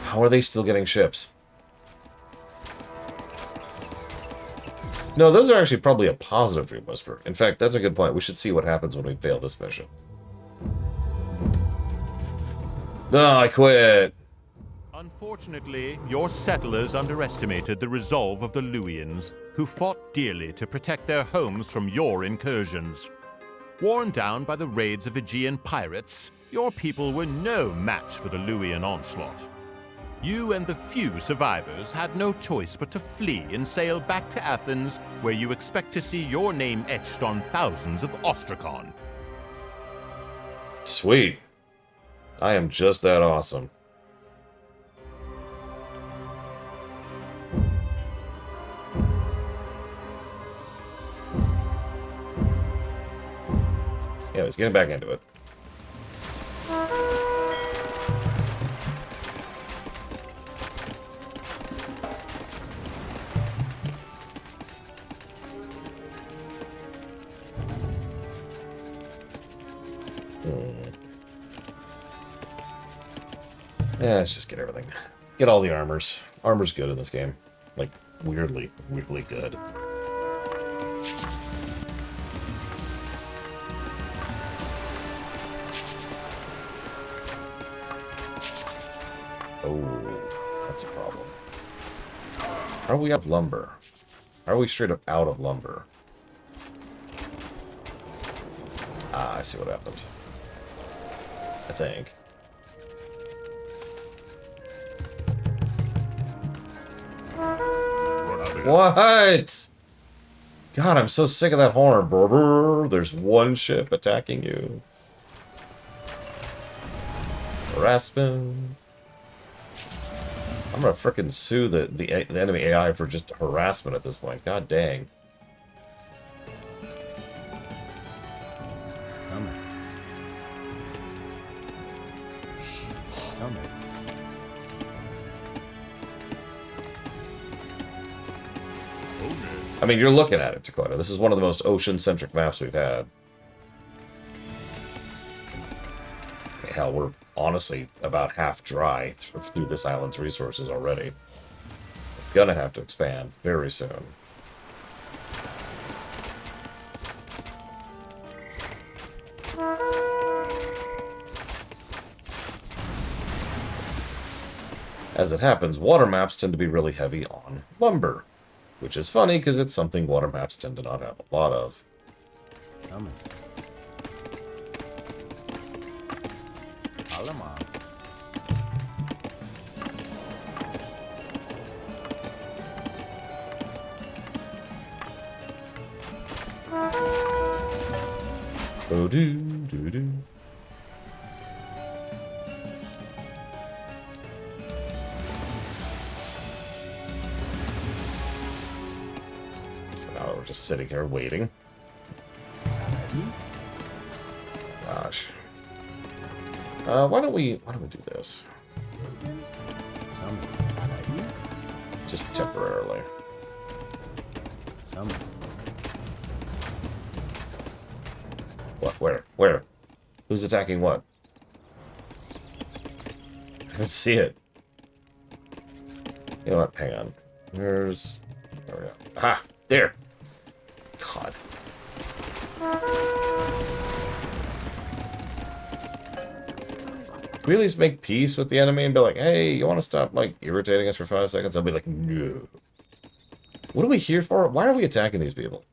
How are they still getting ships? No, those are actually probably a positive Dream Whisper. In fact, that's a good point. We should see what happens when we fail this mission. No, I quit. Unfortunately, your settlers underestimated the resolve of the Luwians, who fought dearly to protect their homes from your incursions. Worn down by the raids of Aegean pirates, your people were no match for the Luwian onslaught. You and the few survivors had no choice but to flee and sail back to Athens, where you expect to see your name etched on thousands of Ostracon. Sweet. I am just that awesome. Yeah, he's getting back into it. Yeah, let's just get everything. Get all the armors. Armor's good in this game. Like, weirdly good. Oh, that's a problem. Are we out of lumber? Are we straight up out of lumber? Ah, I see what happened. I think. Run out of here. What? God, I'm so sick of that horn. Brr, brr. There's one ship attacking you. Harassment. I'm gonna frickin' sue the enemy AI for just harassment at this point. God dang. Summers. Summers. Oh, man. I mean, you're looking at it, Dakota. This is one of the most ocean-centric maps we've had. Hell, we're honestly about half dry through this island's resources already. Gonna have to expand very soon. As it happens, water maps tend to be really heavy on lumber, which is funny because it's something water maps tend to not have a lot of. Summers. Alamos. Oh, do. So now we're just sitting here waiting. Gosh. Why don't we do this? Summers. Just temporarily. Summers. What? Where? Who's attacking what? I don't see it. You know what? Hang on. There we go. Aha! There! God. we at least make peace with the enemy and be like, hey, you want to stop, like, irritating us for 5 seconds? I'll be like, no. What are we here for? Why are we attacking these people?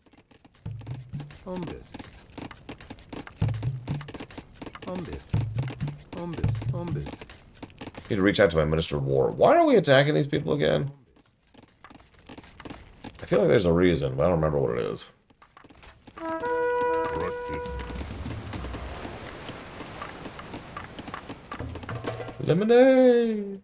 Hombres. Hombres. Hombres. Hombres. Need to reach out to my Minister of War. Why are we attacking these people again? I feel like there's a reason, but I don't remember what it is. Practice. Lemonade!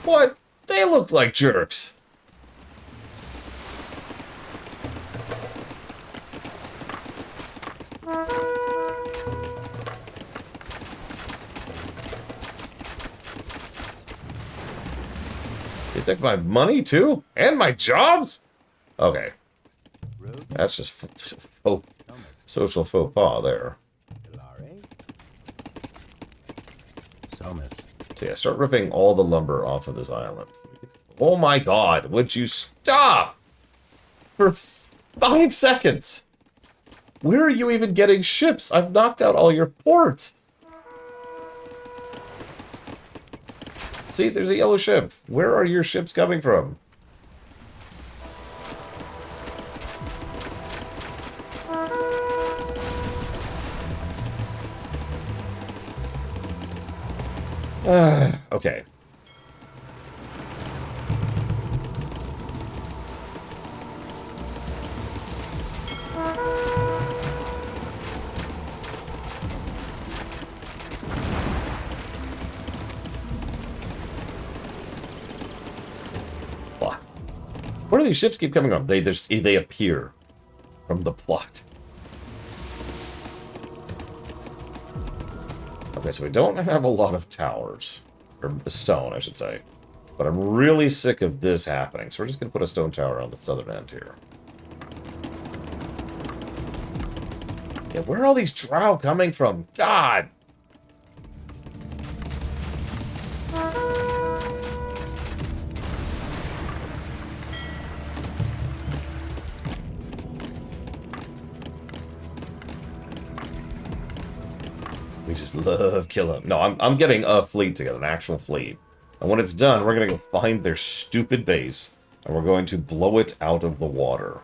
What? They look like jerks! You take my money too? And my jobs? Okay. Road. That's just faux, Thomas. social faux pas there. Hilare. Thomas. So yeah, start ripping all the lumber off of this island. Oh my god, would you stop? For 5 seconds! Where are you even getting ships? I've knocked out all your ports! See, there's a yellow ship. Where are your ships coming from? Okay. Plot. Where do these ships keep coming from? They appear from the plot. Okay, so we don't have a lot of towers. Or stone, I should say. But I'm really sick of this happening, so we're just going to put a stone tower on the southern end here. Yeah, where are all these drow coming from? God! We just love killing. No, I'm getting a fleet together, an actual fleet. And when it's done, we're going to go find their stupid base, and we're going to blow it out of the water.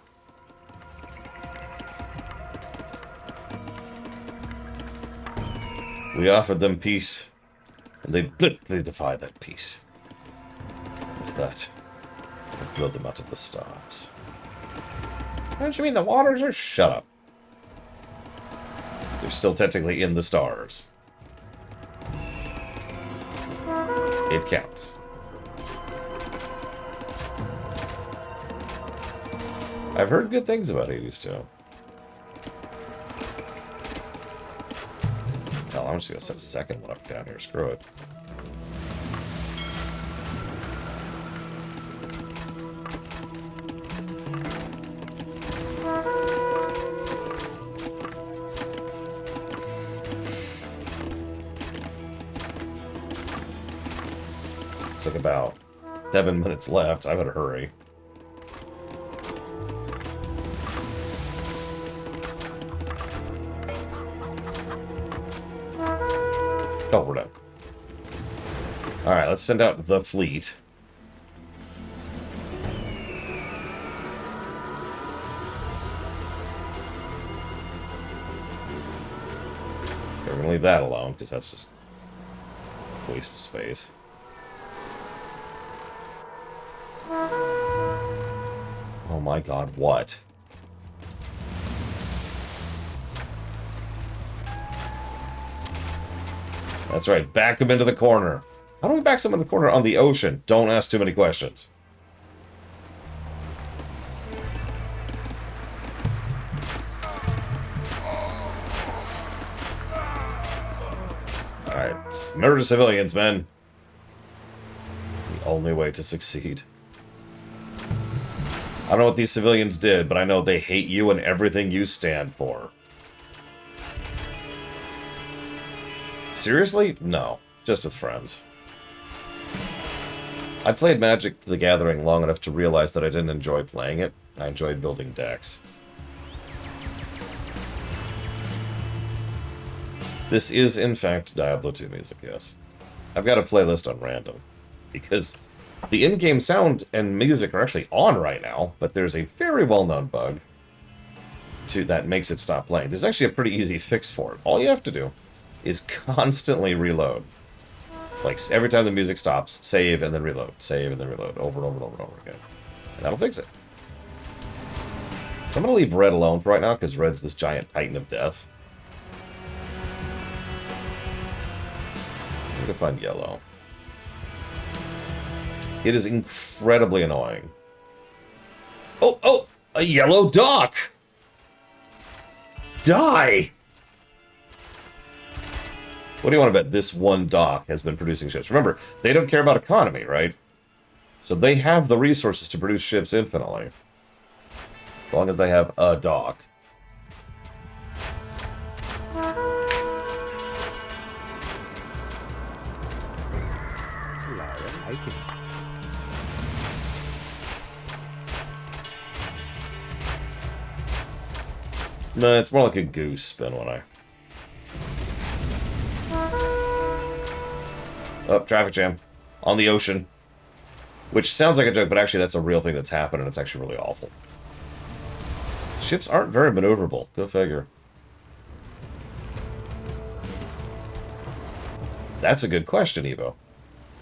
We offered them peace, and they blatantly defy that peace. With that, we'll blow them out of the stars. What do you mean the waters are... Shut up. They're still technically in the stars. It counts. I've heard good things about Hades too. Hell, I'm just gonna set a second one up down here. Screw it. Like about 7 minutes left. I better hurry. Oh, we're done. Alright, let's send out the fleet. We're gonna leave that alone, because that's just a waste of space. Oh my god, what? That's right, back them into the corner. How do we back someone in the corner on the ocean? Don't ask too many questions. Alright, murder civilians, men. It's the only way to succeed. I don't know what these civilians did, but I know they hate you and everything you stand for. Seriously? No. Just with friends. I played Magic the Gathering long enough to realize that I didn't enjoy playing it. I enjoyed building decks. This is, in fact, Diablo 2 music, yes. I've got a playlist on random, because the in-game sound and music are actually on right now, but there's a very well-known bug that makes it stop playing. There's actually a pretty easy fix for it. All you have to do is constantly reload. Like, every time the music stops, save and then reload, save and then reload, over and over and over and over again. And that'll fix it. So I'm going to leave red alone for right now, because red's this giant titan of death. I'm going to find yellow. It is incredibly annoying. Oh, a yellow dock! Die! What do you want to bet? This one dock has been producing ships. Remember, they don't care about economy, right? So they have the resources to produce ships infinitely. As long as they have a dock. I can. No, it's more like a goose spin when I... Oh, traffic jam. On the ocean. Which sounds like a joke, but actually that's a real thing that's happened, and it's actually really awful. Ships aren't very maneuverable. Go figure. That's a good question, Evo.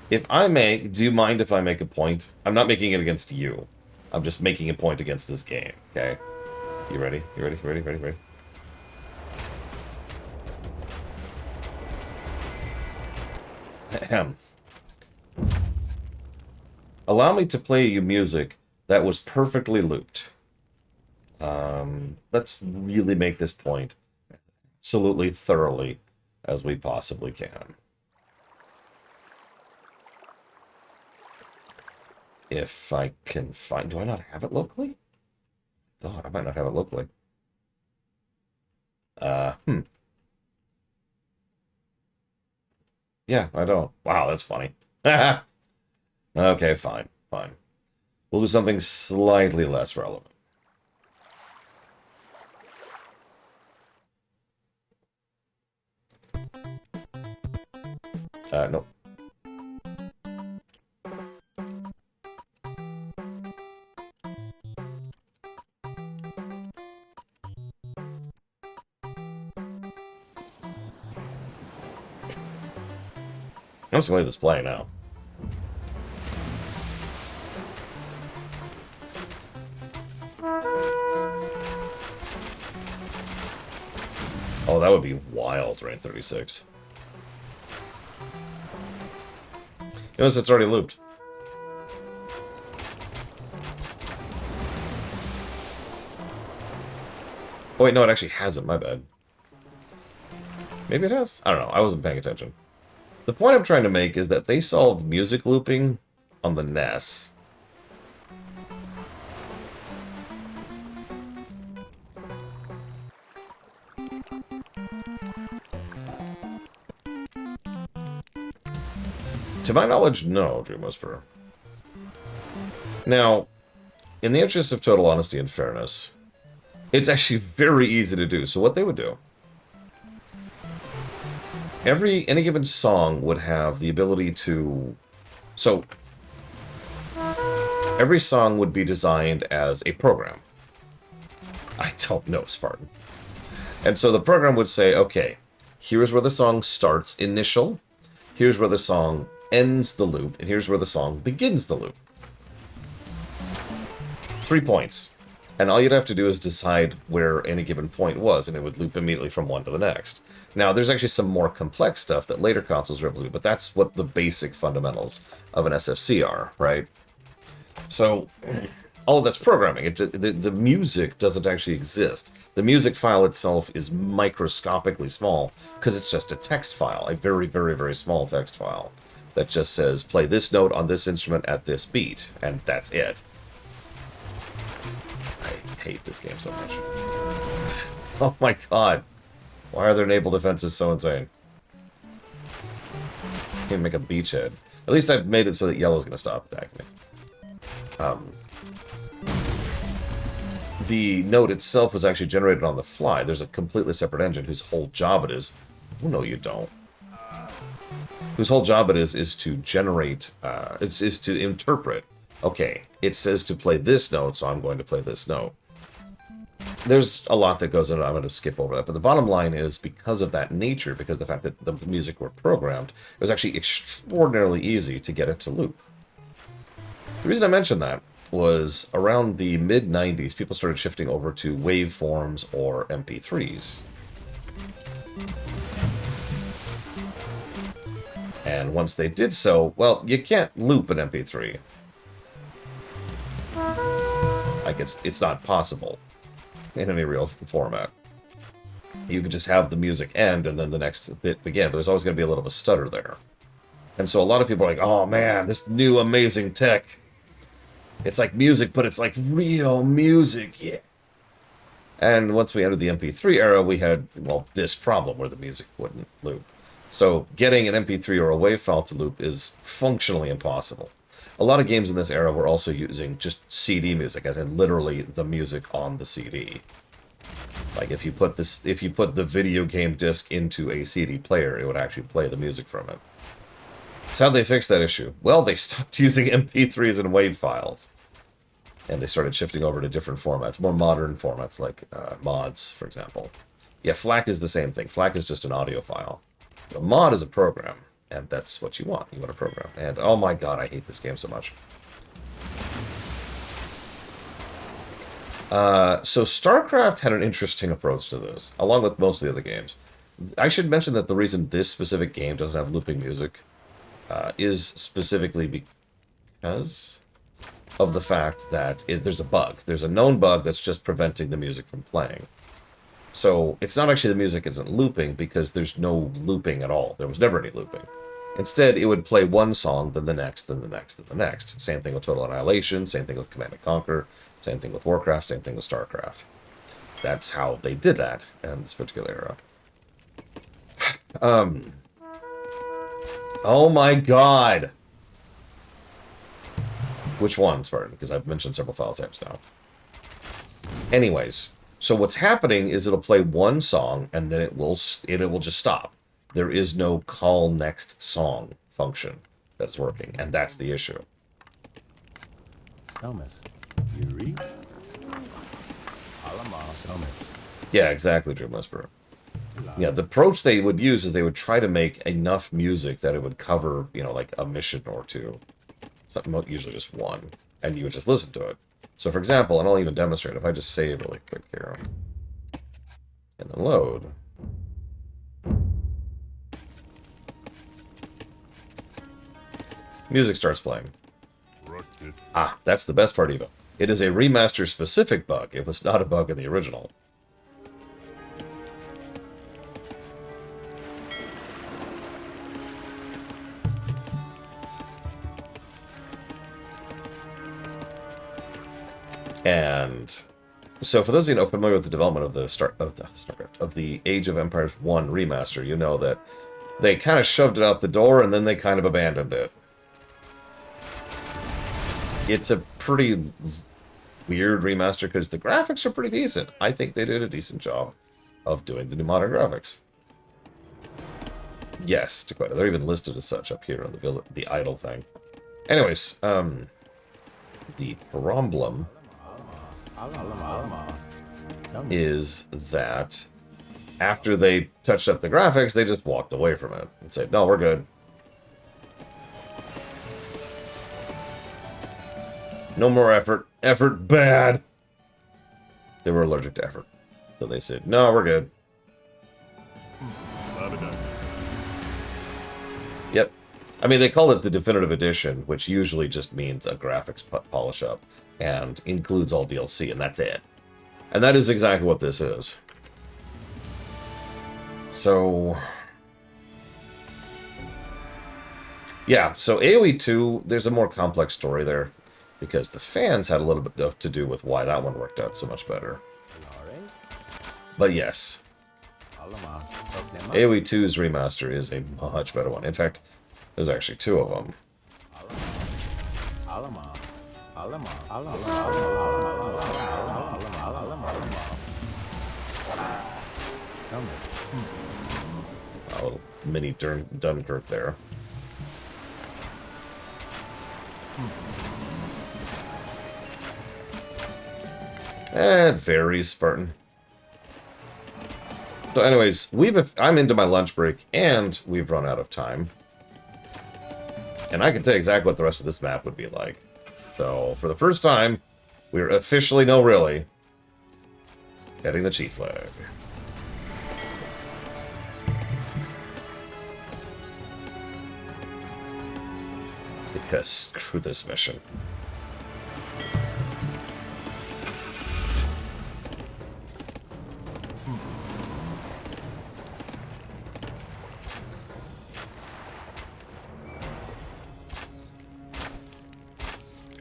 If I make... Do you mind if I make a point? I'm not making it against you. I'm just making a point against this game, okay? You ready? You ready? Ready? Ready? Ready? Ahem. Allow me to play you music that was perfectly looped. Let's really make this point absolutely thoroughly as we possibly can. If I can find... Do I not have it locally? God, I might not have it locally. Yeah, I don't. Wow, that's funny. Okay, fine, fine. We'll do something slightly less relevant. Nope. I'm just gonna leave this play now. Oh, that would be wild, rank 36. Notice it's already looped. Oh wait, no, it actually hasn't, my bad. Maybe it has? I don't know, I wasn't paying attention. The point I'm trying to make is that they solved music looping on the NES. To my knowledge, no, Dream Whisperer. Now, in the interest of total honesty and fairness, it's actually very easy to do. So what they would do... Any given song would have the ability to... So, every song would be designed as a program. I don't know, Spartan. And so the program would say, okay, here's where the song starts initial, here's where the song ends the loop, and here's where the song begins the loop. 3 points. And all you'd have to do is decide where any given point was, and it would loop immediately from one to the next. Now, there's actually some more complex stuff that later consoles were able to do, but that's what the basic fundamentals of an SFC are, right? So, all of that's programming. The music doesn't actually exist. The music file itself is microscopically small, because it's just a text file, a very, very, very small text file, that just says, play this note on this instrument at this beat, and that's it. I hate this game so much. Oh my god. Why are their naval defenses so insane? Can't make a beachhead. At least I've made it so that yellow's gonna stop attacking me. The note itself was actually generated on the fly. There's a completely separate engine whose whole job it is no, you don't. Whose whole job it is to generate, is to interpret. Okay, it says to play this note, so I'm going to play this note. There's a lot that goes into it. I'm going to skip over that. But the bottom line is, because of that nature, because of the fact that the music were programmed, it was actually extraordinarily easy to get it to loop. The reason I mentioned that was around the mid-90s, people started shifting over to waveforms or MP3s. And once they did so, well, you can't loop an MP3. Like, it's not possible in any real format. You could just have the music end and then the next bit begin, but there's always going to be a little of a stutter there. And so a lot of people are like, oh man, this new amazing tech. It's like music, but it's like real music, yeah. And once we entered the MP3 era, we had, well, this problem where the music wouldn't loop. So getting an MP3 or a WAV file to loop is functionally impossible. A lot of games in this era were also using just CD music, as in literally the music on the CD. Like if you put the video game disc into a CD player, it would actually play the music from it. So how'd they fix that issue? Well, they stopped using MP3s and WAV files. And they started shifting over to different formats, more modern formats like mods, for example. Yeah, FLAC is the same thing. FLAC is just an audio file. A mod is a program, and that's what you want. You want a program. And oh my god, I hate this game so much. So StarCraft had an interesting approach to this, along with most of the other games. I should mention that the reason this specific game doesn't have looping music is specifically because of the fact that there's a bug. There's a known bug that's just preventing the music from playing. So it's not actually the music isn't looping because there's no looping at all. There was never any looping. Instead, it would play one song, then the next, then the next, then the next. Same thing with Total Annihilation, same thing with Command & Conquer, same thing with Warcraft, same thing with StarCraft. That's how they did that in this particular era. Oh my god! Which one, Spartan? Because I've mentioned several file types now. Anyways, so what's happening is it'll play one song and then it will just stop. There is no call next song function that's working, and that's the issue. Selmas. Yuri. Alama. Selmas. Yeah, exactly, Dream Whisperer. Yeah, the approach they would use is they would try to make enough music that it would cover, you know, like a mission or two. Something, usually just one. And you would just listen to it. So, for example, and I'll even demonstrate, if I just save really quick here. And then load. Music starts playing. Rocket. Ah, that's the best part, Eva. It is a remaster-specific bug. It was not a bug in the original. And so, for those of you who know familiar with the development of the Age of Empires 1 remaster, you know that they kind of shoved it out the door and then they kind of abandoned it. It's a pretty weird remaster because the graphics are pretty decent. I think they did a decent job of doing the new modern graphics. Yes, Dakota. They're even listed as such up here on the idle thing. Anyways, the problem is that after they touched up the graphics, they just walked away from it and said, no, we're good. No more effort. Effort bad. They were allergic to effort. So they said, no, we're good. Yep. I mean, they call it the Definitive Edition, which usually just means a graphics polish up and includes all DLC, and that's it. And that is exactly what this is. So, yeah, so AoE 2, there's a more complex story there, because the fans had a little bit to do with why that one worked out so much better. But yes, AoE 2's remaster is a much better one. In fact, there's actually two of them. A little mini Dunkirk there. And very Spartan. So anyways, I'm into my lunch break, and we've run out of time. And I can tell you exactly what the rest of this map would be like. So, for the first time, we're officially, no really, getting the cheat flag. Because screw this mission.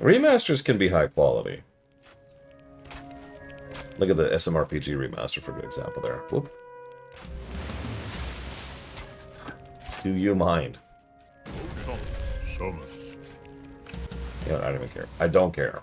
Remasters can be high quality. Look at the SMRPG remaster for a good example there. Whoop. Do you mind? Sumus. You know, I don't even care. I don't care.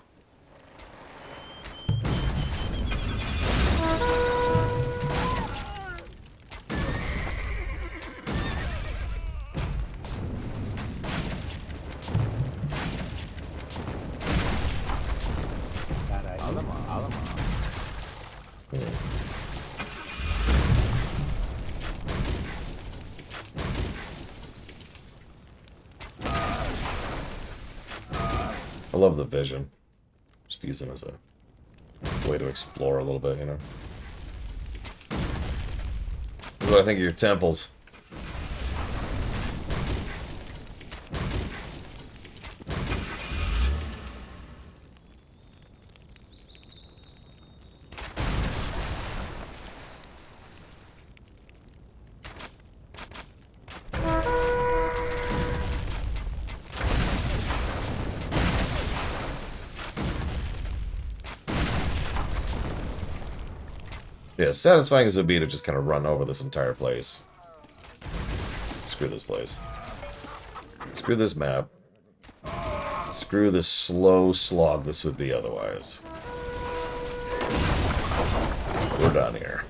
I love the vision. Just use them as a way to explore a little bit, you know. What do I think of your temples? Yeah, satisfying as it would be to just kind of run over this entire place. Screw this place. Screw this map. Screw this slow slog this would be otherwise. We're done here.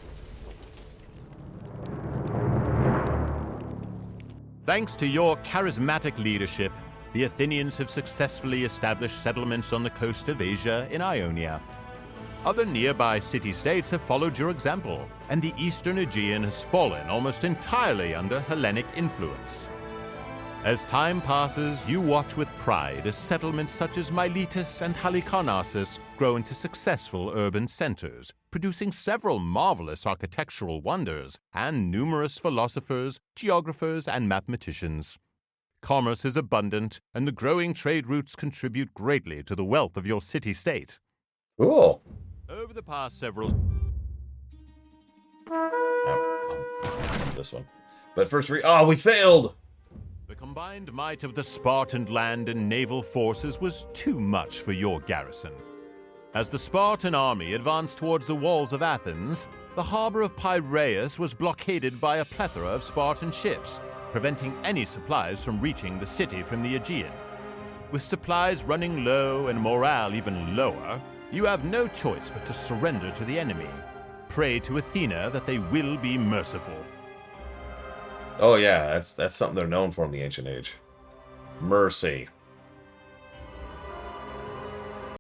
Thanks to your charismatic leadership, the Athenians have successfully established settlements on the coast of Asia in Ionia. Other nearby city-states have followed your example, and the eastern Aegean has fallen almost entirely under Hellenic influence. As time passes, you watch with pride as settlements such as Miletus and Halicarnassus grow into successful urban centers, producing several marvelous architectural wonders and numerous philosophers, geographers, and mathematicians. Commerce is abundant, and the growing trade routes contribute greatly to the wealth of your city-state. Cool. Over the past several... This one. But first we failed! The combined might of the Spartan land and naval forces was too much for your garrison. As the Spartan army advanced towards the walls of Athens, the harbor of Piraeus was blockaded by a plethora of Spartan ships, preventing any supplies from reaching the city from the Aegean. With supplies running low and morale even lower, you have no choice but to surrender to the enemy. Pray to Athena that they will be merciful. Oh yeah, that's something they're known for in the ancient age. Mercy.